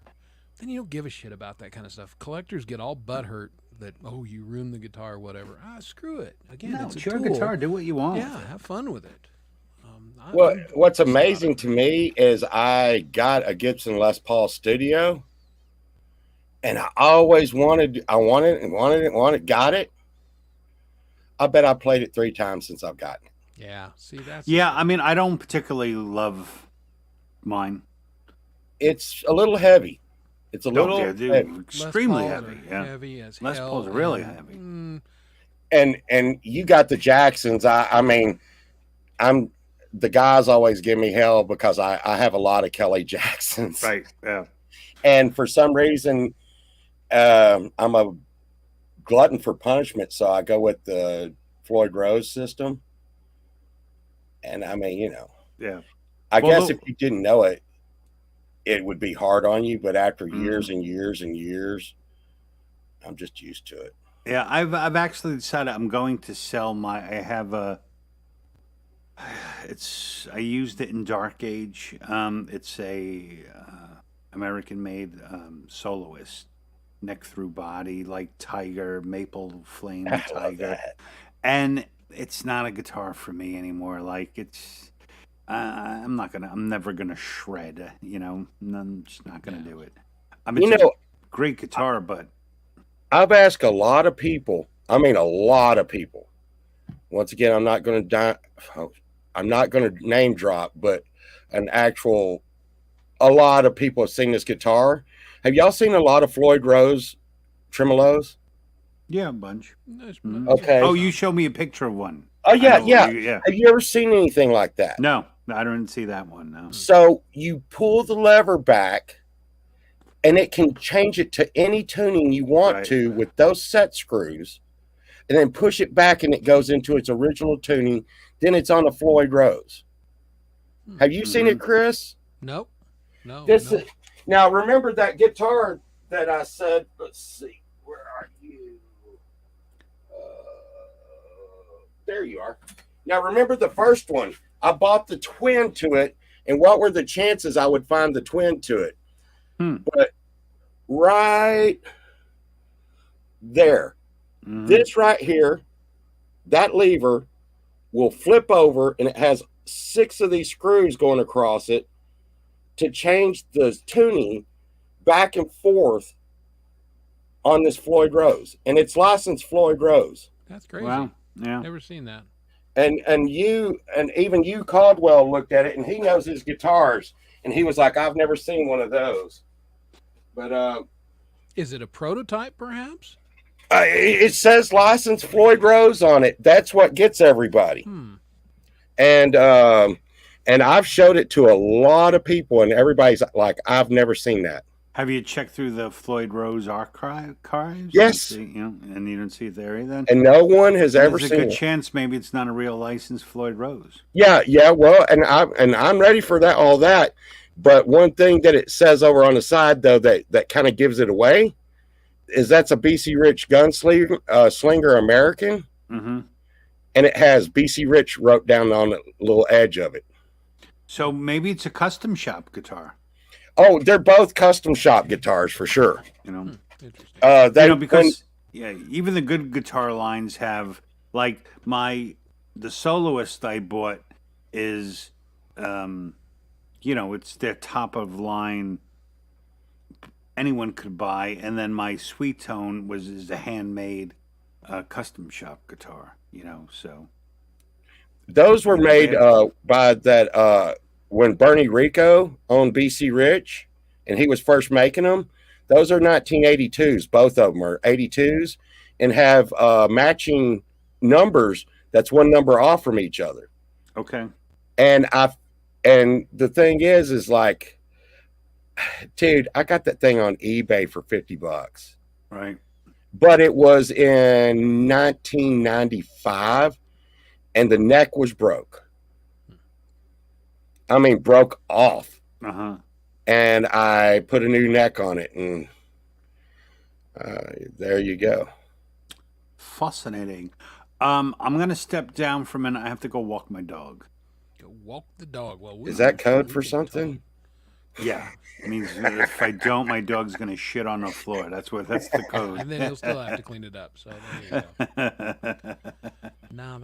then you don't give a shit about that kind of stuff. Collectors get all butthurt that you ruined the guitar or whatever. Screw it. Again, No, it's a it's your tool. guitar. Do what you want. Yeah, have fun with it. Well, what's amazing to me is I got a Gibson Les Paul Studio, and I always wanted it, got it. I bet I played it 3 times since I've gotten it. Yeah, see that's Yeah, I mean, I don't particularly love mine. It's a little heavy. It's a No, little they're heavy. extremely Les Pauls heavy. are Yeah. heavy as Les hell. Pauls are really and, heavy. And you got the Jacksons. I mean, the guys always give me hell because I have a lot of Kelly Jacksons. Right. Yeah. And for some reason, I'm a glutton for punishment, so I go with the Floyd Rose system. And I mean, Yeah. I Well, guess if you didn't know it, it would be hard on you. But after years and years and years, I'm just used to it. Yeah, I've actually decided I'm going to sell I have I used it in Dark Age. It's a American made soloist, neck through body, like Tiger, Maple Flame I love Tiger. that. And it's not a guitar for me anymore. Like I'm never gonna shred, I'm just not gonna do it. I mean, it's a great guitar, but I've asked a lot of people, I mean, a lot of people, Once again, I'm not going to name drop, but an actual, a lot of people have seen this guitar. Have y'all seen a lot of Floyd Rose tremolos? Yeah, a bunch. Okay. Oh, you showed me a picture of one. Oh yeah, I know, yeah. yeah. Have you ever seen anything like that? No, I didn't see that one. No. So you pull the lever back, and it can change it to any tuning you want Right. to with those set screws, and then push it back, and it goes into its original tuning. Then it's on a Floyd Rose. Have you seen it, Chris? Nope. No. This no. is, now remember that guitar that I said. Let's see, where are you? There you are. Now remember the first one. I bought the twin to it, and what were the chances I would find the twin to it? But right there, this right here, that lever will flip over, and it has 6 of these screws going across it to change the tuning back and forth on this Floyd Rose, and it's licensed Floyd Rose. That's crazy. Wow. Yeah. Never seen that. And even you, Caldwell, looked at it, and he knows his guitars, and he was like, "I've never seen one of those." But Is it a prototype, perhaps? it says licensed Floyd Rose on it. That's what gets everybody. And I've showed it to a lot of people, and everybody's like, "I've never seen that." Have you checked through the Floyd Rose archives? Yes. And you don't see it there either? And no one has ever There's a seen good it. chance maybe it's not a real licensed Floyd Rose. Yeah. Well, and I'm ready for that. All that. But one thing that it says over on the side, though, that kind of gives it away, is that's a BC Rich Gunslinger Slinger American, and it has BC Rich wrote down on the little edge of it. So maybe it's a custom shop guitar. Oh, they're both custom shop guitars for sure. You know, Interesting. because even the good guitar lines have like the Soloist I bought is, it's their top of line. Anyone could buy, and then my Sweet Tone is a handmade, custom shop guitar. So those were made by that when Bernie Rico owned BC Rich, and he was first making them. Those are 1982s. Both of them are 82s, and have matching numbers. That's one number off from each other. okay, And the thing is like, dude, I got that thing on eBay for $50, right. but it was in 1995, and the neck was broke. I mean, broke off. And I put a new neck on it, and there you go. Fascinating. I'm gonna step down for a minute. I have to go walk my dog. Go walk the dog. Well, Is that code for something? Yeah, it means if I don't, my dog's gonna shit on the floor. That's the code. And then he'll still have to clean it up. So there you go. No,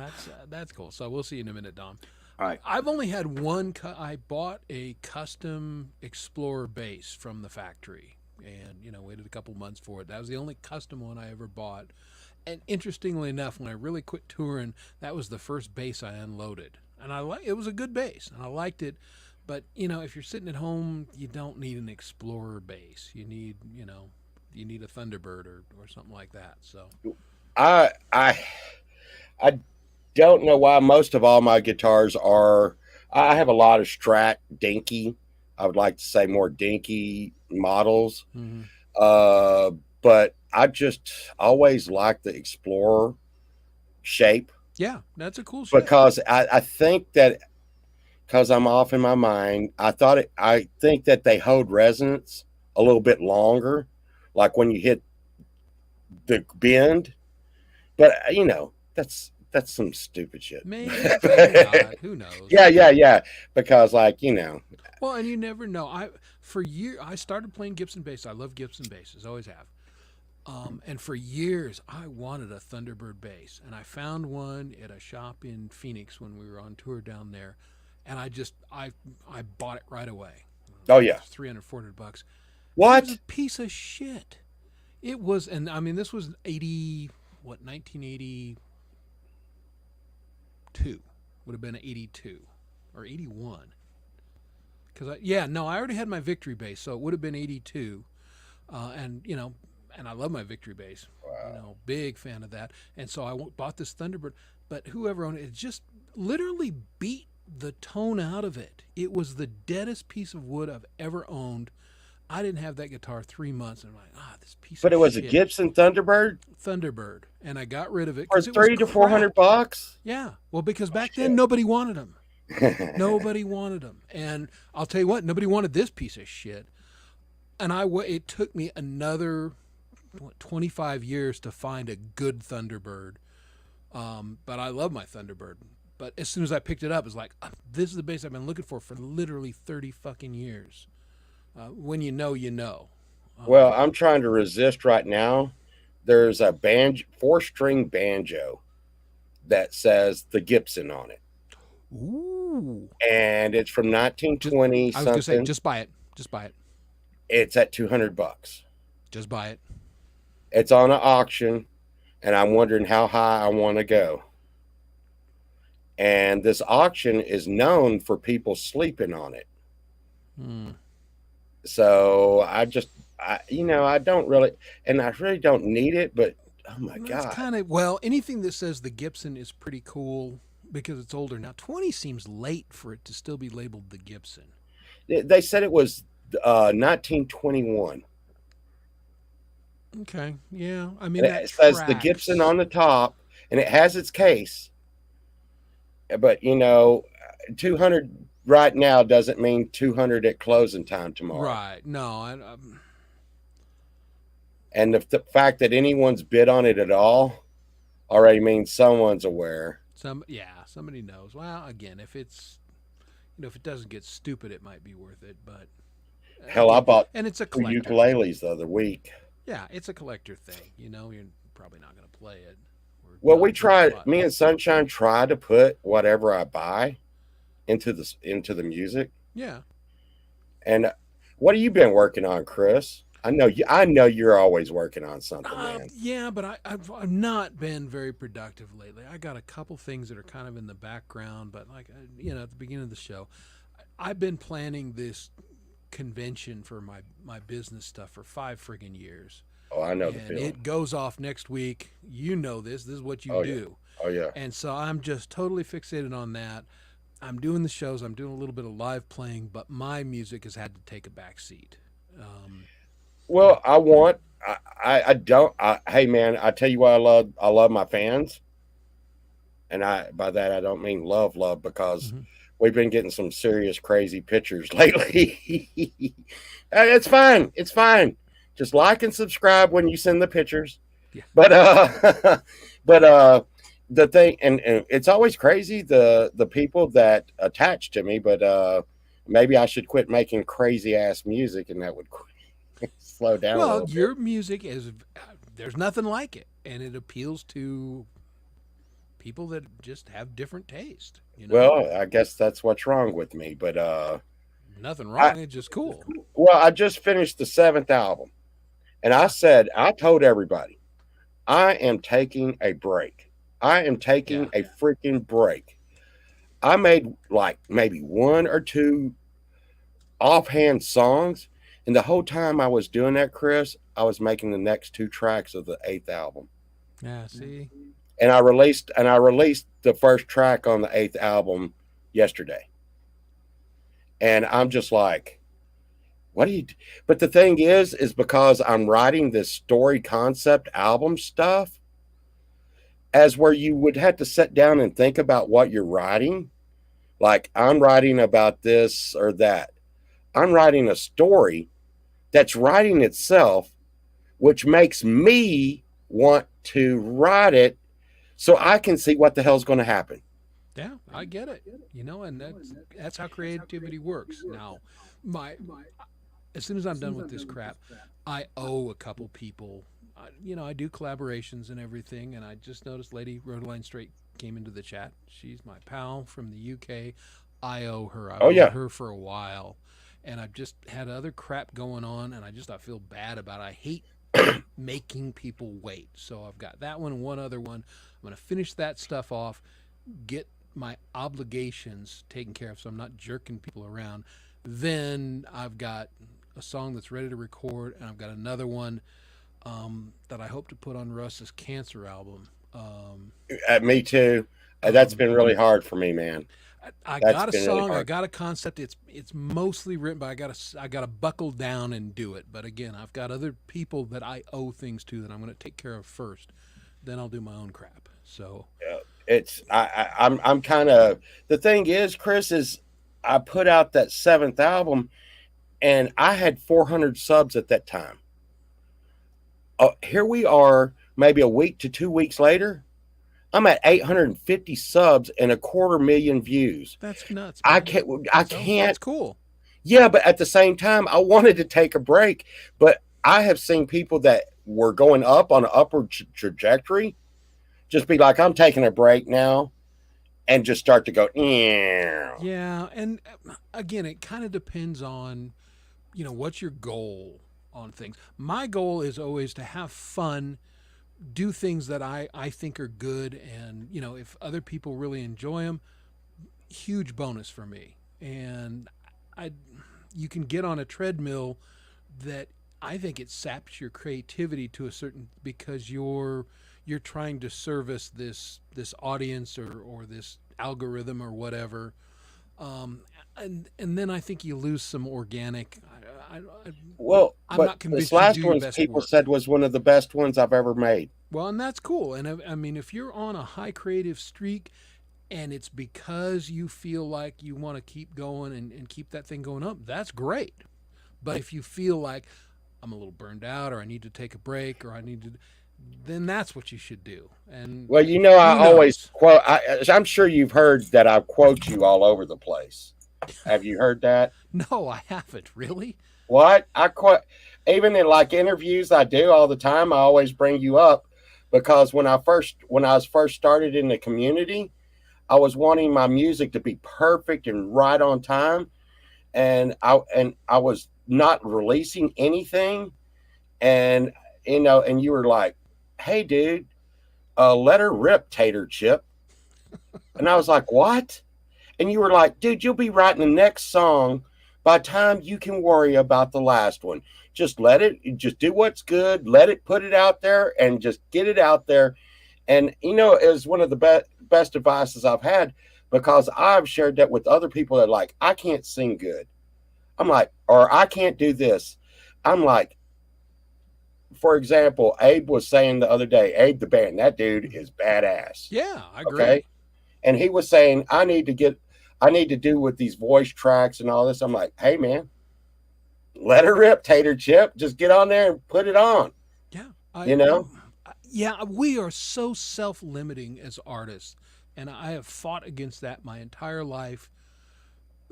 that's cool. So we'll see you in a minute, Dom. All right. I've only had one. I bought a custom Explorer bass from the factory, and waited a couple months for it. That was the only custom one I ever bought. And interestingly enough, when I really quit touring, that was the first bass I unloaded, and it was a good bass, and I liked it. But if you're sitting at home, you don't need an Explorer bass. You need a Thunderbird or something like that. So I don't know why most of all my guitars are. I have a lot of Strat dinky. I would like to say more dinky models. But I just always liked the Explorer shape. Yeah, that's a cool shape. Because I think that, because I'm off in my mind, I think that they hold resonance a little bit longer, like when you hit the bend. But that's some stupid shit. Maybe not. Who knows? Yeah. Because Well, and you never know. I started playing Gibson bass. I love Gibson basses, always have. And for years, I wanted a Thunderbird bass, and I found one at a shop in Phoenix when we were on tour down there, and I bought it right away. Oh yeah, $300, $400. What? It was a piece of shit. It was, and I mean, this was 1980. 82. Would have been 82 or 81. Because I already had my Victory bass, so it would have been 82. And I love my Victory bass. Wow. Big fan of that. And so I bought this Thunderbird, but whoever owned it, it just literally beat the tone out of it. It was the deadest piece of wood I've ever owned. I didn't have that guitar 3 months, and I'm like, this piece But of it was shit. a Gibson Thunderbird Thunderbird, and I got rid of it for because it was $300 to $400 crap. bucks. Yeah, well, because back shit. then nobody wanted them. Nobody wanted them, and I'll tell you what, nobody wanted this piece of shit. And it took me another 25 years to find a good Thunderbird. But I love my Thunderbird. But as soon as I picked it up, it's like, this is the bass I've been looking for literally 30 fucking years. When you know, you know. Well, I'm trying to resist right now. There's a 4-string banjo that says the Gibson on it. Ooh. And it's from 1920 I was something. going to say, just buy it. Just buy it. It's at $200. Just buy it. It's on an auction, and I'm wondering how high I want to go. And this auction is known for people sleeping on it. So I don't really, and I really don't need it, but oh my God. Kind of, anything that says the Gibson is pretty cool because it's older. Now, 20 seems late for it to still be labeled the Gibson. They said it was 1921. Okay, yeah. I mean, And that it says the tracks. Gibson on the top, and it has its case. But 200 right now doesn't mean 200 at closing time tomorrow. Right. No. And the fact that anyone's bid on it at all already means someone's aware. Somebody knows. Well, again, if it's, if it doesn't get stupid, it might be worth it. But Hell, I bought and it's a 2 collector. ukuleles the other week. Yeah, it's a collector thing. You're probably not going to play it. Well, me and Sunshine try to put whatever I buy into the music. Yeah. And what have you been working on, Chris? I know you're always working on something, man. Yeah, but I've not been very productive lately. I got a couple things that are kind of in the background, but at the beginning of the show, I've been planning this convention for my business stuff for 5 friggin' years. Oh, I know the And feeling. it goes off next week. You know this. This is what you do. Oh, yeah. And so I'm just totally fixated on that. I'm doing the shows. I'm doing a little bit of live playing, but my music has had to take a back seat. Well, hey man, I tell you what I love my fans. And by that I don't mean love because we've been getting some serious crazy pictures lately. It's fine. It's fine. Just like and subscribe when you send the pictures. Yeah. But the thing, and it's always crazy the people that attach to me, but maybe I should quit making crazy ass music, and that would slow down. Well, your music there's nothing like it, and it appeals to people that just have different taste. Well, I guess that's what's wrong with me, but nothing wrong. It's just cool. Well, I just finished the 7th album, and I told everybody, I am taking a break. I am taking a freaking break. I made like maybe 1 or 2 offhand songs, and the whole time I was doing that, Chris, I was making the next 2 tracks of the 8th album. Yeah, see? And I released the first track on the 8th album yesterday. And I'm just like, but the thing is because I'm writing this story concept album stuff, as where you would have to sit down and think about what you're writing. Like, I'm writing about this or that. I'm writing a story that's writing itself, which makes me want to write it so I can see what the hell's going to happen. Yeah, I get it. And that's how creativity works. Now, as soon as I'm done with this crap, I owe a couple people. I do collaborations and everything, and I just noticed Lady Rhodeline Straight came into the chat. She's my pal from the UK. I owe her. I've owed her for a while, and I've just had other crap going on, and I feel bad about it. I hate making people wait. So I've got that one and one other one. I'm going to finish that stuff off, get my obligations taken care of, so I'm not jerking people around, then I've got a song that's ready to record, and I've got another one that I hope to put on Russ's Cancer album. Me too. That's been really hard for me, man. I That's got a been really song, I hard. got a concept. It's mostly written, but I gotta buckle down and do it. But again, I've got other people that I owe things to that I'm going to take care of first. Then I'll do my own crap. So I'm kind of, the thing is, Chris, is I put out that 7th album and I had 400 subs at that time. Here we are, maybe a week to 2 weeks later. I'm at 850 subs and 250,000 views. that's nuts. I Man. can't. That's cool. Yeah, but at the same time, I wanted to take a break. But I have seen people that were going up on an upward trajectory just be like, I'm taking a break now, and just start to go, yeah. Yeah, and again, it kind of depends on, what's your goal on things. My goal is always to have fun, do things that I think are good, and if other people really enjoy them, huge bonus for me. And you can get on a treadmill that I think it saps your creativity to a certain, because you're trying to service this audience or this algorithm or whatever, and then I think you lose some organic. Well, I'm but not convinced this you last do your one best people work. said was one of the best ones I've ever made. Well, and that's cool. And I mean, if you're on a high creative streak and it's because you feel like you want to keep going and keep that thing going up, that's great. But if you feel like I'm a little burned out, or I need to take a break, or then that's what you should do. And Well, I who always knows? quote. I'm sure you've heard that I quote you all over the place. Have you heard that? No, I haven't really. What I quote, even in like interviews I do all the time, I always bring you up because when I was first started in the community, I was wanting my music to be perfect and right on time, and I was not releasing anything, and and you were like, "Hey, dude, let her rip, Tater Chip," and I was like, "What?" And you were like, "Dude, you'll be writing the next song by the time you can worry about the last one. Just just do what's good, put it out there, and just get it out there." And it was one of the best advices I've had, because I've shared that with other people that are like, I can't sing good. I'm like, or I can't do this. I'm like, for example, Abe was saying the other day, Abe the band, that dude is badass. Yeah, I agree. Okay. And he was saying, I need to do with these voice tracks and all this. I'm like, hey man, let her rip, Tater Chip. Just get on there and put it on. Yeah, yeah, we are so self-limiting as artists, and I have fought against that my entire life,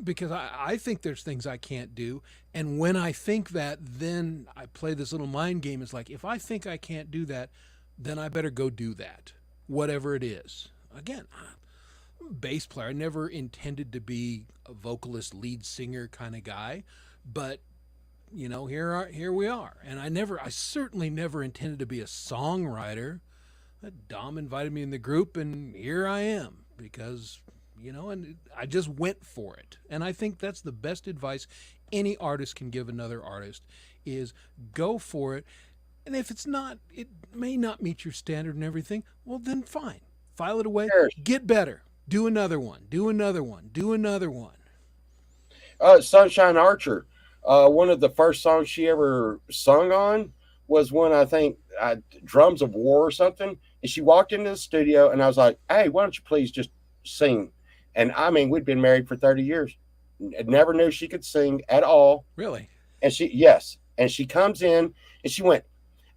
because I think there's things I can't do, and when I think that, then I play this little mind game. It's like, if I think I can't do that, then I better go do that, whatever it is. Again, I'm a bass player. I never intended to be a vocalist, lead singer kind of guy, but here we are. And I certainly never intended to be a songwriter. Dom invited me in the group, and here I am, because and I just went for it. And I think that's the best advice any artist can give another artist, is go for it. And if it may not meet your standard and everything, well, then fine, file it away, Sure. get better, do another one, do another one, do another one. Sunshine Archer, one of the first songs she ever sung on was one, I think, Drums of War or something. And she walked into the studio, and I was like, hey, why don't you please just sing? And I mean, we'd been married for 30 years. Never knew she could sing at all. Really? And she comes in and she went,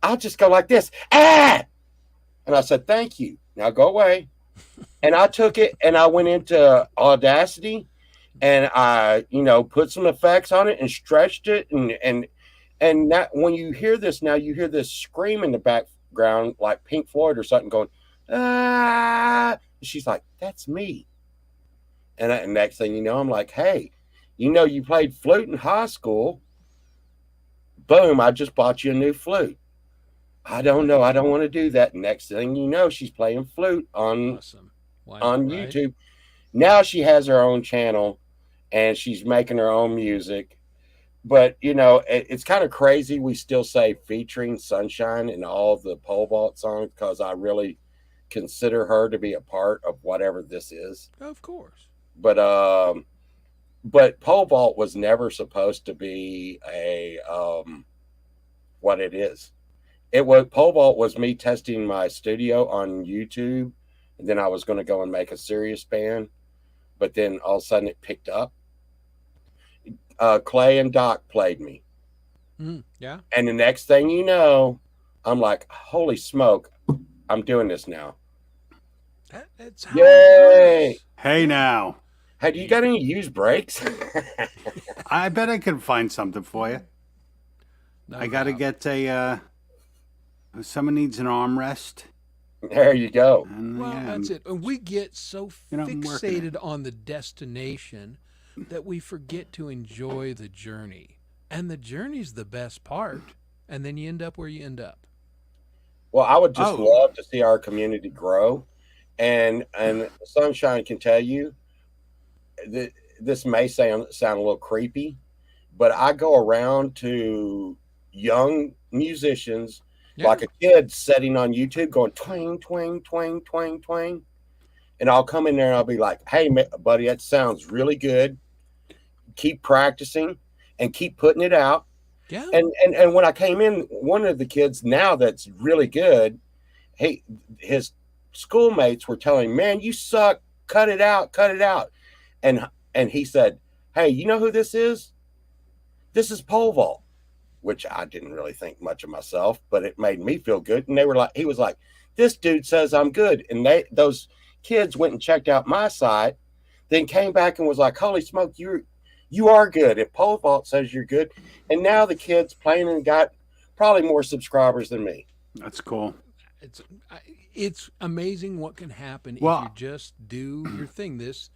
I'll just go like this. Ah! And I said, thank you. Now go away. And I took it and I went into Audacity, and I, put some effects on it and stretched it. And that, when you hear this now, you hear this scream in the background, like Pink Floyd or something going, ah. She's like, that's me. And next thing you know, I'm like, hey, you played flute in high school. Boom, I just bought you a new flute. I don't know. I don't want to do that. Next thing you know, she's playing flute on Awesome. YouTube. Now she has her own channel and she's making her own music. But, you know, it's kind of crazy. We still say featuring Sunshine in all of the pole vault songs because I really consider her to be a part of whatever this is. Of course. But pole vault was never supposed to be a what it is. It was pole vault was me testing my studio on YouTube, and then I was going to go and make a serious band, but then all of a sudden it picked up. Clay and Doc played me, Yeah. and the next thing you know, I'm like, holy smoke, I'm doing this now. That's how Yay! it works. Hey now, Hey, do you got any used brakes? I bet I could find something for you. No I got to doubt. get a. Someone needs an armrest. There you go. And, Well, yeah, that's it. And we get so I'm working fixated on the destination that we forget to enjoy the journey. And the journey's the best part. And then you end up where you end up. Well, I would just Oh. love to see our community grow, and Sunshine can tell you that this may sound a little creepy, but I go around to young musicians Yeah. like a kid sitting on YouTube going twang twang twang twang twang, and I'll come in there and I'll be like, "Hey, buddy, that sounds really good. Keep practicing and keep putting it out." Yeah. And when I came in, one of the kids now that's really good, his schoolmates were telling, "Man, you suck. Cut it out, cut it out." And he said, "Hey, you know who this is? This is pole vault," which I didn't really think much of myself, but it made me feel good. And he was like, "This dude says I'm good." And those kids went and checked out my site, then came back and was like, "Holy smoke, you are good. If pole vault says you're good." And now the kids playing and got probably more subscribers than me. that's cool. It's amazing what can happen Well- if you just do your thing. This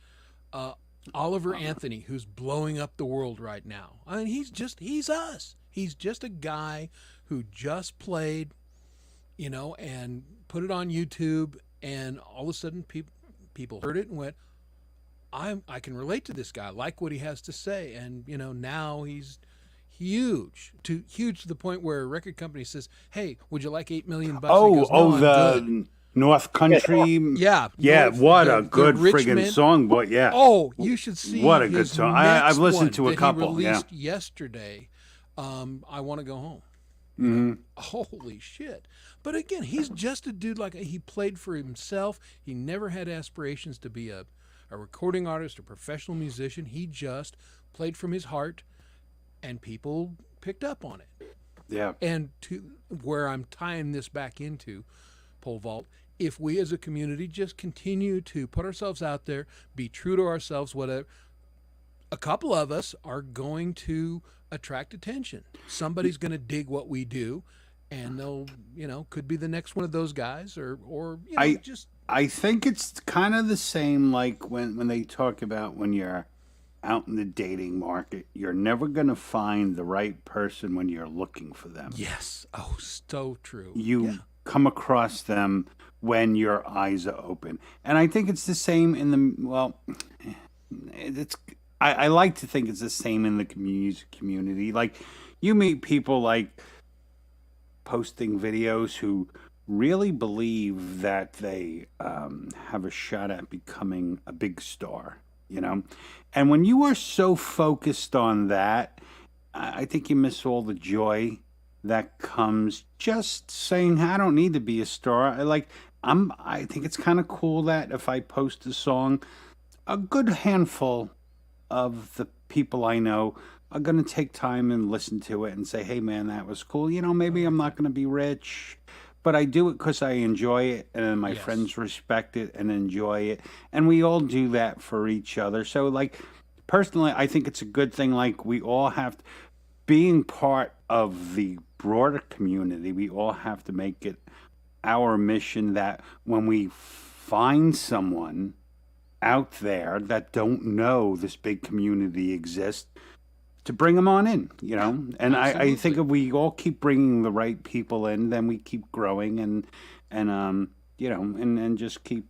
Oliver Anthony, who's blowing up the world right now. I mean, he's us. He's just a guy who just played, and put it on YouTube, and all of a sudden people heard it and went, I can relate to this guy. I like what he has to say, and now he's huge to the point where a record company says, "Hey, would you like $8 million?" He goes, "No, I'm the good." North Country. Yeah, What the a good friggin' Richmond- song, but yeah. Oh, you should see What a good his song. next I've listened one to a that couple, He yeah. released yesterday. I Want to Go Home. Mhm. Holy shit! But again, he's just a dude. Like, he played for himself. He never had aspirations to be a recording artist or professional musician. He just played from his heart, and people picked up on it. Yeah. And to where I'm tying this back into pole vault, if we as a community just continue to put ourselves out there, be true to ourselves, whatever, a couple of us are going to attract attention. Somebody's going to dig what we do, and they'll, could be the next one of those guys, or just I think it's kind of the same like when they talk about when you're out in the dating market, you're never going to find the right person when you're looking for them. yes. Oh, so true. You come across them when your eyes are open. And I think it's the same in I like to think it's the same in the music community. Like, you meet people like posting videos who really believe that they have a shot at becoming a big star, And when you are so focused on that, I think you miss all the joy that comes just saying, I don't need to be a star. I think it's kind of cool that if I post a song, a good handful of the people I know are going to take time and listen to it and say, hey man, that was cool. Maybe I'm not going to be rich, but I do it because I enjoy it, and my Yes. friends respect it and enjoy it. And we all do that for each other. So, personally, I think it's a good thing. We all have to, being part of the broader community, we all have to make it our mission that when we find someone out there that don't know this big community exists, to bring them on in, And I think if we all keep bringing the right people in, then we keep growing and just keep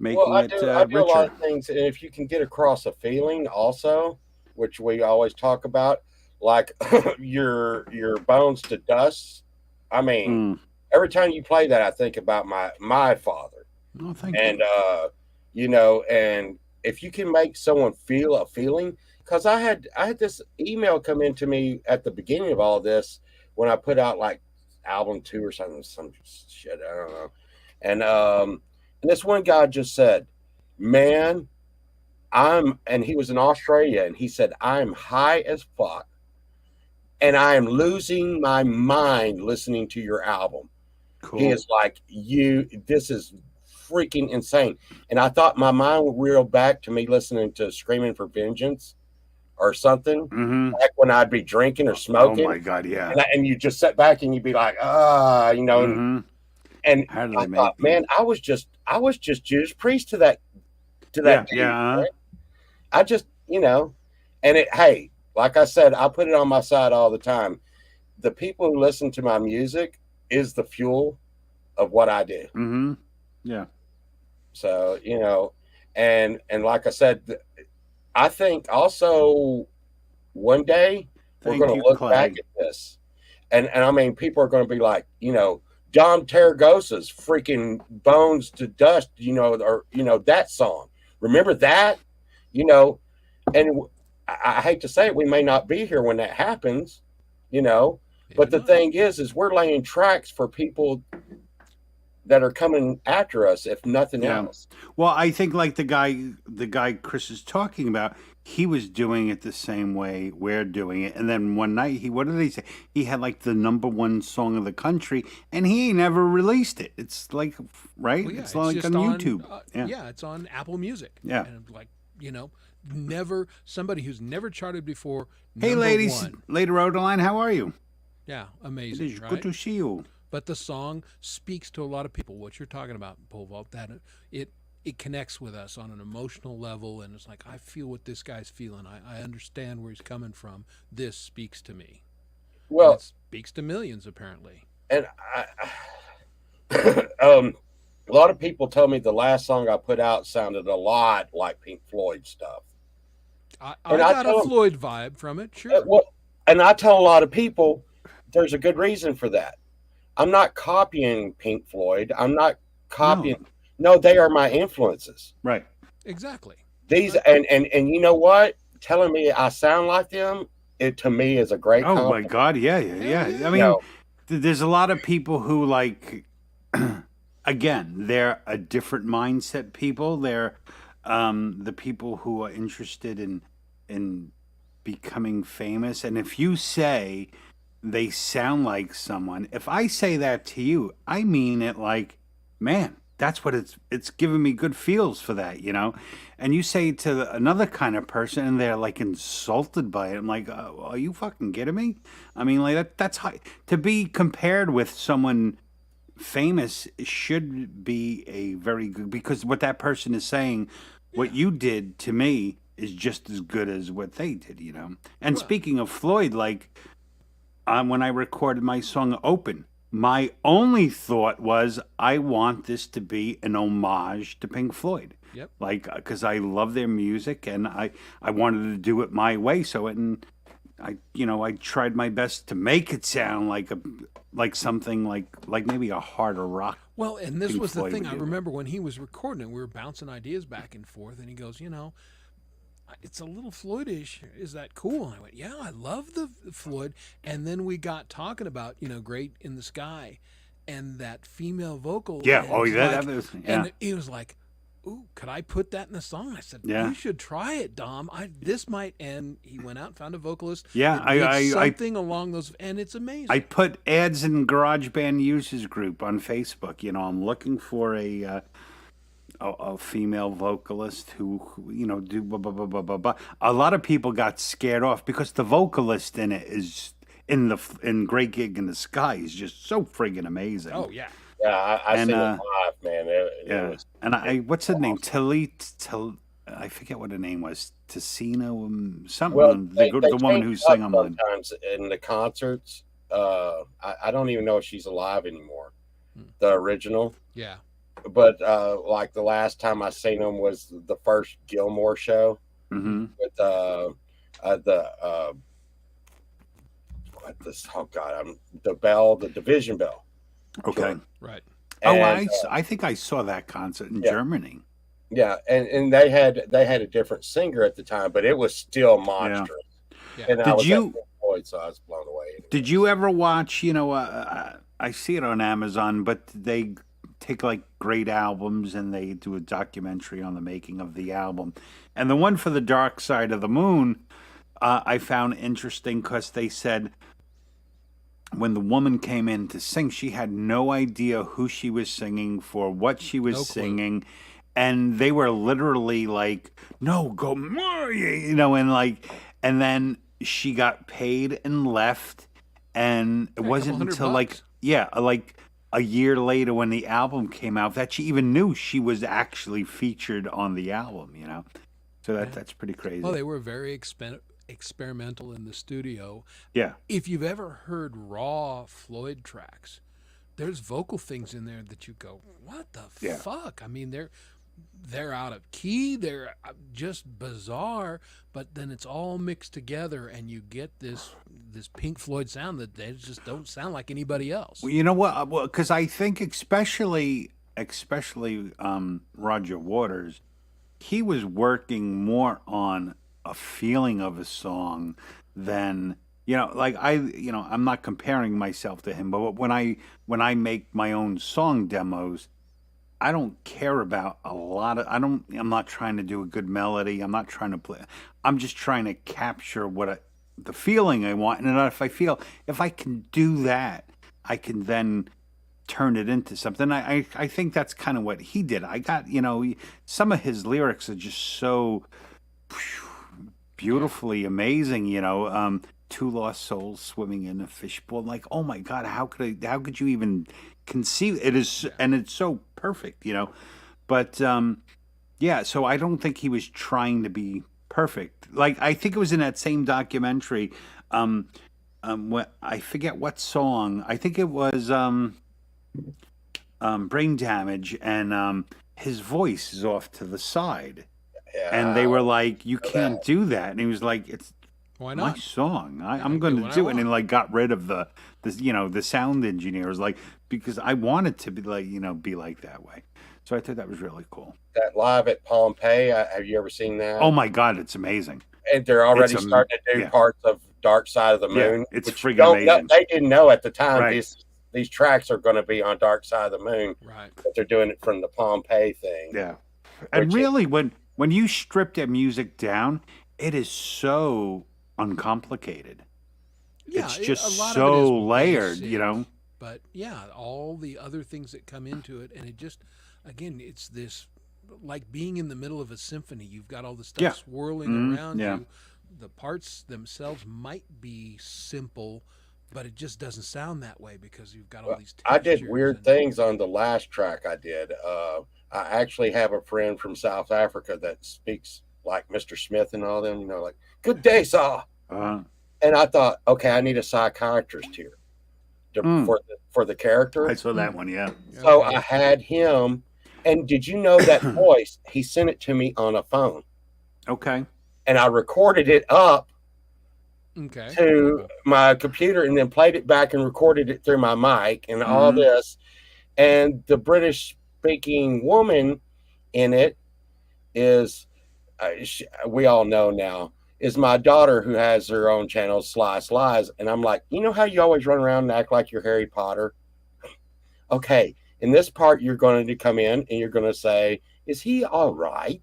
making Well, I it do. I do a lot richer. of things, and if you can get across a feeling, also, which we always talk about, like your bones to dust. I mean, Mm. every time you play that, I think about my father, Oh, thank and you. and if you can make someone feel a feeling, because I had this email come into me at the beginning of all this when I put out like album 2 or something, some shit, I don't know, and this one guy just said, "Man, and he was in Australia, and he said, I'm high as fuck, and I am losing my mind listening to your album." He Cool. is like, this is freaking insane. And I thought my mind would reel back to me listening to Screaming for Vengeance or something, Mm-hmm. back when I'd be drinking or Oh smoking. my God, yeah. And you just sit back and you'd be like, Mm-hmm. and How do I they make thought, man, I was just Judas Priest to that Yeah, dude. yeah. I just, and hey, like I said, I put it on my side all the time. The people who listen to my music is the fuel of what I do. Mm-hmm. Yeah. So, and like I said, I think also one day we're Thank going you, to look Clay. back at this. And I mean, people are going to be like, Dom Taragosa's freaking Bones to Dust, or, that song. Remember that? And I hate to say it, we may not be here when that happens, but the thing is we're laying tracks for people that are coming after us, if nothing Yeah. else. Well, I think like the guy Chris is talking about, he was doing it the same way we're doing it. And then one night what did he say? He had like the #1 song of the country and he ain't never released it. It's like, right? Well, yeah, it's like just on YouTube. yeah, it's on Apple Music. Yeah. And like, never somebody who's never charted before. Hey number ladies, one. Lady Rodeline, how are you? Yeah, It amazing, is right? good to see you. But the song speaks to a lot of people. What you're talking about, Pole Vault, that it connects with us on an emotional level, and it's like I feel what this guy's feeling. I understand where he's coming from. This speaks to me. And Well, it speaks to millions apparently. and a lot of people tell me the last song I put out sounded a lot like Pink Floyd stuff. I And I got tell a 'em- Floyd vibe from it, sure. And I tell a lot of people there's a good reason for that. I'm not copying Pink Floyd. I'm not copying. No, they are my influences. Right. Exactly. These and you know what? Telling me I sound like them, it to me is a great Oh my compliment. God, yeah. Yeah. I mean, there's a lot of people who like again, they're a different mindset people. They're the people who are interested in becoming famous. And if you say they sound like someone, if I say that to you, I mean it like, man, that's what it's giving me good feels for that, And you say it to another kind of person and they're like insulted by it. I'm like, are you fucking kidding me? I mean, like that's high. To be compared with someone famous should be a very good, because what that person is saying, what you did to me is just as good as what they did, And speaking of Floyd, like when I recorded my song Open, my only thought was I want this to be an homage to Pink Floyd. Yep. Like, because I love their music and I wanted to do it my way. So I tried my best to make it sound like something like maybe a harder rock. Well, and this Pink was the Floyd thing. would I do. remember when he was recording it, we were bouncing ideas back and forth, and he goes, it's a little Floydish. Is that cool? And I went, yeah, I love the Floyd. And then we got talking about, Great in the Sky and that female vocal. Yeah. And Oh, it's yeah. like- That was, yeah. And he was like, ooh, could I put that in the song? I said, Yeah. you should try it, Dom. This might. And he went out and found a vocalist. Yeah, that did I something along those, and it's amazing. I put ads in GarageBand users group on Facebook. I'm looking for a female vocalist who do blah, blah, blah, blah, blah, blah. A lot of people got scared off because the vocalist in it is in Great Gig in the Sky is just so friggin' amazing. oh, yeah. Yeah, I And, seen it live, man. It yeah. was And what's her name? I forget what her name was. Tessina, something. well. the woman change who it sang up on the. sometimes in the concerts. I don't even know if she's alive anymore. Hmm. The original. Yeah. but like the last time I seen them was the first Gilmore show Mm-hmm. with the what this? Oh God, I'm the Division Bell. Okay. Right. Oh, And, I think I saw that concert in yeah. Germany. yeah, and they had a different singer at the time, but it was still monstrous. Yeah. And I Did was you- at Pink Floyd, so I was blown away. Did you ever watch? I see it on Amazon, but they take like great albums and they do a documentary on the making of the album. And the one for the Dark Side of the Moon, I found interesting because they said when the woman came in to sing, she had no idea who she was singing for, what she was No clue. singing. And they were literally like, no, go more, and then she got paid and left. And it Yeah, a wasn't couple until $100. like a year later when the album came out that she even knew she was actually featured on the album, So that's pretty crazy. Well, they were very experimental in the studio. Yeah. If you've ever heard raw Floyd tracks, there's vocal things in there that you go, what the Yeah. fuck? I mean, they're out of key, they're just bizarre, but then it's all mixed together and you get this Pink Floyd sound that they just don't sound like anybody else. Well, you know what? Well, because I think especially Roger Waters, he was working more on a feeling of a song than I'm not comparing myself to him, but when I make my own song demos, I don't care about a lot of. I'm not trying to do a good melody. I'm not trying to play. I'm just trying to capture the feeling I want, and then if I can do that, I can then turn it into something. I think that's kind of what he did. I got some of his lyrics are just so beautifully amazing. Two lost souls swimming in a fishbowl. Like, oh my God, how could you even conceive it? Is and it's so perfect, But yeah, so I don't think he was trying to be perfect. Like, I think it was in that same documentary. What I forget what song. I think it was Brain Damage, and his voice is off to the side, and they were like, "You can't do that," and he was like, "It's Why my not? song. I'm do going what to I do it," and want. like got rid of the sound engineers, like, because I wanted to be like be like that way. So I thought that was really cool. That live at Pompeii, have you ever seen that? Oh my God, it's amazing. And they're already It's starting to do yeah. parts of Dark Side of the Yeah, Moon. it's which friggin' don't know- amazing. They didn't know at the time Right. these tracks are going to be on Dark Side of the Moon, Right. but they're doing it from the Pompeii thing. Yeah. And Which is- really, when you strip their music down, it is so uncomplicated. Yeah, It's a just lot of it so is layered, basic, But yeah, all the other things that come into it, and it just, again, it's this like being in the middle of a symphony. You've got all the stuff Yeah. swirling Mhm, around yeah. you. The parts themselves might be simple, but it just doesn't sound that way because you've got all these. I did textures weird and- things on the last track I did. I actually have a friend from South Africa that speaks like Mr. Smith and all them, like, good day, sir. Uh, And I thought, okay, I need a psychiatrist here Mm. for the character. I saw that one, yeah. So Okay. I had him. And did you know that voice? He sent it to me on a phone, Okay. and I recorded it up Okay. to my computer and then played it back and recorded it through my mic and all Mhm. this. And the British speaking woman in it is, we all know now, is my daughter who has her own channel, Sly Slies. And I'm like, you know how you always run around and act like you're Harry Potter? Okay, in this part, you're going to come in and you're going to say, is he all right?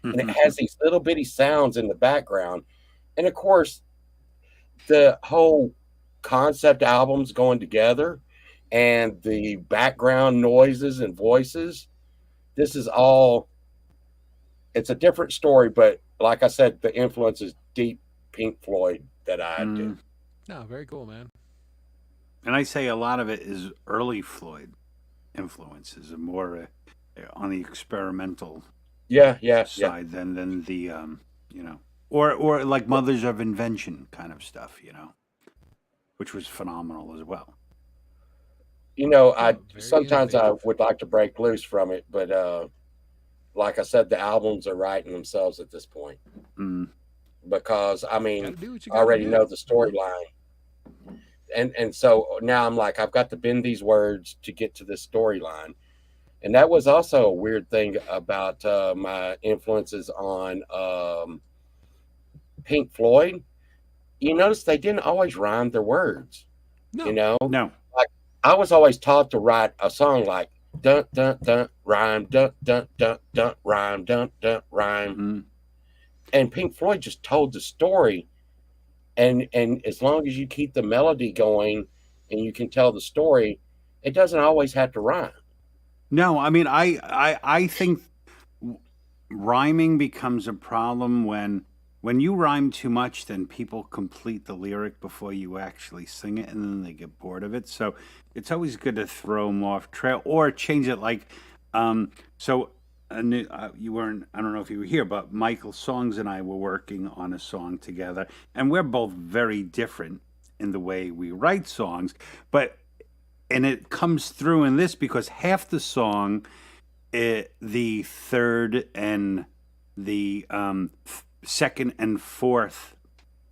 And it has these little bitty sounds in the background. And of course, the whole concept albums going together and the background noises and voices, this is all, it's a different story, but like I said, the influence is deep Pink Floyd that I Mm. did. No, very cool, man. And I say a lot of it is early Floyd influences, and more on the experimental Yeah. side than the or like Mothers of Invention kind of stuff, which was phenomenal as well. You know, I Very sometimes I innovative. would like to break loose from it, but like I said, the albums are writing themselves at this point Mm. because I Got to mean, do what you I got to already do. know the storyline, and so now I'm like, I've got to bend these words to get to this storyline. And that was also a weird thing about my influences on Pink Floyd. You notice they didn't always rhyme their words. You No, know, No. like I was always taught to write a song like dun dun dun rhyme dun dun dun dun rhyme dun dun rhyme, Mm. and Pink Floyd just told the story. And as long as you keep the melody going and you can tell the story, it doesn't always have to rhyme. No, I mean, I think rhyming becomes a problem when you rhyme too much, then people complete the lyric before you actually sing it, and then they get bored of it. So it's always good to throw them off trail or change it. Like, so you weren't. I don't know if you were here, but Michael Songs and I were working on a song together, and we're both very different in the way we write songs, but and it comes through in this because half the song, the third and the second and fourth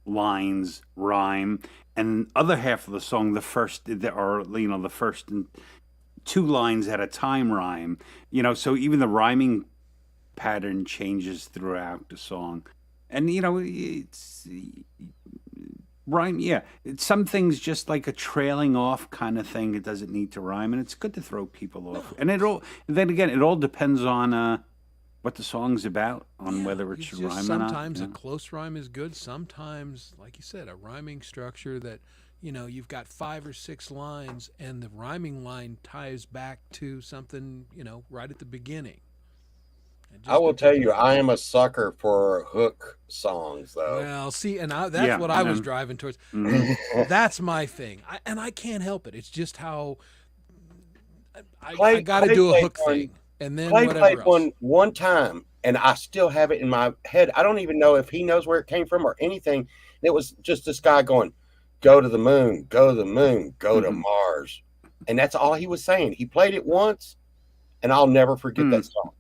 lines rhyme, and other half of the song, the first, or the first and two lines at a time rhyme. So even the rhyming pattern changes throughout the song, and it's rhyme. Yeah, some things just like a trailing off kind of thing. It doesn't need to rhyme, and it's good to throw people off. And then again, it all depends on what the song's about, on yeah, whether it it's should just rhyme or not. sometimes a close rhyme is good. Sometimes, like you said, a rhyming structure that you've got 5 or 6 lines, and the rhyming line ties back to something right at the beginning. It I just will tell you, depends. I am a sucker for hook songs, though. Well, see, and that's Yeah. what I was driving towards. Mhm. That's my thing, and I can't help it. It's just how I Clay, got to Clay do a played hook one. thing, and then Clay played whatever else. one time, and I still have it in my head. I don't even know if he knows where it came from or anything. It was just this guy going, "Go to the moon, go to the moon, go to Mhm. Mars," and that's all he was saying. He played it once, and I'll never forget Hmm. that song.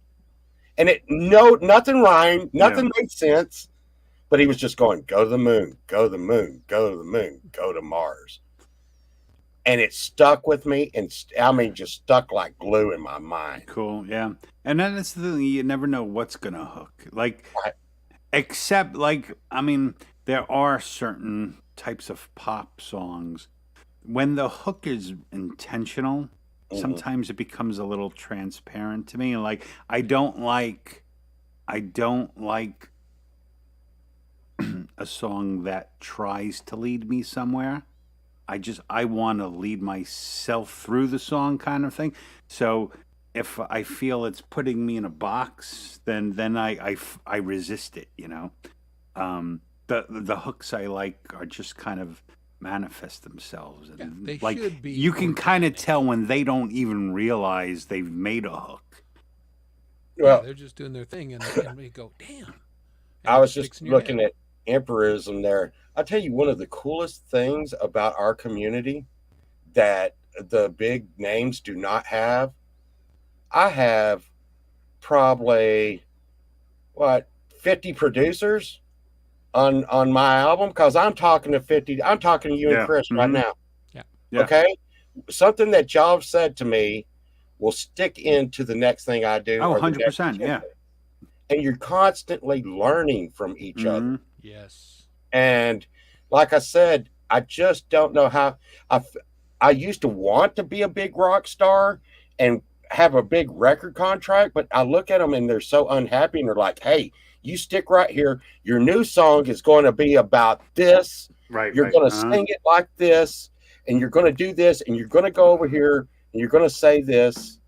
And nothing rhymed, Yeah. nothing made sense, but he was just going, "Go to the moon, go to the moon, go to the moon, go to Mars." And it stuck with me, and I mean, just stuck like glue in my mind. Cool. Yeah. And then it's the thing, you never know what's gonna hook. Like, Right. except like, I mean, there are certain types of pop songs when the hook is intentional. Mhm. Sometimes it becomes a little transparent to me. Like, I don't like a song that tries to lead me somewhere. I want to lead myself through the song, kind of thing. So if I feel it's putting me in a box, then I resist it. The hooks I like are just kind of manifest themselves, Yeah, and they like should be you can kind of organic. tell when they don't even realize they've made a hook. Yeah, Well, they're just doing their thing, and we go, damn, and I it was just sticks in your looking head. at empirism there. I'll tell you one of the coolest things about our community that the big names do not have. I have probably what 50 producers on my album because I'm talking to 50. I'm talking to you and Yeah. Chris right now. Yeah, Yeah. Okay, something that y'all have said to me will stick into the next thing I do Oh, or the next 100%. Yeah. attempt. And you're constantly learning from each other. Hmm. yes, And like I said, I just don't know how I, I used to want to be a big rock star and have a big record contract, but I look at them and they're so unhappy and they're like, hey, you stick right here. Your new song is going to be about this. Right. You're Right. going to sing it like this, and you're going to do this, and you're going to go over here, and you're going to say this.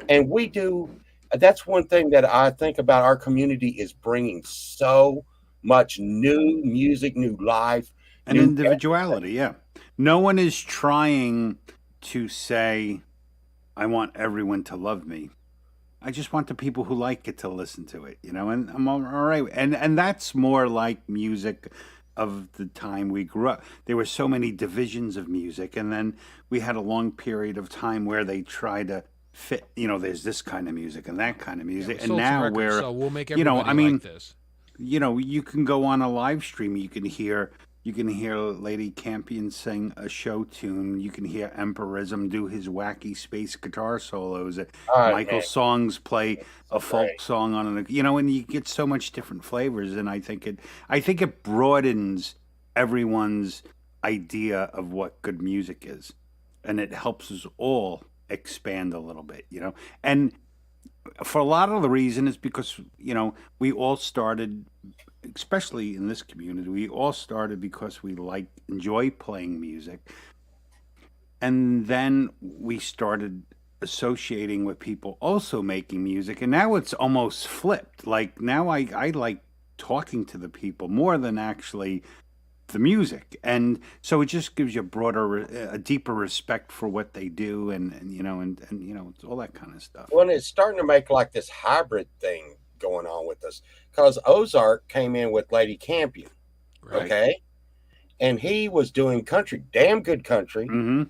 And we do. That's one thing that I think about our community is bringing so much new music, new life, And new. individuality. Yeah. No one is trying to say, I want everyone to love me. I just want the people who like it to listen to it, and I'm all right. And that's more like music of the time we grew up. There were so many divisions of music, and then we had a long period of time where they tried to fit. There's this kind of music and that kind of Yeah, music, we and sold some now records, we're, so we'll make you know, everybody I mean, like this. you can go on a live stream. You can hear Lady Campion sing a show tune. You can hear Emperism do his wacky space guitar solos. All right, Michael man. Songs play a folk Great. song on it. And you get so much different flavors. And I think it broadens everyone's idea of what good music is, and it helps us all expand a little bit. And for a lot of the reason is because we all started, especially in this community, we all started because we enjoy playing music, and then we started associating with people also making music, and now it's almost flipped. Like now I like talking to the people more than actually the music, and so it just gives you a deeper respect for what they do, and it's all that kind of stuff. Well, it's starting to make like this hybrid thing going on with us because Ozark came in with Lady Campion, Right. okay, and he was doing country, damn good country,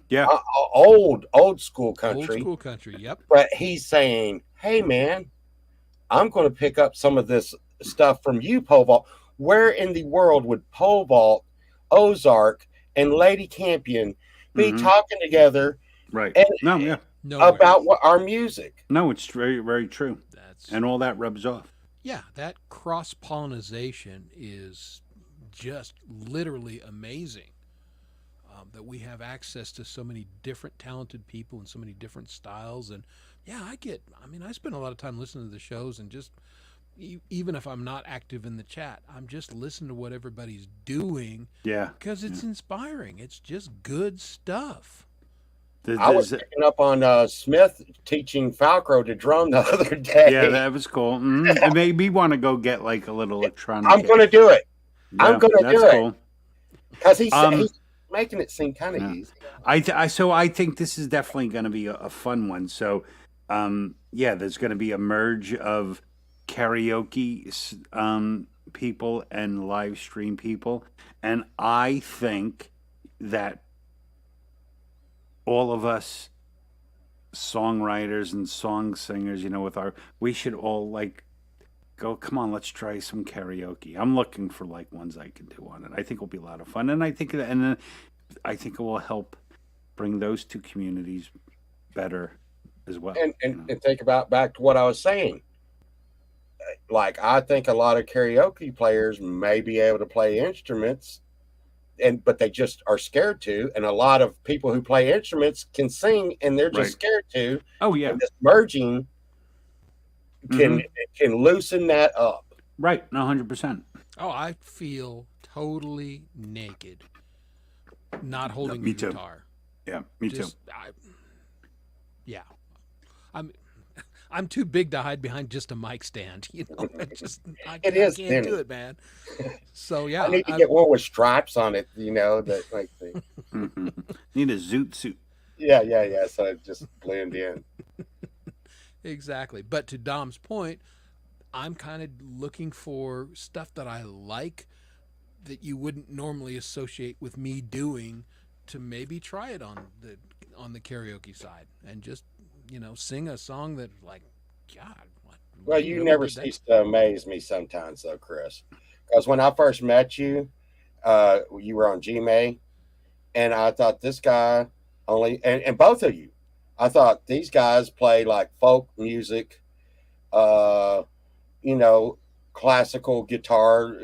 Yeah. old school Old country, school country. Yep. but he's saying, "Hey, man, I'm going to pick up some of this stuff from you, Pole Vault." Where in the world would Pole Vault, Ozark, and Lady Campion be Mhm. talking together Right. and No, yeah. Nowhere. about what our music? No, it's very, very true. That's And all that rubs off. yeah. That cross pollination is just literally amazing. That we have access to so many different talented people and so many different styles, and yeah, I spend a lot of time listening to the shows, and just even if I'm not active in the chat, I'm just listening to what everybody's doing Yeah. because it's inspiring. It's just good stuff. I was picking up on Smith teaching Falcro to drum the other day. Yeah, that was cool. It made me want to go get like a little electronic. I'm going to do it I'm gonna that's do it. cool. because he's Um, making it seem kind of yeah. easy. So I think this is definitely going to be a fun one. So, there's going to be a merge of karaoke people and live stream people, and I think that all of us songwriters and song singers, we should all go, come on, let's try some karaoke. I'm looking for ones I can do on it. I think it'll be a lot of fun, and I think it will help bring those two communities better as well. And think about back to what I was saying. Like, I think a lot of karaoke players may be able to play instruments, but they just are scared to. And a lot of people who play instruments can sing, and they're just Right. scared to. Oh yeah, And this merging can loosen that up. right, 100%. Oh, I feel totally naked, not holding me the too. guitar. Yeah, me too. Yeah, I'm too big to hide behind just a mic stand. I It is can't thinny. do it, man. So yeah, I need to get one with stripes on it, that like the, Need a zoot suit. yeah, so it just blend in. exactly. But to Dom's point, I'm kind of looking for stuff that I like that you wouldn't normally associate with me doing, to maybe try it on the karaoke side and just sing a song that, like, God, what? Well, you never cease to amaze me sometimes, though, Chris. Because when I first met you, you were on GMA, and I thought this guy and both of you, I thought these guys play like folk music, classical guitar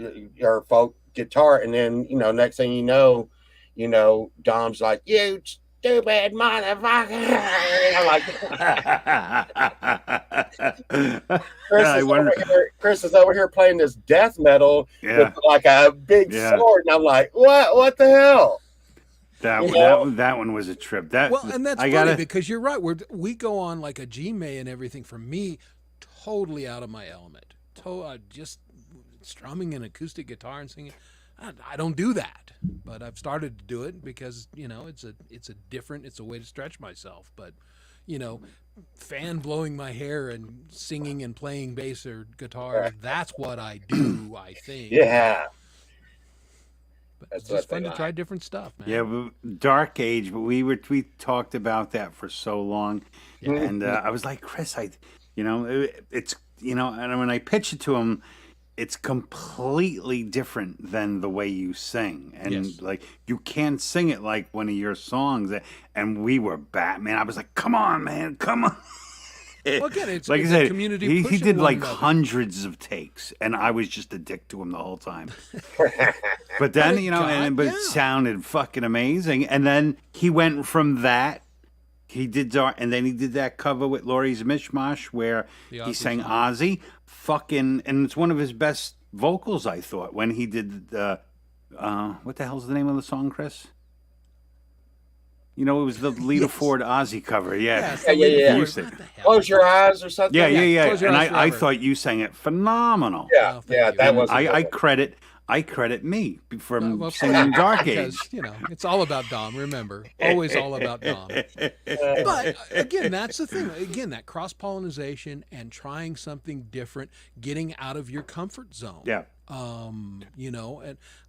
or folk guitar, and then next thing you know, Dom's like, "You stupid motherfucker!" And I'm like, Chris is over here playing this death metal with like a big sword, and I'm like, "What the hell?" That one was a trip. And that's funny because you're right. We go on like a G-May and everything. For me, totally out of my element. Just strumming an acoustic guitar and singing. I don't do that, but I've started to do it because it's a way to stretch myself. But fan blowing my hair and singing and playing bass or guitar, that's what I do. I think. Yeah. But That's it's just what fun they to try like. different stuff, man. Yeah, but Dark Age, but we talked about that for so long, and I was like, Chris, it's and when I pitched it to him, it's completely different than the way you sing, and Yes. like you can't sing it like one of your songs, and we were Batman. I was like, come on, man, come on. Well, again, it's Like I the said, community he pushing did one like another. hundreds of takes, and I was just a dick to him the whole time. But then, But it got- but it yeah. sounded fucking amazing. And then he went from that. He did Dark, and then he did that cover with Laurie's Mishmash where The he Ozzy sang song. Ozzy. Fucking, and it's one of his best vocals, I thought, when he did the. What the hell's the name of the song, Chris? It was the Lita Ford Ozzy cover. Yeah. Yes, Yeah, yeah. What You said- the hell? Close your eyes or something. Yeah, yeah. Close Your And Eyes I Forever. thought you sang it phenomenal. Yeah, Oh, thank yeah. you. That was. I credit me from Well, singing Dark Age. because it's all about Dom. Remember, always all about Dom. But again, that's the thing. Again, that cross pollination and trying something different, getting out of your comfort zone. Yeah. And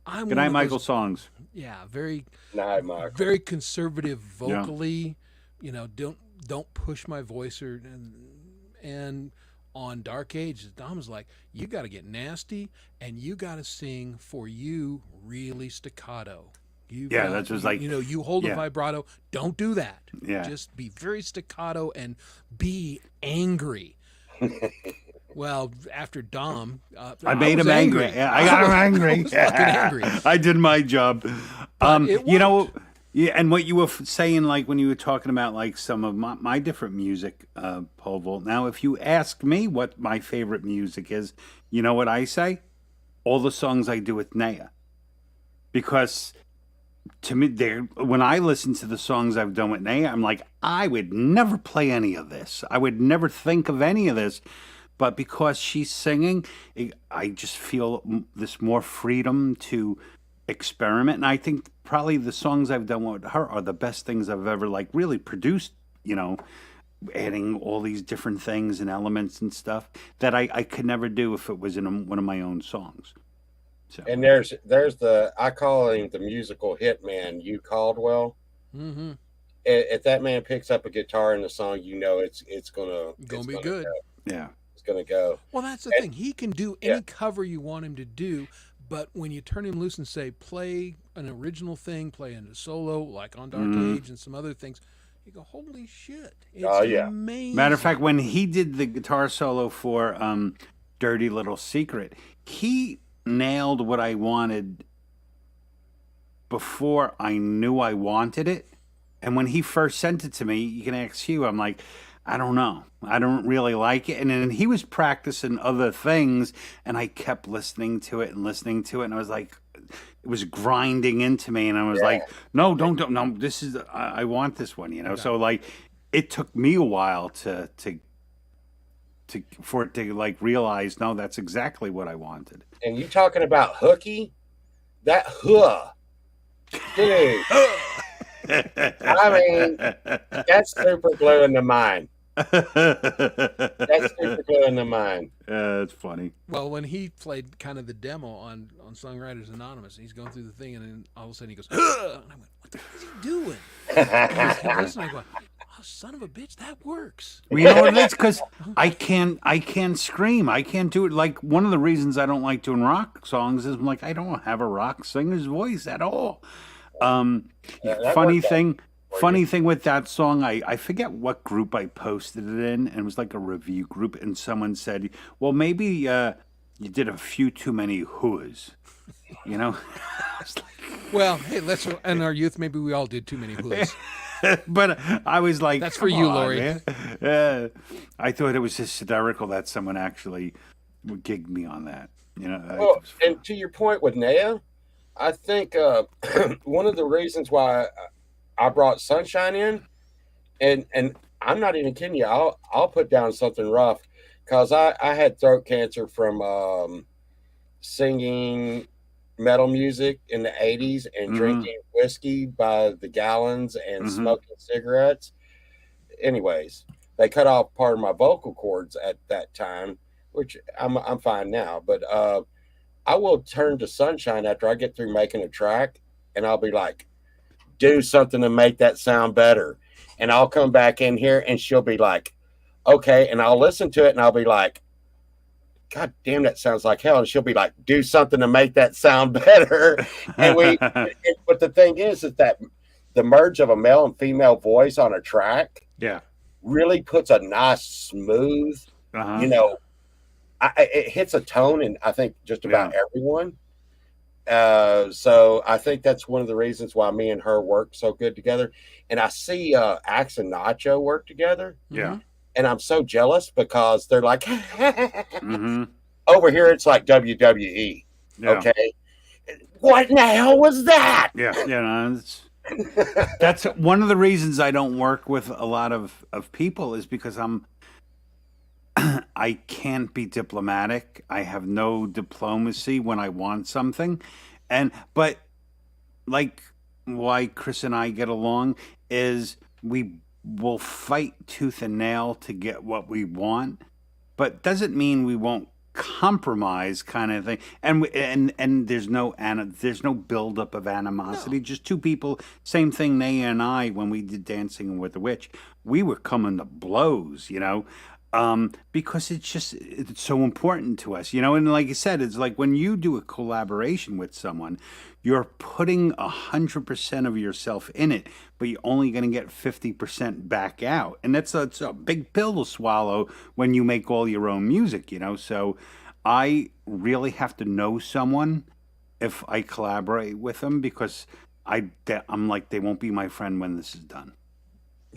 I'm Good one night, of Michael those, Songs. very Nah, Mark. very conservative vocally. Don't push my voice and on Dark Age, Dom's like, you got to get nasty and you got to sing for you really staccato. Yeah, that's just like- you hold yeah. a vibrato. Don't do that. Yeah. Just be very staccato and be angry. Well, after Dom, I made was him angry. Yeah, I got him angry. I was fucking angry. I did my job. it Yeah, and what you were saying, like when you were talking about like some of my different music, Pole Vault. Now, if you ask me what my favorite music is, you know what I say? All the songs I do with Naya, because to me, when I listen to the songs I've done with Naya, I'm like, I would never play any of this. I would never think of any of this. But because she's singing, I just feel this more freedom to experiment. And I think probably the songs I've done with her are the best things I've ever like really produced, adding all these different things and elements and stuff that I could never do if it was in one of my own songs. So And there's I call him the musical hitman, Hugh Caldwell. Mm-hmm. If that man picks up a guitar in the song, it's gonna Be good. yeah. It's gonna go. Well, that's the thing. He can do any cover you want him to do, but when you turn him loose and say, play an original thing, play a solo, like on Dark Age and some other things, you go, holy shit. It's Oh, yeah. amazing. Matter of fact, when he did the guitar solo for Dirty Little Secret, he nailed what I wanted before I knew I wanted it. And when he first sent it to me, you can ask Hugh, I'm like, I don't know. I don't really like it. And then he was practicing other things, and I kept listening to it. And I was like, it was grinding into me. And I was like, no, don't. No, this is, I want this one, So like, it took me a while for it to like realize, no, that's exactly what I wanted. And you talking about hooky? That dude. I mean, that's super glue in the mind. That's super glue in the mind. It's funny. Well, when he played kind of the demo on Songwriters Anonymous, he's going through the thing, and then all of a sudden he goes, "Ugh!" And I went, what the hell is he doing? And I listened, I go, oh, son of a bitch, that works. Well, you know what it is? Because I can't scream. I can't do it. Like, one of the reasons I don't like doing rock songs is I'm like, I don't have a rock singer's voice at all. that Funny worked out thing. Funny thing with that song, I forget what group I posted it in, and it was like a review group, and someone said, well, maybe you did a few too many whoas, I was like, Well, hey, in our youth, maybe we all did too many hoods. but I was like, That's for "Come you, on, Lori." man." I thought it was hysterical that someone actually gigged me on that. Well, and to your point with Naya, I think one of the reasons why I brought Sunshine in, and I'm not even kidding you, I'll put down something rough, because I had throat cancer from singing metal music in the 80s and drinking whiskey by the gallons and smoking cigarettes. Anyways, they cut off part of my vocal cords at that time, which I'm fine now, but I will turn to Sunshine after I get through making a track, and I'll be like, do something to make that sound better. And I'll come back in here and she'll be like, okay. And I'll listen to it and I'll be like, God damn, that sounds like hell. And she'll be like, do something to make that sound better. But the thing is that the merge of a male and female voice on a track Yeah. really puts a nice, smooth, Uh-huh. it hits a tone in, I think, just about everyone. So I think that's one of the reasons why me and her work so good together. And I see Axe and Nacho work together, Yeah. and I'm so jealous because they're like, Mm-hmm. over here it's like WWE. Yeah. Okay, what in the hell was that? Yeah. Yeah. No, that's one of the reasons I don't work with a lot of people is because I can't be diplomatic. I have no diplomacy when I want something. But like why Chris and I get along is we will fight tooth and nail to get what we want, but doesn't mean we won't compromise kind of thing. And there's no buildup of animosity. Just two people, same thing. Naya and I, when we did Dancing with the Witch, we were coming to blows, because it's so important to us, and like you said, it's like when you do a collaboration with someone, you're putting 100% of yourself in it, but you're only going to get 50% back out, and it's a big pill to swallow when you make all your own music, so I really have to know someone if I collaborate with them, because I'm like, they won't be my friend when this is done.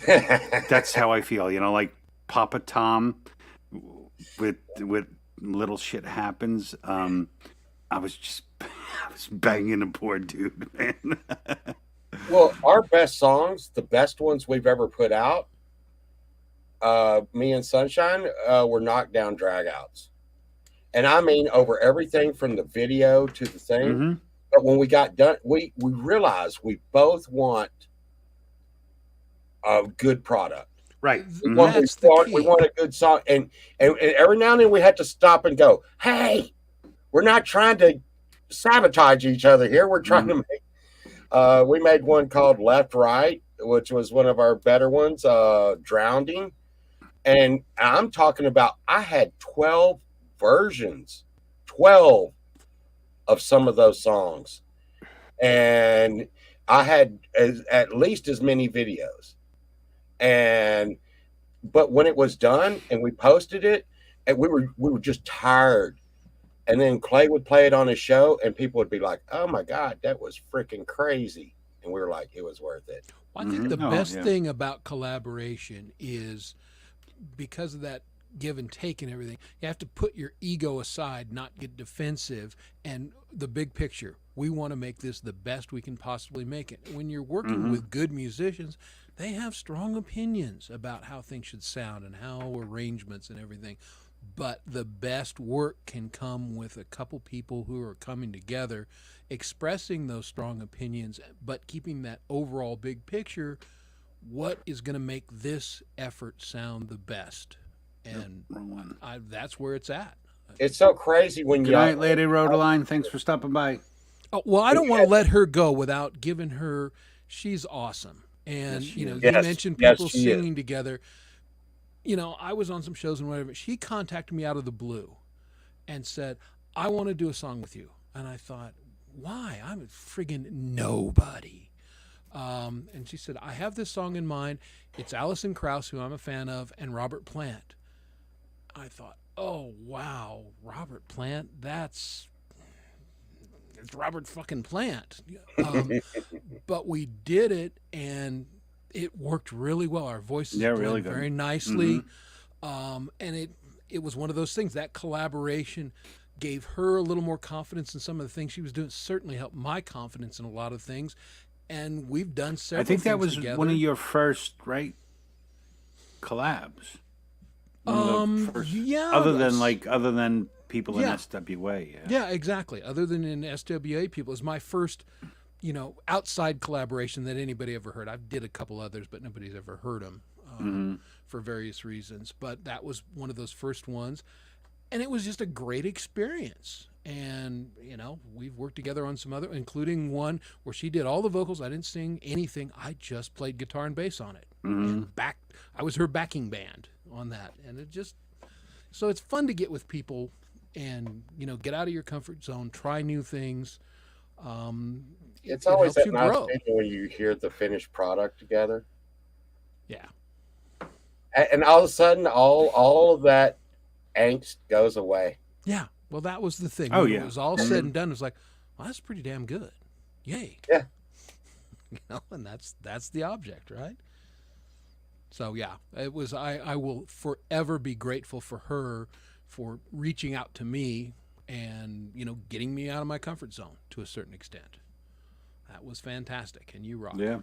That's how I feel, like Papa Tom with Little Shit Happens. I was banging a poor dude, man. Well, our best songs, the best ones we've ever put out, me and Sunshine, were knockdown dragouts. And I mean over everything from the video to the thing. Mm-hmm. But when we got done, we realized we both want a good product. Right. We Mhm. want, That's the key. we want a good song. And every now and then we had to stop and go, hey, we're not trying to sabotage each other here. We're trying to make, we made one called Left Right, which was one of our better ones, Drowning. And I'm talking about, I had 12 versions, 12 of some of those songs. And I had at least as many videos. But when it was done and we posted it, and we were just tired. And then Clay would play it on his show and people would be like, oh my God, that was freaking crazy. And we were like, it was worth it. Well, I think the Oh, best yeah. thing about collaboration is because of that give and take and everything, you have to put your ego aside, not get defensive, and the big picture. We want to make this the best we can possibly make it. When you're working with good musicians, they have strong opinions about how things should sound and how arrangements and everything. But the best work can come with a couple people who are coming together, expressing those strong opinions, but keeping that overall big picture. What is going to make this effort sound the best? And Wrong one. that's where it's at. It's so crazy when Good you night, Lady Rhodeline. Thanks for stopping by. Oh, well, I don't want to let her go without giving her. She's awesome, and Yes, she you know, is. you Yes, mentioned yes, people she is. singing together. I was on some shows and whatever. She contacted me out of the blue, and said, "I want to do a song with you." And I thought, "Why? I'm a friggin' nobody." And she said, "I have this song in mind. It's Alison Krauss, who I'm a fan of, and Robert Plant." I thought, "Oh wow, Robert Plant. It's Robert fucking Plant." But we did it, and it worked really well. Our voices Yeah, blend really good. very nicely, and it was one of those things. That collaboration gave her a little more confidence in some of the things she was doing. Certainly helped my confidence in a lot of things, and we've done several. I think that things was together. one of your first, right, collabs. One of the first- Yeah, Other that's- than people in Yeah. SWA. Yeah. Yeah, exactly. Other than in SWA people, is my first, outside collaboration that anybody ever heard. I did a couple others, but nobody's ever heard them for various reasons. But that was one of those first ones, and it was just a great experience. And we've worked together on some other, including one where she did all the vocals. I didn't sing anything. I just played guitar and bass on it. And I was her backing band on that. And so it's fun to get with people and get out of your comfort zone, try new things. It's always helps that you nice grow. feeling when you hear the finished product together. Yeah. And all of a sudden, all of that angst goes away. Yeah. Well, that was the thing. Oh, When yeah. it was all said and done, it was like, well, that's pretty damn good. Yay. Yeah. And that's the object, right? So yeah, it was. I will forever be grateful for her for reaching out to me and getting me out of my comfort zone to a certain extent. That was fantastic, and you rock. Yeah.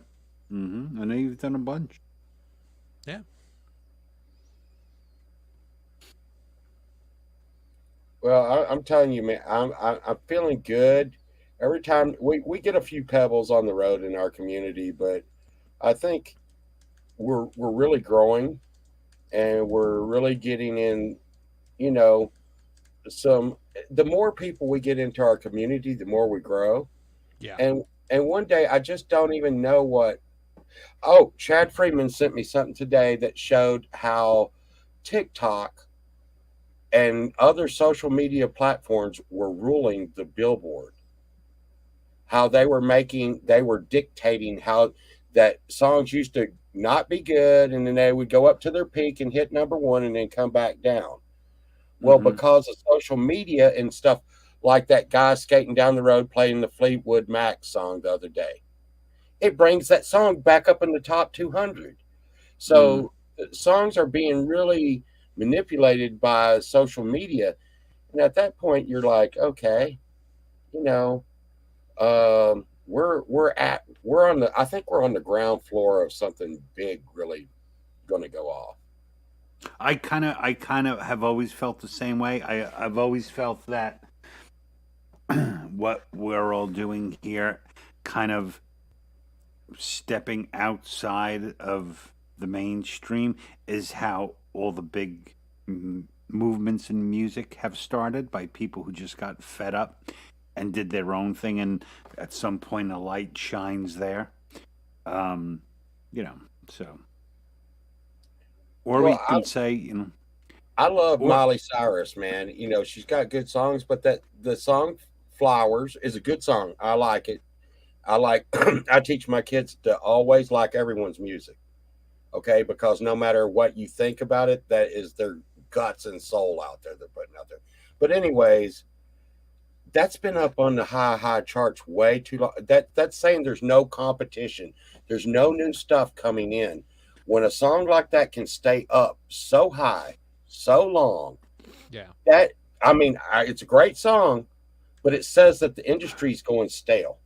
I know you've done a bunch. Yeah. Well, I'm telling you, man, I'm feeling good. Every time we get a few pebbles on the road in our community, but I think we're really growing, and we're really getting in. You know, some the more people we get into our community, the more we grow. Yeah. And one day, I just don't even know what. Oh, Chad Freeman sent me something today that showed how TikTok and other social media platforms were ruling the Billboard. How they were dictating how that songs used to not be good, and then they would go up to their peak and hit number one and then come back down. Well, because of social media and stuff like that guy skating down the road playing the Fleetwood Mac song the other day, it brings that song back up in the top 200. So songs are being really manipulated by social media. And at that point, you're like, okay, I think we're on the ground floor of something big really going to go off. I kind of have always felt the same way. I've always felt that what we're all doing here, kind of stepping outside of the mainstream, is how all the big movements in music have started by people who just got fed up and did their own thing, and at some point a light shines there. So. Or Well, we can say, I love Or- Miley Cyrus, man. She's got good songs, but the song "Flowers" is a good song. I like it. I teach my kids to always like everyone's music, okay? Because no matter what you think about it, that is their guts and soul out there they're putting out there. But anyways, that's been up on the high charts way too long. That's saying there's no competition. There's no new stuff coming in. When a song like that can stay up so high, so long, Yeah. it's a great song, but it says that the industry's going stale.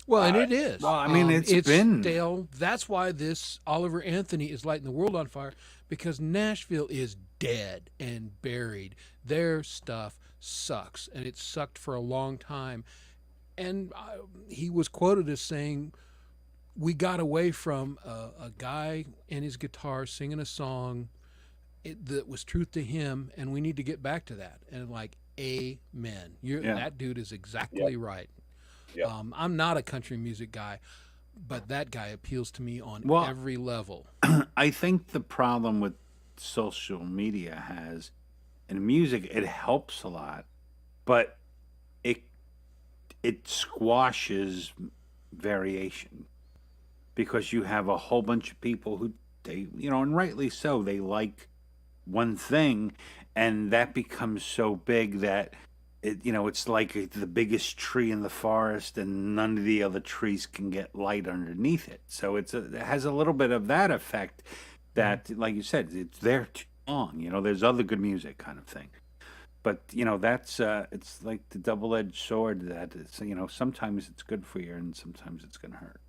Well, and it is. well, I mean, it's been- stale. That's why this Oliver Anthony is lighting the world on fire, because Nashville is dead and buried. Their stuff sucks, and it sucked for a long time. And he was quoted as saying, "We got away from a guy and his guitar singing a song that was truth to him, and we need to get back to that." And like, amen. Yeah. That dude is exactly right. Yeah. I'm not a country music guy, but that guy appeals to me on Well- every level. I think the problem with social media has in music, it helps a lot, but it squashes variation, because you have a whole bunch of people who and rightly so, they like one thing, and that becomes so big that it's like the biggest tree in the forest, and none of the other trees can get light underneath it. So it has a little bit of that effect that, like you said, it's there too long. There's other good music kind of thing. But that's it's like the double-edged sword that it's sometimes it's good for you and sometimes it's going to hurt.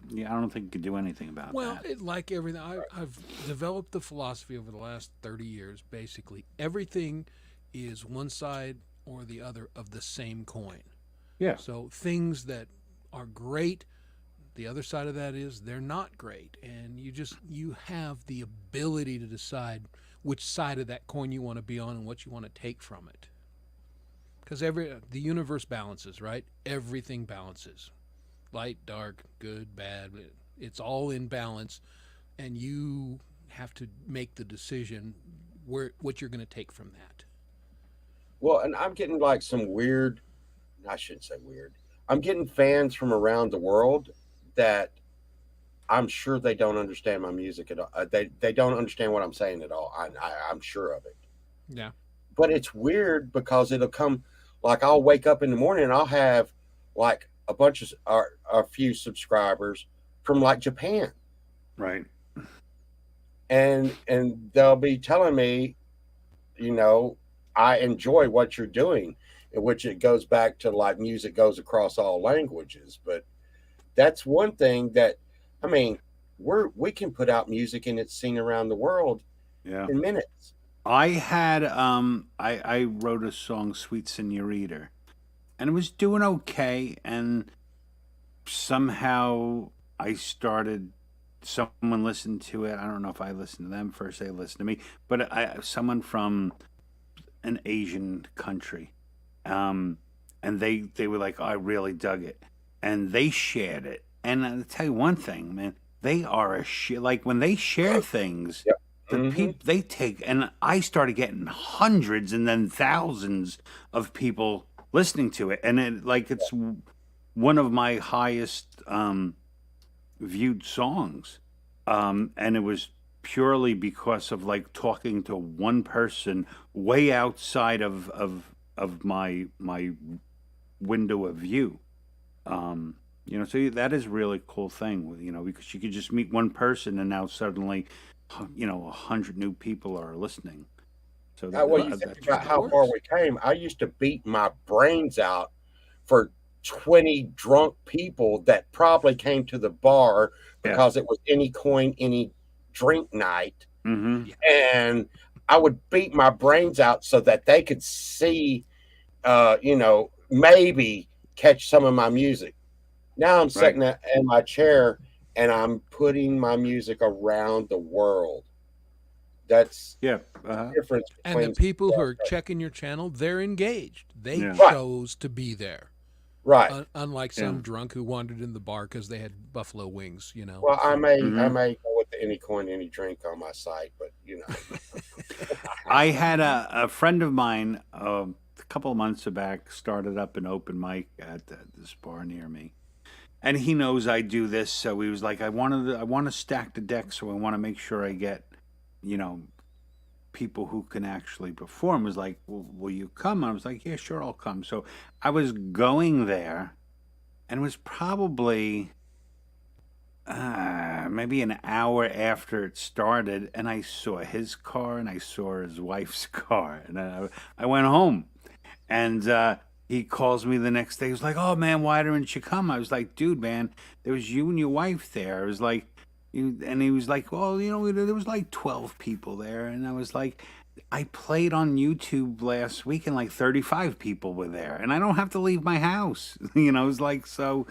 Yeah, I don't think you can do anything about Well, that. like everything, I've developed the philosophy over the last 30 years. Basically, everything is one side or the other of the same coin. Yeah. So things that are great, the other side of that is they're not great, and you have the ability to decide which side of that coin you want to be on and what you want to take from it. because the universe balances, right? Everything balances, light, dark, good, bad. It's all in balance, and you have to make the decision what you're going to take from that. Well, and I'm getting like some weird, I shouldn't say weird. I'm getting fans from around the world that I'm sure they don't understand my music at all. They don't understand what I'm saying at all. I'm sure of it. Yeah. But it's weird because it'll come, like I'll wake up in the morning and I'll have like a bunch of a few subscribers from like Japan, Right. and they'll be telling me, you know, I enjoy what you're doing, in which it goes back to like music goes across all languages. But that's one thing that, I mean, we can put out music and it's seen around the world Yeah. in minutes. I had I wrote a song, Sweet Senorita, and it was doing okay, and somehow someone listened to it. I don't know if I listened to them first, they listened to me, but someone from an Asian country, and they were like, oh, I really dug it, and they shared it. And I'll tell you one thing, man, they are like when they share things. Yep. The people they take, and I started getting hundreds and then thousands of people listening to it, and it's one of my highest viewed songs, and it was purely because of like talking to one person way outside of my window of view. You know, so that is a really cool thing, you know, because you could just meet one person and now suddenly, you know, 100 new people are listening. So Well, you think about how far we came. I used to beat my brains out for 20 drunk people that probably came to the bar because it was any coin, any drink night. Mm-hmm. And I would beat my brains out so that they could see, you know, maybe catch some of my music. Now I'm sitting in my chair and I'm putting my music around the world. That's the difference. And the people who are checking your channel, they're engaged. They chose to be there. Right. Unlike some drunk who wandered in the bar because they had buffalo wings, you know. Well, I may go with the any coin, any drink on my site, but you know. I had a friend of mine a couple of months back started up an open mic at this bar near me. And he knows I do this, so he was like, I want to stack the deck, so I want to make sure I get, you know, people who can actually perform. It was like, well, will you come? And I was like, yeah, sure, I'll come. So I was going there, and it was probably maybe an hour after it started, and I saw his car, and I saw his wife's car, and I went home, and he calls me the next day. He was like, oh, man, why didn't you come? I was like, dude, man, there was you and your wife there. I was like, and he was like, well, you know, there was like 12 people there. And I was like, I played on YouTube last week and like 35 people were there. And I don't have to leave my house. You know, it's like, so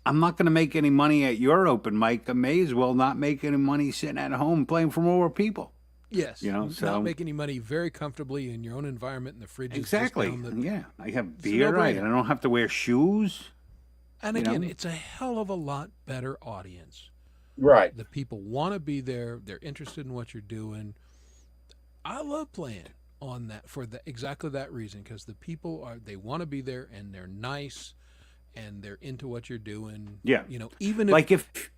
I'm not going to make any money at your open mic. I may as well not make any money sitting at home playing for more people. Yes, you know, so not make any money very comfortably in your own environment in the fridge. Exactly. Yeah, I have beer, right? And I don't have to wear shoes. And again, it's a hell of a lot better audience. Right. The people want to be there. They're interested in what you're doing. I love playing on that for exactly that reason, because the people they want to be there and they're nice and they're into what you're doing. Yeah. You know, even if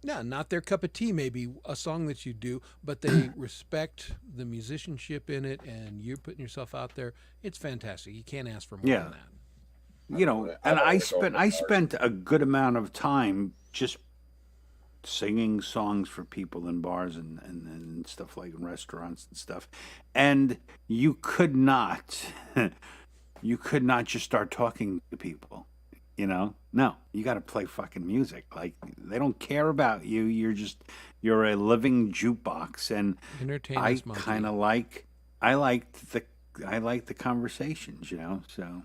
yeah, not their cup of tea, maybe a song that you do, but they respect the musicianship in it, and you're putting yourself out there. It's fantastic. You can't ask for more than that. You know, and I spent a good amount of time just singing songs for people in bars and stuff, like in restaurants and stuff. And you could not just start talking to people. You know, no, you got to play fucking music. Like, they don't care about you. You're a living jukebox, and I kind of I like the conversations, you know. So,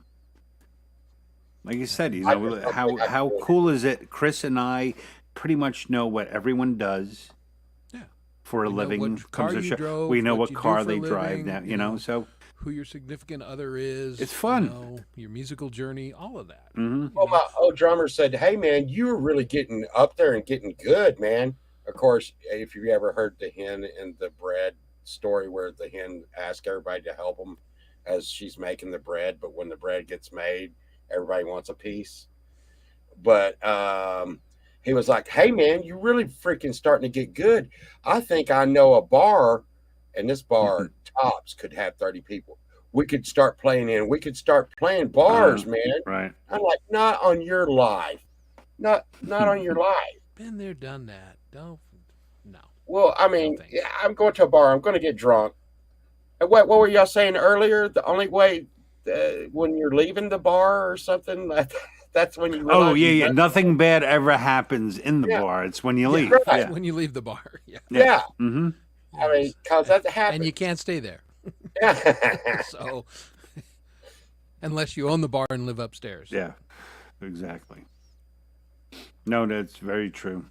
like you said, you know, how cool is it? Chris and I pretty much know what everyone does. Yeah. for a We know living. what car comes to you show. drove, We know what what you do car for a they drive living, now. you You know, know. so Who your significant other is. It's fun. You know, your musical journey, all of that. mhm. Well, my old drummer said, "Hey, man, you were really getting up there and getting good, man." Of course, if you ever heard the hen and the bread story, where the hen asked everybody to help him as she's making the bread, but when the bread gets made, everybody wants a piece. But he was like, "Hey, man, you really freaking starting to get good. I think I know a bar, and this bar tops could have 30 people. We could start playing in. We could start playing bars, man." Right. I'm like, "Not on your life, not on your life." Been there, done that. Don't. No. Well, I mean, thanks. yeah, I'm going to a bar. I'm going to get drunk. And what were y'all saying earlier? The only way when you're leaving the bar or something, that's when you realize. Oh yeah, you've yeah. done- Nothing bad ever happens in the Yeah. bar. It's when you Yeah, leave. right. Yeah. When you leave the bar. Yeah. Yeah. Mm-hmm. I mean, because that And happens. you can't stay there. Yeah. So, unless you own the bar and live upstairs. Yeah. Exactly. No, that's very true.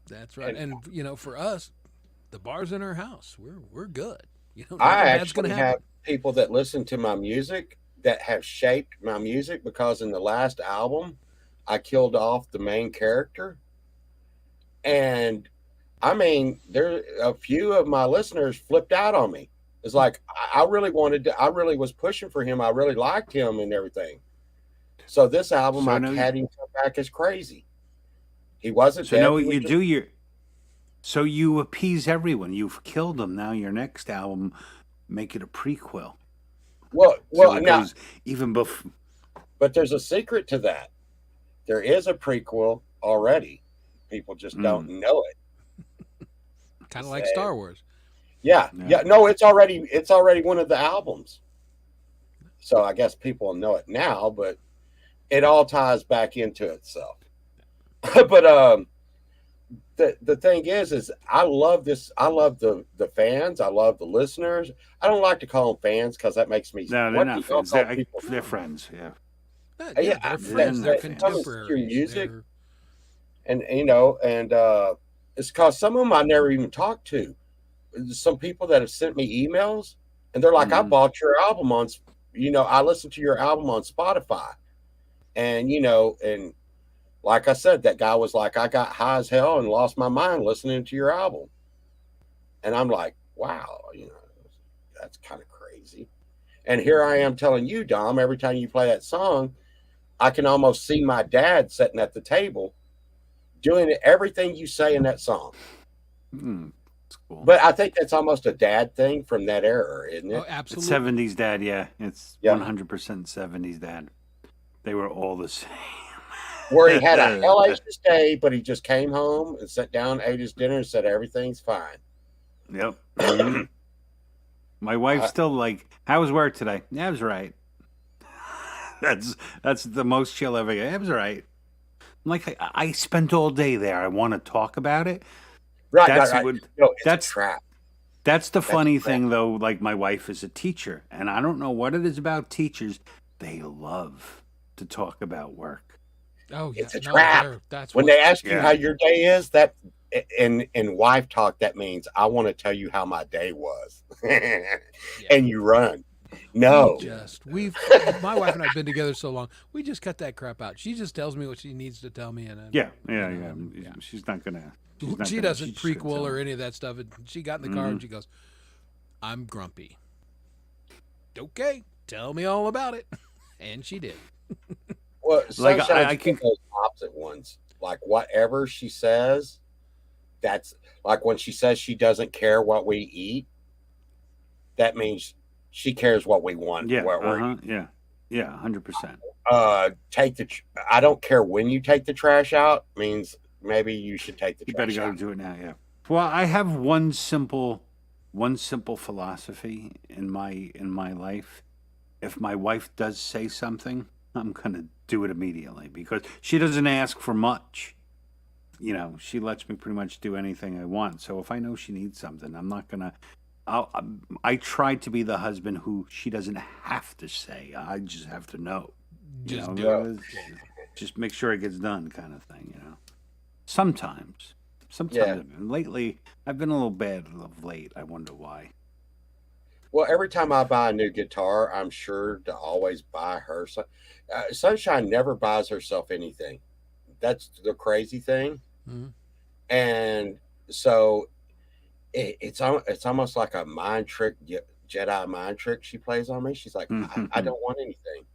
That's right. And you know, for us, the bar's in our house. We're good. You know, I nothing bad's actually gonna have happen. people that listen to my music that have shaped my music, because in the last album, I killed off the main character. And I mean, there a few of my listeners flipped out on me. It's like I really wanted to, I really was pushing for him. I really liked him and everything. So this album, So I now you- had him come back as crazy. He wasn't So dead. now He what was you just- do, so you appease everyone. You've killed them. Now your next album, make it a prequel. Well, So it now, goes even before. but there's a secret to that. There is a prequel already. People just don't know it. Kind of like Say- Star Wars. Yeah, Yeah. yeah. No, it's already one of the albums. So I guess people know it now, but it all ties back into itself. But the thing is I love this. I love the fans. I love the listeners. I don't like to call them fans because that makes me. No, they're what do not y'all fans. call They're, people they're fans? friends. Yeah. Yeah, yeah, they're they're- friends. They're they're fans. contemporaries. Your music. They're- And it's because some of them I never even talked to. Some people that have sent me emails, and they're like, "I Mhm. bought your album on, I listened to your album on Spotify," and and like I said, that guy was like, "I got high as hell and lost my mind listening to your album," and I'm like, "Wow, that's kind of crazy." And here I am telling you, Dom, every time you play that song, I can almost see my dad sitting at the table doing everything you say in that song. It's cool. But I think that's almost a dad thing from that era, isn't it? Oh, It's absolutely. 70s dad, yeah. It's Yeah. 100% 70s dad. They were all the same. Where he had a hellacious day, but he just came home and sat down, ate his dinner, and said everything's fine. Yep. Mhm. My wife's still like, "How was work today?" "Yeah, it was right." That's the most she'll ever get. "It was right." I'm like, I spent all day there. I want to talk about it. Right, That's right. what. No, it's that's- a trap. That's the funny correct. thing, though. Like, my wife is a teacher, and I don't know what it is about teachers. They love to talk about work. Oh, yeah. It's a no, trap. That's When what, they ask you Yeah. how your day is, that in wife talk, that means I want to tell you how my day was, and you run. No, My wife and I've been together so long. We just cut that crap out. She just tells me what she needs to tell me, and Yeah. yeah. She's not gonna. She doesn't prequel or any of that stuff. And she got in the car Mhm. and she goes, "I'm grumpy." Okay, tell me all about it, and she did. well, Like, sometimes I can- those opposite ones. Like whatever she says, that's like when she says she doesn't care what we eat. That means she cares what we want. Yeah. what we're Yeah. 100%. I don't care when you take the trash out, means maybe you should take the You better trash go out. do it now. Yeah. Well, I have one simple philosophy in my life. If my wife does say something, I'm gonna do it immediately because she doesn't ask for much. She lets me pretty much do anything I want. So if I know she needs something, I'm not gonna. I try to be the husband who she doesn't have to say. I just have to know. Just You do know, it. just make sure it gets done, kind of thing. Sometimes Sometimes lately, I've been a little bad of late. I wonder why. Well, every time I buy a new guitar, I'm sure to always buy her. Sunshine never buys herself anything. That's the crazy thing. Mhm. And so it's almost like a mind trick, Jedi mind trick she plays on me. She's like, I don't want anything.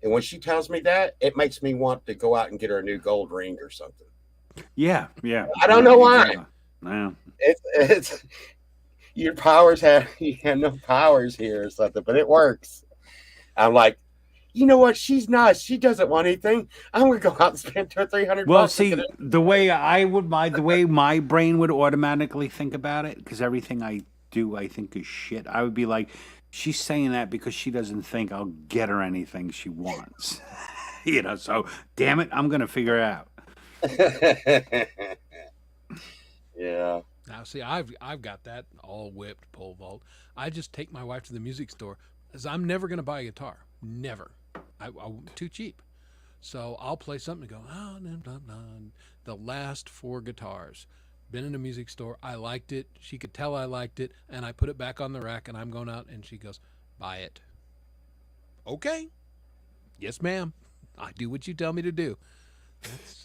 And when she tells me that, it makes me want to go out and get her a new gold ring or something. Yeah. I don't know why. Exactly. Yeah. It's your powers have you have no powers here or something, but it works. I'm like, you know what? She's nice. She doesn't want anything. I'm gonna go out and spend $200 or $300. Well, see, the way the way my brain would automatically think about it, because everything I do, I think is shit. I would be like, she's saying that because she doesn't think I'll get her anything she wants. So damn it, I'm gonna figure it out. Yeah. Now, see, I've got that all whipped pole vault. I just take my wife to the music store, as I'm never going to buy a guitar. Never. I'm too cheap. So I'll play something and go, oh, no, no, no. The last 4 guitars. Been in a music store. I liked it. She could tell I liked it. And I put it back on the rack, and I'm going out, and she goes, buy it. Okay. Yes, ma'am. I do what you tell me to do.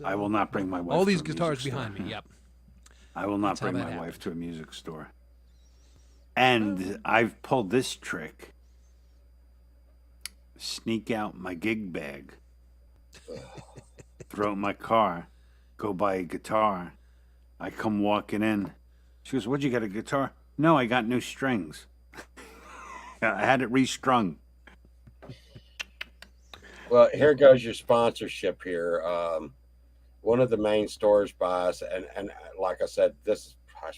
I will not bring my wife. All to these a music guitars store. behind me. Yep. I will not That's how bring that my wife happened. to a music store. And I've pulled this trick. Sneak out my gig bag. Throw it in my car. Go buy a guitar. I come walking in. She goes, "What'd you get, a guitar?" "No, I got new strings." I had it restrung. Well, here goes your sponsorship here. One of the main stores buys, and like I said, I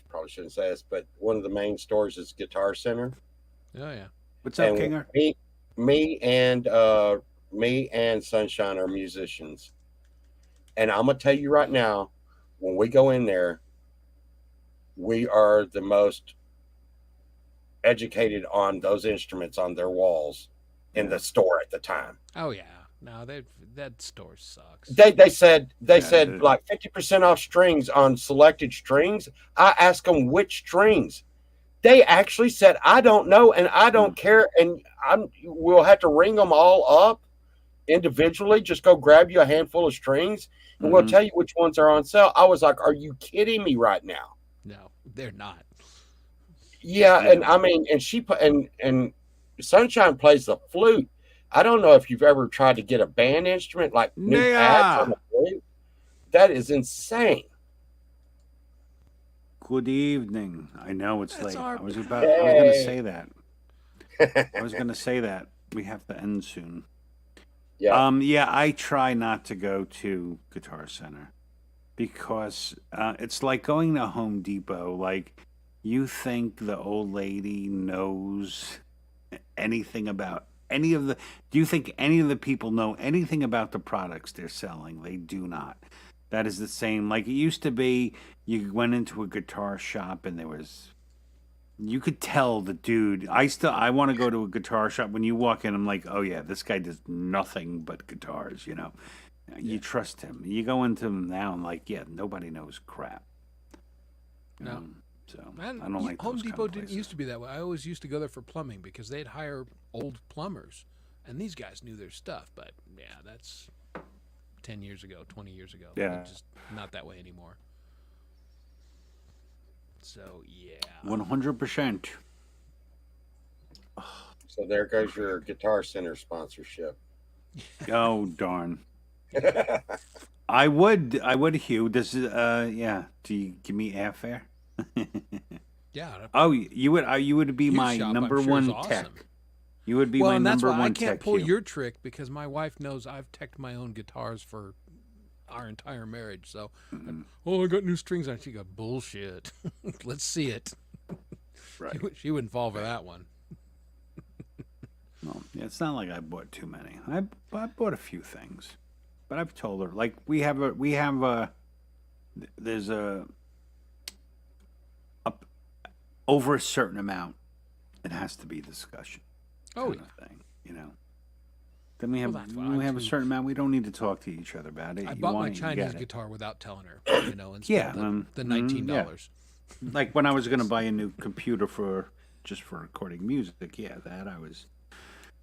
probably shouldn't say this, but one of the main stores is Guitar Center. Oh, yeah. What's up, And Kinger? me and Sunshine are musicians. And I'm gonna tell you right now, when we go in there, we are the most educated on those instruments on their walls in the store at the time. Oh, yeah. No, that store sucks. They said dude. like 50% off strings on selected strings. I asked them which strings. They actually said, I don't know and I don't care, and we'll have to ring them all up individually. Just go grab you a handful of strings and we'll tell you which ones are on sale. I was like, are you kidding me right now? No, they're not. Yeah, and I mean, and and Sunshine plays the flute. I don't know if you've ever tried to get a band instrument like new pads on the flute. That is insane. Good evening. I know it's That's late. our- I was going to say that. I was going to say that. We have to end soon. Yeah. Yeah, I try not to go to Guitar Center because it's like going to Home Depot. Like, you think the old lady knows anything about any of the... Do you think any of the people know anything about the products they're selling? They do not. That is the same. Like it used to be, you went into a guitar shop and there was... You could tell the dude. I want to go to a guitar shop. When you walk in, I'm like, oh yeah, this guy does nothing but guitars. You trust him. You go into them now, and like, yeah, nobody knows crap. No. So And I don't like Home those Depot kind of didn't places. used to be that way. I always used to go there for plumbing because they'd hire old plumbers, and these guys knew their stuff. But yeah, that's 10 years ago, 20 years ago. Yeah. It's just not that way anymore. So yeah. 100%. So there goes your Guitar Center sponsorship. Oh darn. I would, Hugh. Does yeah? Do you give me airfare? Yeah. Oh, you would be Hughes my shop, I'm number sure, is one awesome. tech. You would be Well, my and that's number why one I can't tech. pull Hugh. your trick because my wife knows I've teched my own guitars for our entire marriage. So, oh, I got new strings on. She go, bullshit. Let's see it. Right. She wouldn't fall for that one. No, it's not like I bought too many. I bought a few things, but I've told her like there's a over a certain amount, it has to be discussion. Oh, kind of thing, Then we have Well, that's when we have a fine. certain amount. We don't need to talk to each other about it. I You bought my want it, you Chinese get it. guitar without telling her, and Yeah, spent the mhm, yeah. $19. Like when I was going to buy a new computer for just for recording music. Yeah, that I was.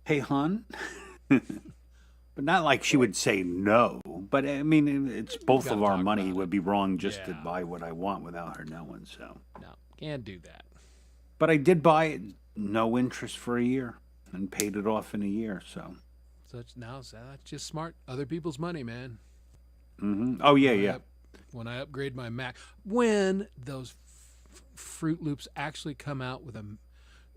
Hey, hon. But not like she would say no. But I mean, it's both gotta of our talk money. about It it. would be wrong just to Yeah. buy what I want without her knowing. So, No, can't do that. but I did buy it, no interest for a year, and paid it off in a year. So, So that's just smart. Other people's money, man. oh yeah, When I yeah. up- When I upgrade my Mac, when those Fruit Loops actually come out with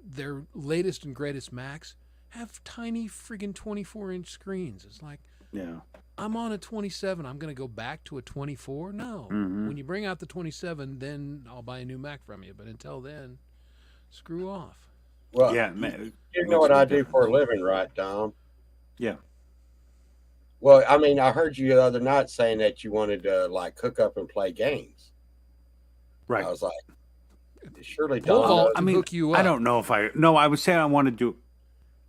their latest and greatest Macs have tiny friggin' 24-inch screens. It's like, Yeah. I'm on a 27. I'm going to go back to a 24? No. Mhm. When you bring out the 27, then I'll buy a new Mac from you. But until then, screw off. Well, Yeah, man, you it know makes what no I do for a difference. living, right, Dom? Yeah. Well, I mean, I heard you the other night saying that you wanted to like hook up and play games. Right. I was like, surely Pole Dom vault knows. I mean, hook you I up. don't know if I. No, I would say I want to do.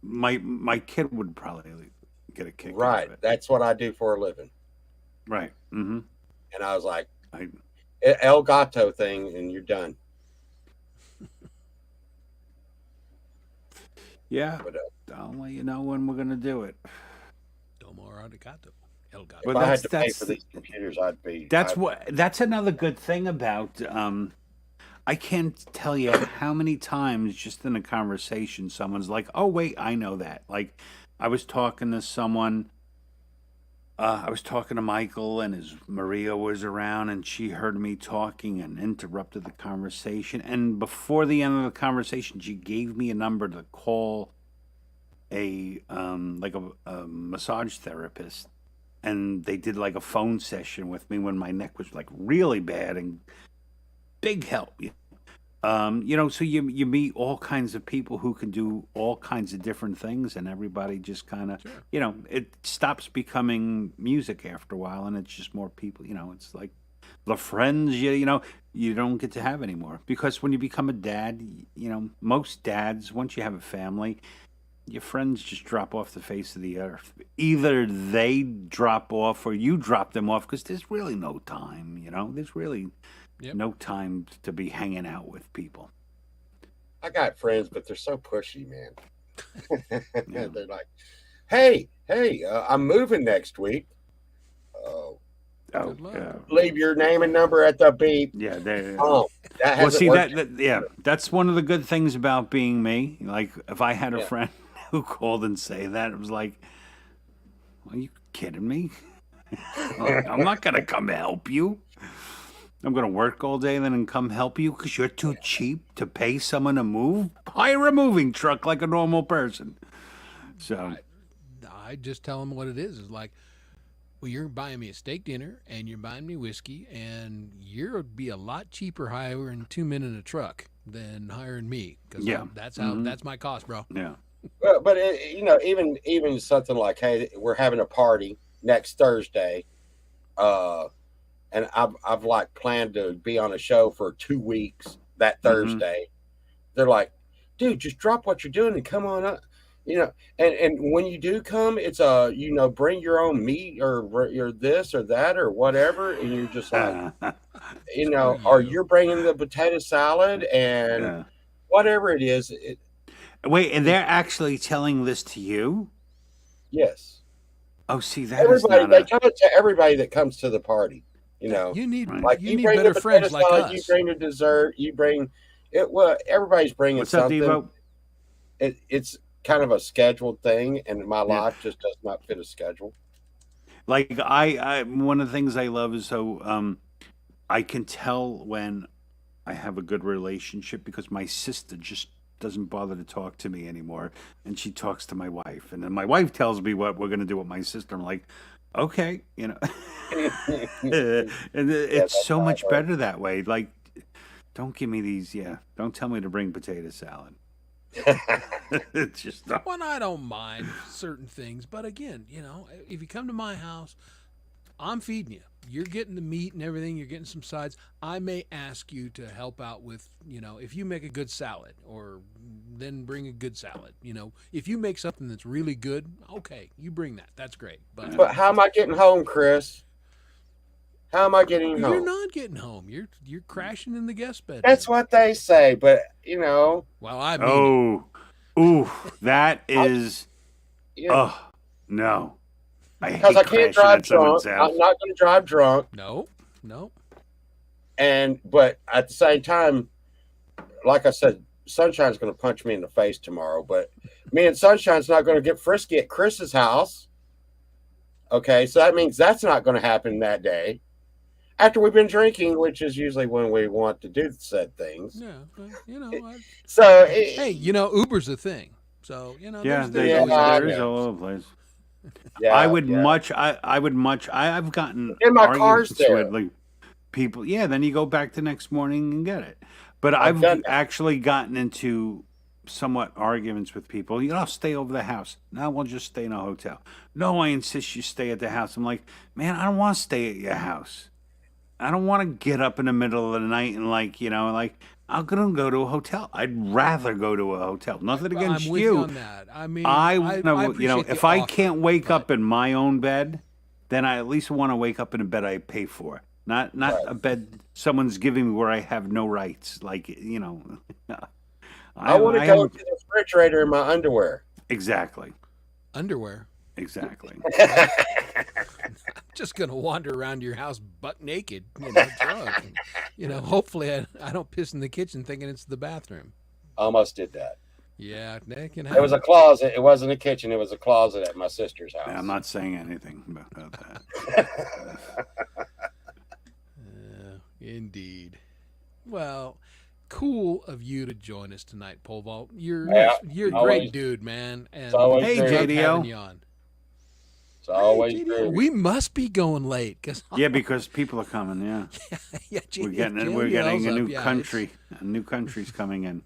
My kid would probably get a kick out Right. of it. That's what I do for a living. Right. Mm-hmm. And I was like, I, El Gato thing, and you're done. yeah. But I'll let you know when we're gonna do it. Domo arigato. El gato. if Well, I had to pay that's- for these computers, I'd be. That's I'd- what. That's another good thing about. I can't tell you how many times just in a conversation someone's like, "Oh wait, I know that." Like, I was talking to someone. I was talking to Michael, and his Maria was around, and she heard me talking and interrupted the conversation. And before the end of the conversation, she gave me a number to call a a massage therapist, and they did like a phone session with me when my neck was like really bad, and big help. So you meet all kinds of people who can do all kinds of different things, and everybody just kind of, Sure. it stops becoming music after a while, and it's just more people. It's like the friends you don't get to have anymore, because when you become a dad, most dads, once you have a family, your friends just drop off the face of the earth. Either they drop off or you drop them off, because there's really no time. There's really Yep. no time to be hanging out with people. I got friends, but they're so pushy, man. Yeah. They're like, hey, I'm moving next week. Oh, Oh, Good luck. yeah. leave your name and number at the beep. Yeah, they. Oh, that Well, hasn't see worked. that's one of the good things about being me. Like, if I had a Yeah. friend who called and say that, it was like, "Are you kidding me? I'm not gonna come help you. I'm gonna work all day then and come help you because you're too cheap to pay someone to move. Hire a moving truck like a normal person." So I just tell them what it is. It's like, well, you're buying me a steak dinner and you're buying me whiskey, and you'll be a lot cheaper hiring 2 men in a truck than hiring me. Because Yeah. that's how Mhm. that's my cost, bro. yeah, But even something like, hey, we're having a party next Thursday, and I've like planned to be on a show for 2 weeks that Thursday. They're like, dude, just drop what you're doing and come on up. And when you do come, it's bring your own meat or your this or that or whatever, and you're just like, or you're bringing the potato salad and yeah. whatever it is. Wait, and they're actually telling this to you? Yes, Oh, see, that is everybody. not They a. tell it to everybody that comes to the party. You need Right. Like you you need bring better the friends potato like salad, you us. bring the dessert, you bring it. Well, everybody's bringing What's up, something. Devo? It's kind of a scheduled thing, and my Yeah. life just does not fit a schedule. Like I one of the things I love is I can tell when I have a good relationship, because my sister just doesn't bother to talk to me anymore, and she talks to my wife, and then my wife tells me what we're gonna do with my sister. I'm like, okay, and it's that's so how it much works. better that way. Like, don't give me these. Yeah, don't tell me to bring potato salad. It's just Well, I don't mind certain things, but again, if you come to my house, I'm feeding you. You're getting the meat and everything. You're getting some sides. I may ask you to help out with, if you make a good salad, or then bring a good salad. If you make something that's really good, okay, you bring that. That's great. But how am I getting home, Chris? How am I getting home? You're not getting home. You're crashing in the guest bed. That's what they say, but Well, I mean, Oh, ooh, that is. yeah, Oh no, because I can't drive drunk. house. I'm not going to drive drunk. no. But at the same time, like I said, Sunshine's going to punch me in the face tomorrow. But me and Sunshine's not going to get frisky at Chris's house. Okay, so that means that's not going to happen that day. After we've been drinking, which is usually when we want to do said things. Yeah, So, hey, Uber's a thing. So Yeah, there's always I there is know. all over the place. yeah, I would yeah. much. I've gotten In my car's arguments there. with like people. Yeah, then you go back the next morning and get it. But I've I've done that. actually gotten into somewhat arguments with people. I'll stay over the house. No, we'll just stay in a hotel. No, I insist you stay at the house. I'm like, man, I don't want to stay at your house. I don't want to get up in the middle of the night and I'm gonna go to a hotel. I'd rather go to a hotel. Nothing Well, against I'm with you on that. I mean, I appreciate if the I offer, can't wake but- up in my own bed, then I at least want to wake up in a bed I pay for. Not Right. a bed someone's giving me where I have no rights. I want to go to the refrigerator in my underwear. Exactly. underwear. Exactly. I'm just gonna wander around your house butt naked, drunk. And, hopefully I don't piss in the kitchen thinking it's the bathroom. Almost did that. Yeah, that can It was a happen. closet. It wasn't a kitchen. It was a closet at my sister's house. I'm not saying anything about that. Indeed. Well, cool of you to join us tonight, Pole Vault. You're Yeah, a great always. dude, man. And It's always Hey, love great. JDO. having you on. It's always Hey, true. we must be going late because Yeah, because people are coming. Yeah, yeah, we're getting a JDL's new up, yeah, country. A new country's coming in.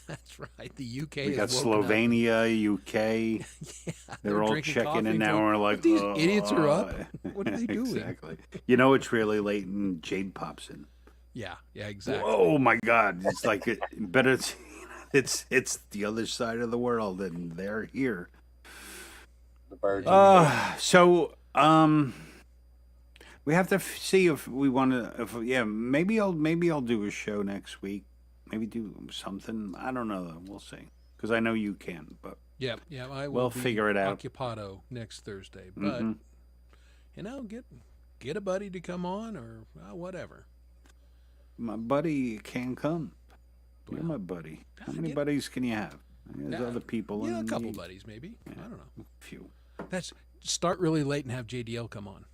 That's right. The UK We got has woken up. Slovenia, UK. Yeah, They're all drinking checking coffee in now. going, We're like, "What, these idiots are up? "Oh." What are they doing?" Exactly. It's really late, and Jade pops in. Yeah, exactly. Oh my God! It's like it's the other side of the world, and they're here. The birds. We have to see if we want to. Maybe I'll do a show next week. Maybe do something. I don't know. We'll see. Because I know you can, but Yeah. I will We'll be figure it out. Occupado next Thursday, but Mhm. get a buddy to come on or whatever. my buddy can come. You're Well, my buddy. How many get- buddies can you have? There's Yeah, other people. Yeah, a and couple you- buddies maybe. I don't know. A few. That's start really late and have JDL come on.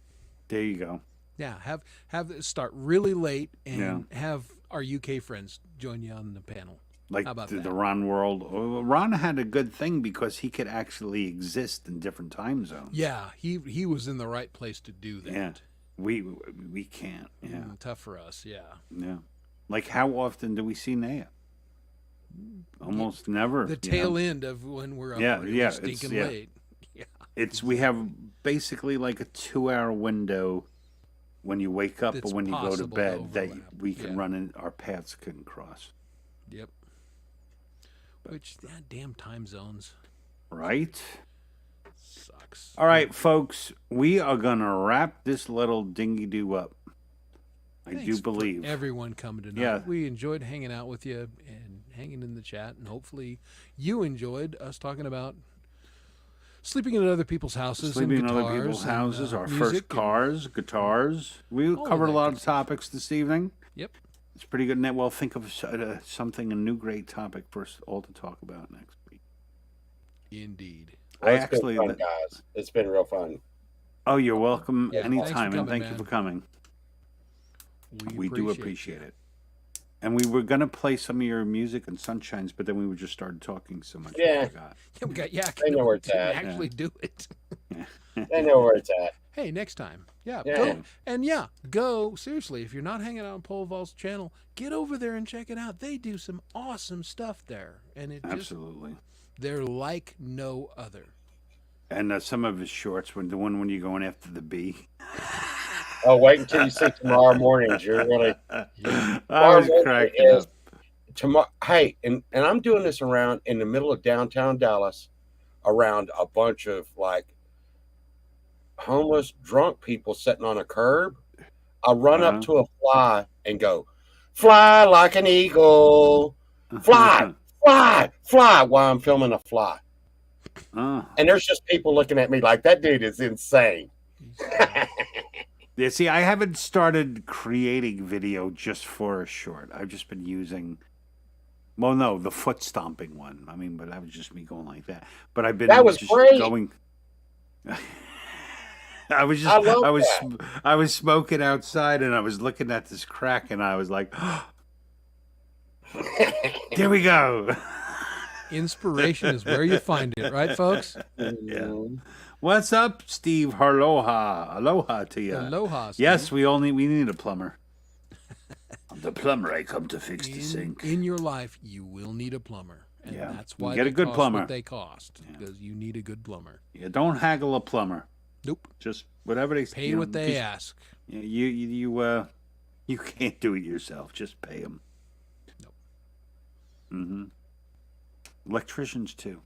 There you go. Yeah, have start really late and Yeah. have our UK friends join you on the panel. Like How about the that? Ron World. Ron had a good thing because he could actually exist in different time zones. Yeah, he was in the right place to do that. Yeah. We can't. Yeah. Tough for us. Yeah. Yeah. Like how often do we see Naya? Almost never. The tail end of when we're up Yeah, really yeah, stinking yeah. late. Yeah. We have basically like a 2-hour window when you wake up That's or when you go to possible to bed that overlap, we can yeah. run in. Our paths can cross. Yep. Which damn time zones Right. sucks. All right, folks. We are gonna wrap this little dingy do up. I Thanks do for believe. everyone coming tonight. Yeah. We enjoyed hanging out with you and hanging in the chat, and hopefully you enjoyed us talking about sleeping in other people's houses, Sleeping in and other guitars people's and, houses, our music first and- cars, guitars. We All of covered a that lot good of stuff. topics this evening. Yep. It's pretty good. Well, think of something, a new great topic for us all to talk about next week. Indeed. Well, I it's been actually. fun, guys. It's been real fun. Oh, you're welcome Yeah, thanks for anytime, and coming, thank man. you for coming. We do you. appreciate it. And we were gonna play some of your music and Sunshines, but then we just started talking so much. Yeah. I forgot. Yeah, we got They know where it's didn't at. actually do it. They know where it's at. Hey, next time. Yeah, Yeah. go. Seriously, if you're not hanging out on Pole Vault's channel, get over there and check it out. They do some awesome stuff there. And Absolutely. they're like no other. And some of his shorts, when you're going after the bee. Oh, wait until you see tomorrow mornings. You're really I tomorrow was morning cracking is up. tomorrow. Hey, and I'm doing this around in the middle of downtown Dallas, around a bunch of like homeless drunk people sitting on a curb. I run up to a fly and go, fly like an eagle, fly, fly, fly, while I'm filming a fly. And there's just people looking at me like that dude is insane. Yeah, see, I haven't started creating video just for a short. I've just been using, well, no, the foot stomping one. I mean, but that was just me going like that. But I've been That was just great. going. I was just, I love I was smoking outside and I was looking at this crack and I was like, there we go. Inspiration is where you find it, right, folks? Yeah. What's up, Steve? Aloha. Aloha to you. Aloha. Steve. Yes, we need a plumber. I'm the plumber. I come to fix the sink. In your life, you will need a plumber. And Yeah. that's why Get they a good cost plumber. what they cost. Because you need a good plumber. Yeah, don't haggle a plumber. Nope. Just whatever they Pay what they just- ask. You can't do it yourself. Just pay them. Nope. Mm-hmm. Electricians too.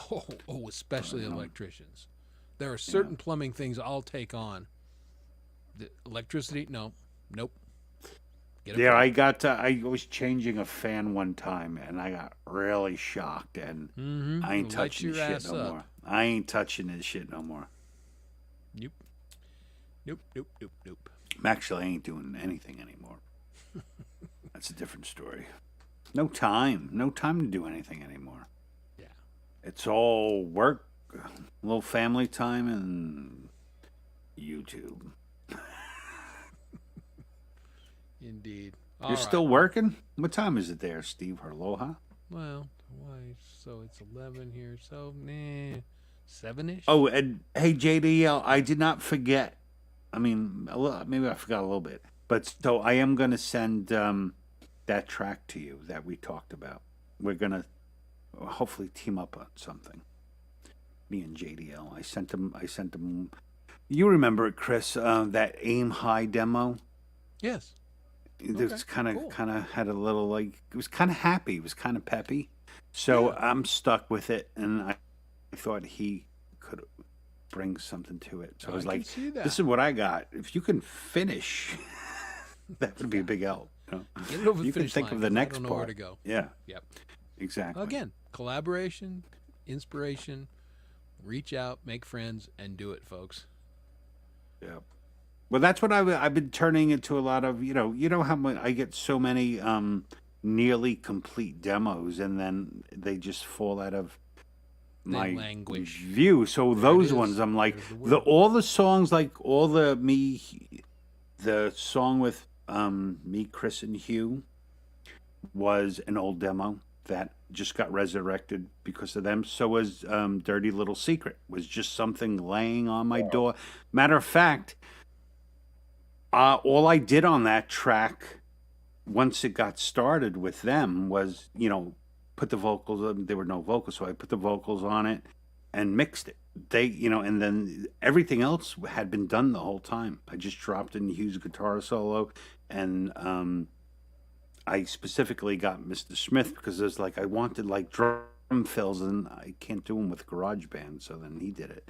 Oh, especially electricians. There are certain plumbing things I'll take on. The electricity, no, nope. Get a Yeah, plumber. I was changing a fan one time and I got really shocked and I ain't Light touching your this shit ass no up. more. I ain't touching this shit no more. Nope. Nope. Nope. Nope. Nope. Actually, I ain't doing anything anymore. That's a different story. No time to do anything anymore. Yeah. It's all work, a little family time, and YouTube. Indeed. You're still working? What time is it there, Steve? Aloha? Well, why? So it's 11 here. So, 7-ish. Oh, and hey, JDL, I did not forget. I mean, maybe I forgot a little bit. But so I am going to send that track to you that we talked about. We're going to hopefully team up on something. Me and JDL. I sent him. You remember it, Chris, that Aim High demo? Yes. It was Okay, cool. kind of had a little like it was kind of happy. It was kind of peppy. So I'm stuck with it, and I thought he could bring something to it. So I was can like, see that. "This is what I got. If you can finish, that would be a big help." You know? Get it over the You can finish think line, of the 'cause next I don't know part. where to go. Yeah, Yep. exactly. Again, collaboration, inspiration, reach out, make friends, and do it, folks. Yeah. Well, that's what I've been turning into a lot of. You know how much I get so many nearly complete demos, and then they just fall out of They my languish. view. So There it those is. ones, I'm like There's the word. all the songs, like all the song with me, Chris, and Hugh was an old demo that just got resurrected because of them. So was Dirty Little Secret, was just something laying on my door. Matter of fact, all I did on that track once it got started with them was, put the vocals, there were no vocals, so I put the vocals on it and mixed it. And then everything else had been done the whole time. I just dropped in Hugh's guitar solo, and I specifically got Mr. Smith because it was like I wanted like drum fills, and I can't do them with GarageBand, so then he did it.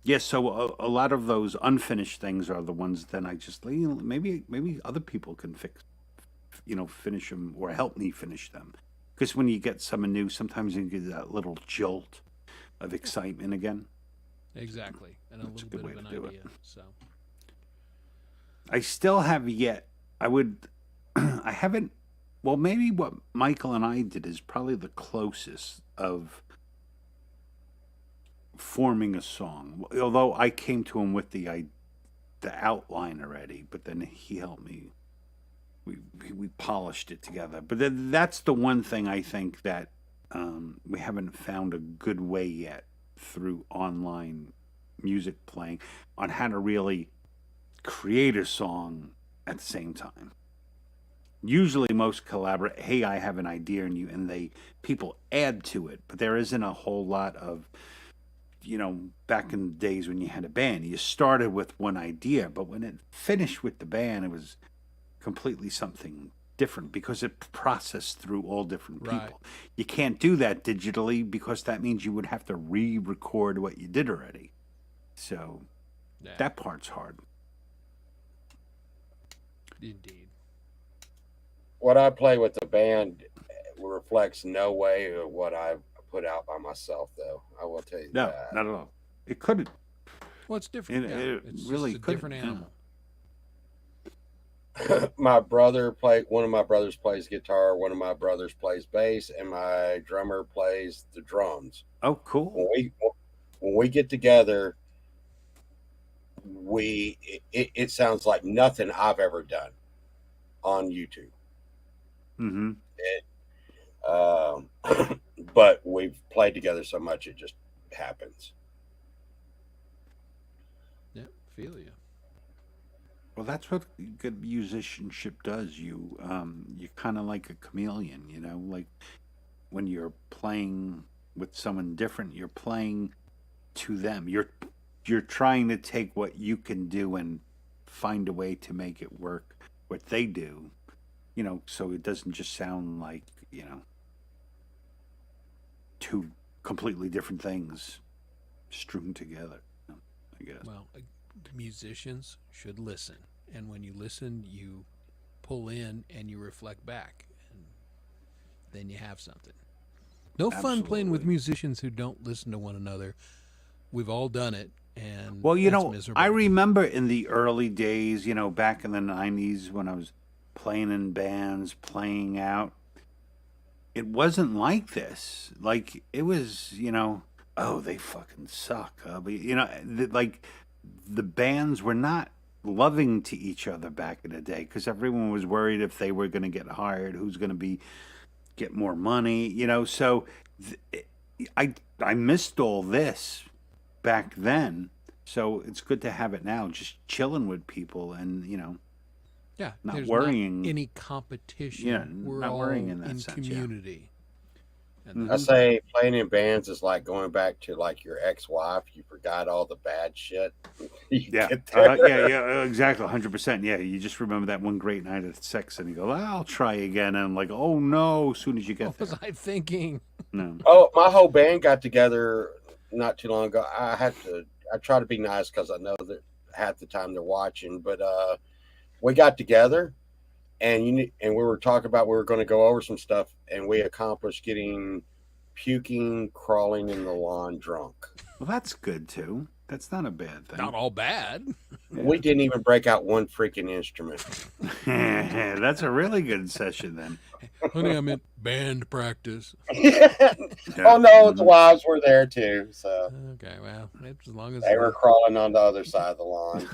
Yes, so a lot of those unfinished things are the ones then I just maybe other people can finish them or help me finish them. Because when you get someone new, sometimes you get that little jolt of excitement again. Exactly. And a That's a little good bit way of to an do it. idea. So, I still have yet. I would. I haven't. Well, maybe what Michael and I did is probably the closest of forming a song. Although I came to him with the outline already, but then he helped me. We polished it together. But then that's the one thing I think that we haven't found a good way yet through online music playing on how to really create a song at the same time. Usually most collaborate, hey, I have an idea, and people add to it, but there isn't a whole lot of back in the days when you had a band, you started with one idea, but when it finished with the band, it was completely something different because it processed through all different people. Right. You can't do that digitally because that means you would have to re-record what you did already. So Yeah, that part's hard. indeed. What I play with the band reflects no way of what I put out by myself, though. I will tell you No, that. not at all. It couldn't. Well, it's different. It- Yeah, it it's really just a couldn't, different yeah. animal. One of my brothers plays guitar, one of my brothers plays bass, and my drummer plays the drums. Oh, cool. When we get together, it sounds like nothing I've ever done on YouTube. Mm-hmm. But we've played together so much it just happens. Yeah, feel you. Well, that's what good musicianship does. You're kind of like a chameleon, like when you're playing with someone different, you're playing to them. You're trying to take what you can do and find a way to make it work what they do, so it doesn't just sound like, two completely different things strewn together, I guess. Well, musicians should listen, and when you listen, you pull in and you reflect back, and then you have something. No fun playing with Absolutely. musicians who don't listen to one another. We've all done it, and Well, that's miserable. I remember in the early days, back in the 90s when I was playing in bands, playing out, it wasn't like this. Like, it was, oh, they fucking suck. But, like, the bands were not loving to each other back in the day because everyone was worried if they were going to get hired, who's going to get more money, so I missed all this back then. So it's good to have it now, just chilling with people and, yeah, not there's worrying. not any competition. Yeah, We're not all worrying in that sense, yeah. community. Mhm. I say playing in bands is like going back to like your ex-wife. You forgot all the bad shit. You Yeah, get there. yeah, exactly, 100%. Yeah, you just remember that one great night of sex, and you go, "I'll try again," and I'm like, "Oh no!" As soon as you get What was there, I thinking? no, Oh, my whole band got together not too long ago. I try to be nice because I know that half the time they're watching, but we got together and we were talking about we were going to go over some stuff, and we accomplished getting puking, crawling in the lawn drunk. well, that's good too. That's not a bad thing. Not all bad. We didn't even break out one freaking instrument. That's a really good session then. Honey, I meant band practice. Oh no, the wives were there too, so Okay, well, as long as they were crawling on the other side of the lawn.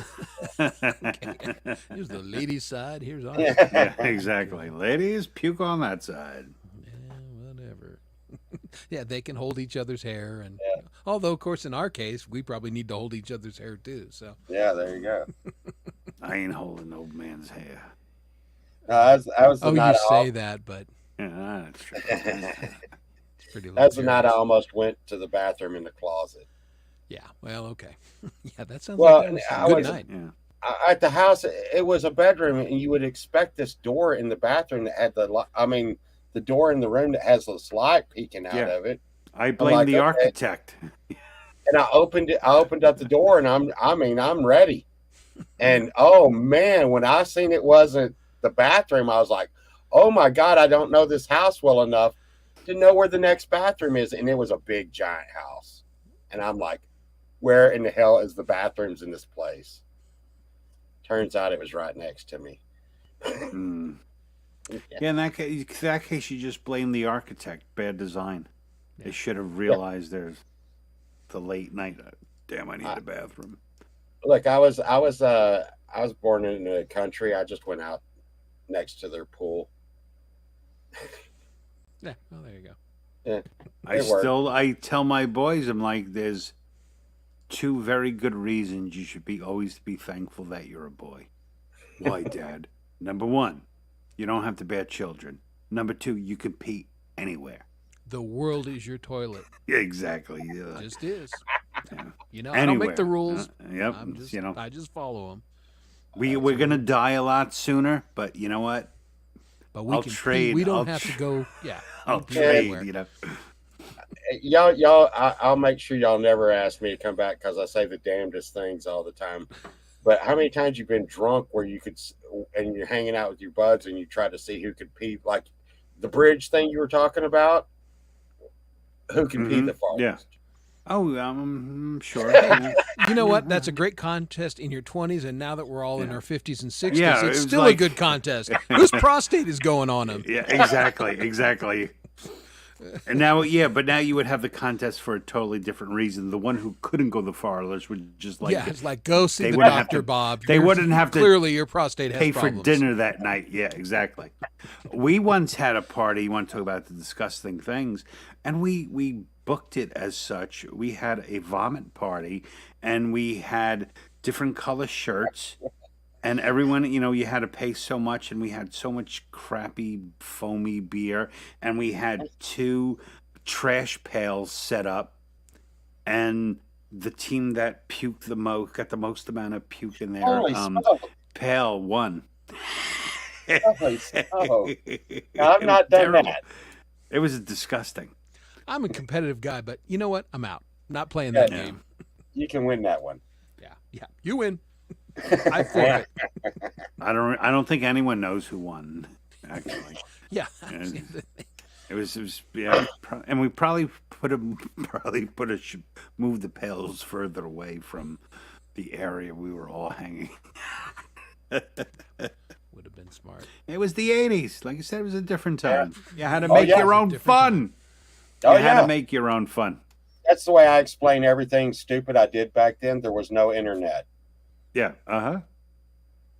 here's the ladies' side, here's ours. Yeah, exactly. Ladies, puke on that side. Yeah, whatever. Yeah, they can hold each other's hair, and although, of course, in our case, we probably need to hold each other's hair too. So Yeah, there you go. I ain't holding old man's hair. That was the oh, night. you say that, but Yeah, that's true. it's pretty. That's the night I luxurious. almost went to the bathroom in the closet. Yeah. Well, okay. Yeah, that sounds Well, like that was I a good was- night. Yeah. At the house, it was a bedroom, and you would expect this door in the bathroom that had the door in the room that has this light peeking out Yeah. of it. I blame like, the okay. architect. And I opened up the door, and I'm ready. And oh man, when I seen it wasn't the bathroom, I was like, oh my God, I don't know this house well enough to know where the next bathroom is. And it was a big giant house. And I'm like, where in the hell is the bathrooms in this place? Turns out it was right next to me. Mm. Yeah, in that case, you just blame the architect. Bad design. They should have realized there's the late night. Damn, I need a bathroom. Look, I was born in the country. I just went out next to their pool. Yeah. Well, there you go. It worked. I tell my boys, I'm like, there's two very good reasons you should always be thankful that you're a boy. Why, Dad? Number one, you don't have to bear children. Number two, you can pee anywhere. The world is your toilet. Yeah, exactly. Yeah. Just is. You know, I don't make the Anywhere. rules. Yep. I'm just, You know, I just follow them. we're gonna die a lot sooner, but you know what? But we I'll can trade. We don't I'll have to tr- go. Yeah, I'll we can be trade. anywhere. You know. I'll make sure y'all never ask me to come back because I say the damnedest things all the time. But how many times you've been drunk where you could, and you're hanging out with your buds and you try to see who could pee, like the bridge thing you were talking about? Who can pee Mhm. the farthest? Yeah. Oh, sure. Yeah. You know what? That's a great contest in your 20s, and now that we're all in our 50s and 60s, Yeah, it it's was still a like- good contest. Whose prostate is going on him? Yeah, exactly. And now, but now you would have the contest for a totally different reason. The one who couldn't go the farthest would just like Yeah, it's like go see they the wouldn't have doctor, to- Bob. they wouldn't have to Clearly, your prostate has pay for problems. dinner that night. Yeah, exactly. We once had a party. You want to talk about the disgusting things, and we booked it as such. We had a vomit party, and we had different color shirts. And everyone, you had to pay so much, and we had so much crappy, foamy beer, and we had 2 trash pails set up, and the team that puked the most got the most amount of puke in their Holy smoke. pail won. Holy smoke. I've not done Terrible. that. It was disgusting. I'm a competitive guy, but you know what? I'm out. Not playing that Yeah. game. You can win that one. Yeah. You win. I forfeit. I don't think anyone knows who won. Actually, Yeah. it was and we probably move the pails further away from the area we were all hanging. Would have been smart. It was the 80s. Like I said, it was a different time. You had to Oh, make yeah. your own Different fun. Oh, You had yeah. to make your own fun. That's the way I explain everything stupid I did back then. There was no internet. Yeah. Uh-huh.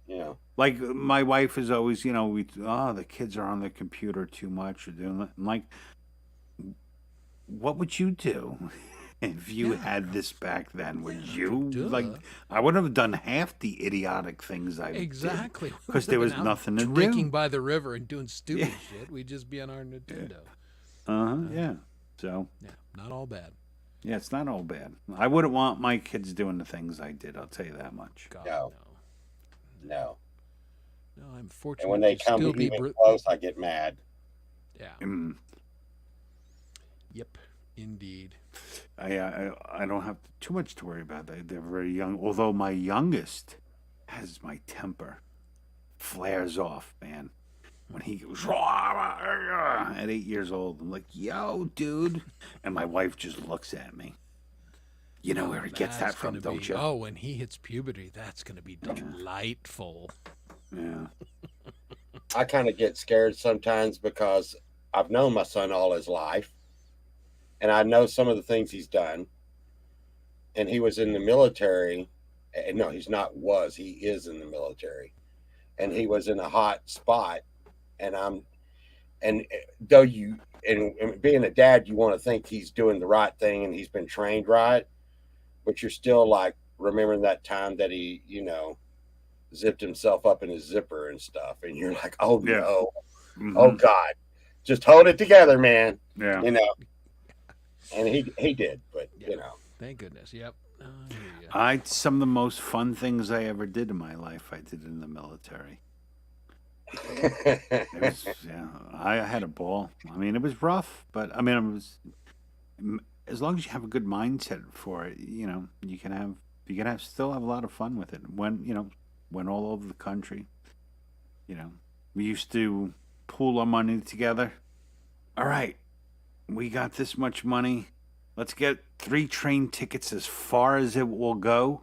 You know. Like my wife is always, the kids are on the computer too much or doing that. I'm like, what would you do if you had this back then? Would you Duh. like? I would have done half the idiotic things I Exactly. did because there was nothing to Drinking do. by the river and doing stupid shit. We'd just be on our Nintendo. Yeah. So Yeah. Not all bad. yeah, it's not all bad. I wouldn't want my kids doing the things I did. I'll tell you that much. God, No. no. No. No, I'm fortunate And when they to come still be even close, I get mad. Yeah. Mm. Yep. Indeed. I don't have too much to worry about. They're very young. Although my youngest has my temper flares off, man. When he goes at 8 years old, I'm like, "Yo, dude," and my wife just looks at me. You know where he gets that That's from, gonna don't be- you? Oh, when he hits puberty, that's going to be delightful. Yeah. I kind of get scared sometimes because I've known my son all his life, and I know some of the things he's done. And he was in the military. And no, he's not. He is in the military, and he was in a hot spot. And though and being a dad, you want to think he's doing the right thing and he's been trained right, but you're still like remembering that time that he, zipped himself up in his zipper and stuff, and you're like, oh Yeah. no, Mhm. oh God, just hold it together, man. Yeah. And he did, but Yeah. Thank goodness. Yep. Oh, I hear ya. Some of the most fun things I ever did in my life, I did in the military. It was, I had a ball. I mean, it was rough, but I mean, it was as long as you have a good mindset for it, you can still have a lot of fun with it. Went all over the country. We used to pool our money together. All right, we got this much money. Let's get 3 train tickets as far as it will go,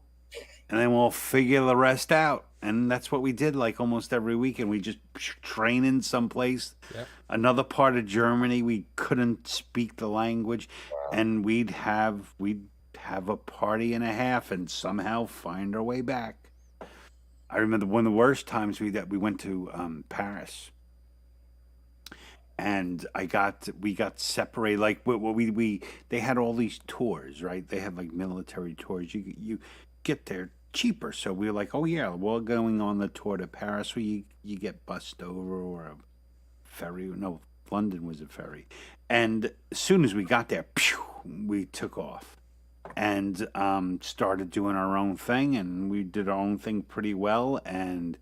and then we'll figure the rest out. And that's what we did like almost every weekend. We just train in someplace, Yep. another part of Germany. We couldn't speak the language, and we'd have a party and a half and somehow find our way back. I remember one of the worst times we went to Paris. And we got separated. Like they had all these tours, right? They had like military tours. You get there cheaper. So we were like, oh yeah, we're going on the tour to Paris where you get bussed over or a ferry. No, London was a ferry. And as soon as we got there, we took off. and started doing our own thing, and we did our own thing pretty well. And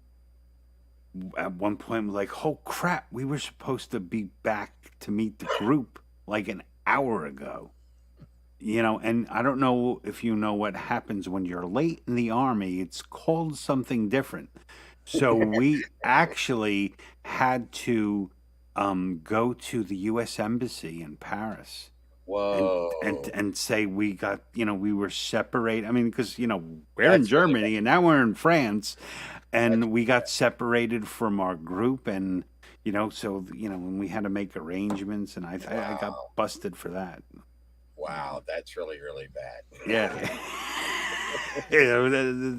at one point, we're like, oh crap, we were supposed to be back to meet the group like an hour ago. And I don't know if you know what happens when you're late in the army. It's called something different. So we actually had to go to the U.S. Embassy in Paris Whoa. and say we got, we were separated. I mean, because, we're in Germany and now we're in France, and we got separated from our group. And, so, when we had to make arrangements, and I got busted for that. Wow, that's really, really bad. Yeah. Yeah,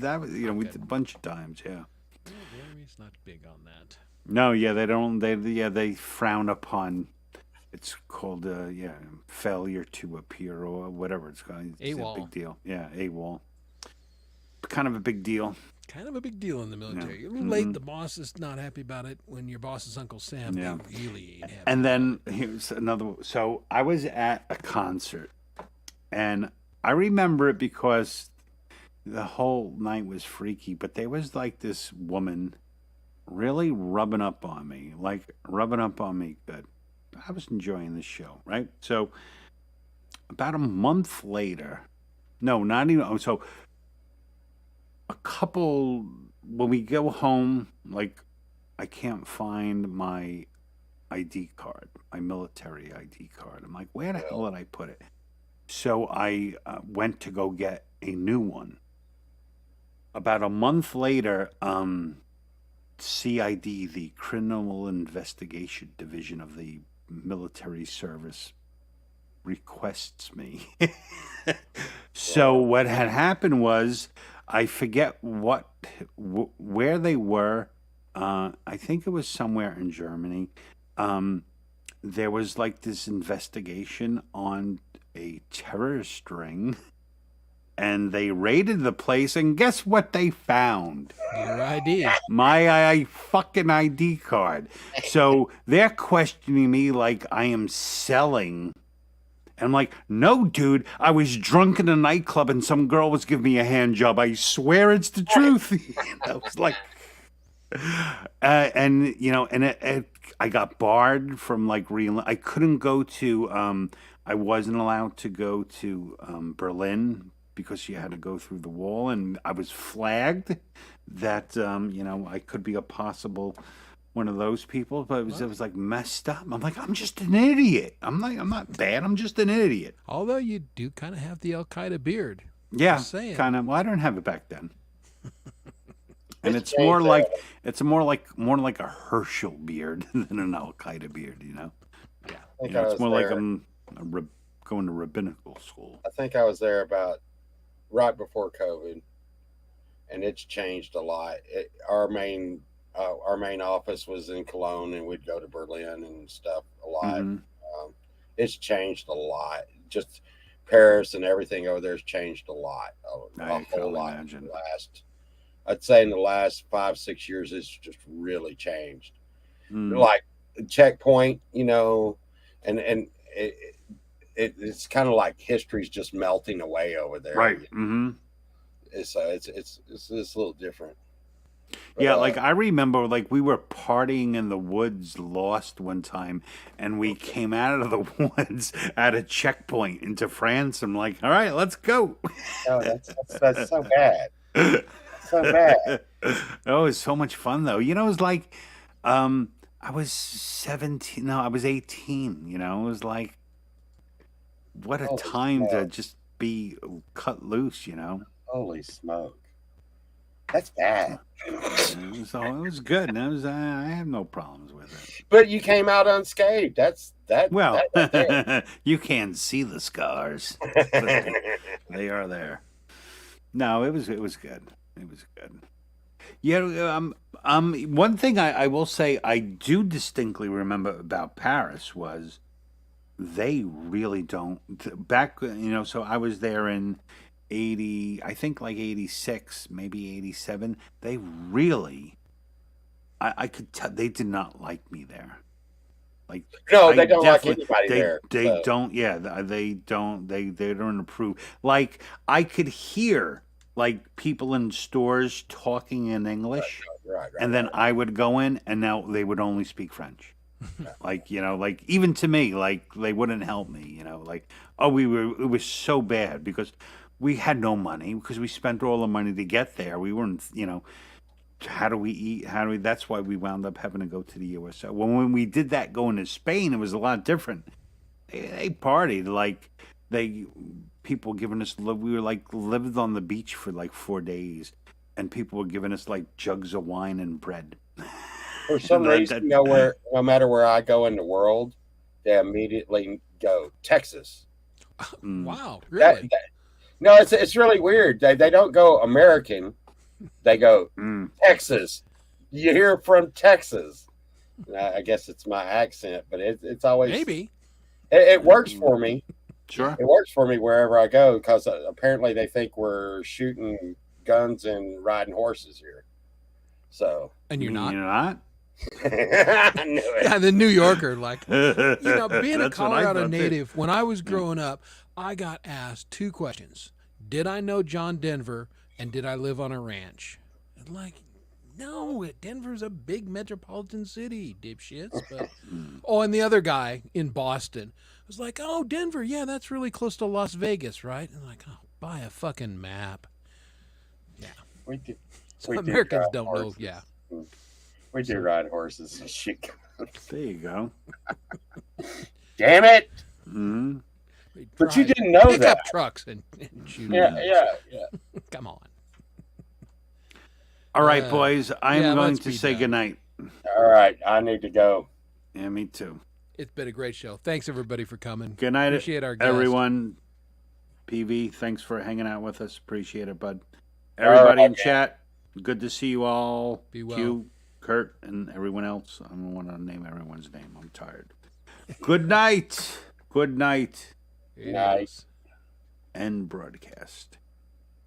that was, we did a bunch of times, yeah. Well, Jeremy's not big on that. No, yeah, they frown upon. It's called failure to appear or whatever it's called. It's AWOL. a big deal. Yeah, AWOL. Kind of a big deal. Kind of a big deal in the military. You're a little Mm-hmm. late. The boss is not happy about it. When your boss is Uncle Sam, Yeah. they really ain't happy. And then here's another. So I was at a concert, and I remember it because the whole night was freaky. But there was like this woman really rubbing up on me good. I was enjoying the show, right? So about a month later, no, not even. So a couple, when we go home, like I can't find my ID card, my military ID card. I'm like, where the hell did I put it? So I went to go get a new one. About a month later, CID, the Criminal Investigation Division of the Military Service, requests me. So what had happened was, I forget where they were. I think it was somewhere in Germany. There was like this investigation on a terrorist ring, and they raided the place, and guess what they found? Your ID. My fucking ID card. So they're questioning me like I am selling. And I'm like, no, dude, I was drunk in a nightclub and some girl was giving me a hand job. I swear it's the truth. I was like, I got barred from like I couldn't go to, I wasn't allowed to go to Berlin because you had to go through the wall, and I was flagged that, I could be a possible one of those people, but it was like messed up. I'm like, I'm just an idiot. I'm not bad. I'm just an idiot. Although you do kind of have the Al Qaeda beard. Yeah, Just saying. kind of. Well, I don't have it back then. And it's changed more that. more like a Herschel beard than an Al Qaeda beard. I think It's I was more like there. I'm going to rabbinical school. I think I was there about right before COVID, and it's changed a lot. Our main office was in Cologne, and we'd go to Berlin and stuff a lot. Mhm. It's changed a lot. Just Paris and everything over there has changed a lot, I a can whole only lot. imagine. I'd say in the last 5-6 years, it's just really changed. Mm. Like checkpoint, and it's kind of like history's just melting away over there. Right. Mm-hmm. So it's a little different. But, Yeah, like I remember, like we were partying in the woods, lost one time, and we came out of the woods at a checkpoint into France. I'm like, all right, let's go. no, that's so bad. So bad. Oh, it was so much fun though. It was like, I was 17. No, I was 18. It was like, what a Holy time to smoke. just be cut loose. Holy smoke. That's bad. So it was good. And I have no problems with it. But you came out unscathed. Well, that's it. you can't see the scars. They are there. No, it was good. It was good. Yeah. One thing I will say I do distinctly remember about Paris was they really don't back. So I was there in 80, I think like 86, maybe 87. They really, I could tell they did not like me there. Like No, I they don't like definitely- anybody there. They so. don't. Yeah, they don't. They don't approve. Like I could hear like people in stores talking in English, Right. and then I would go in, and now they would only speak French. Like like even to me, like they wouldn't help me. Like it was so bad because we had no money because we spent all the money to get there. We weren't. How do we eat? That's why we wound up having to go to the USA. When we did that going to Spain, it was a lot different. They partied like people giving us. We were like lived on the beach for like 4 days, and people were giving us like jugs of wine and bread. For some That- reason, that- no matter where I go in the world, they immediately go Texas. Mm. Wow, That- really? that- no, it's really weird. They don't go American. They go Mm. Texas. You hear from Texas. I guess it's my accent, but it's always Maybe. it works for me. Sure. It works for me wherever I go because apparently they think we're shooting guns and riding horses here. So And you're not. You're not. I knew it. Yeah, the New Yorker, like, being a That's what I Colorado thought, too. native, when I was growing up, I got asked 2 questions. Did I know John Denver, and did I live on a ranch? And like, no, Denver's a big metropolitan city, dipshits. But, and the other guy in Boston was like, oh, Denver, yeah, that's really close to Las Vegas, right? And I'm like, oh, buy a fucking map. We do, So we do Americans drive don't know, horses. yeah. We do ride horses and shit. There you go. Damn it! Hmm. We But you drive didn't know pickup that. trucks and shoot 'em. Yeah. Come on. All right, Uh, boys. I am yeah, going let's to be say done. goodnight. All right, I need to go. Yeah, me too. It's been a great show. Thanks everybody for coming. Good night, Appreciate our guest. everyone. PV, thanks for hanging out with us. Appreciate it, bud. Everybody in okay. chat, good to see you all. Be well. Q, Kurt, and everyone else. I don't want to name everyone's name. I'm tired. Good night. Good night. It Night. is. End broadcast.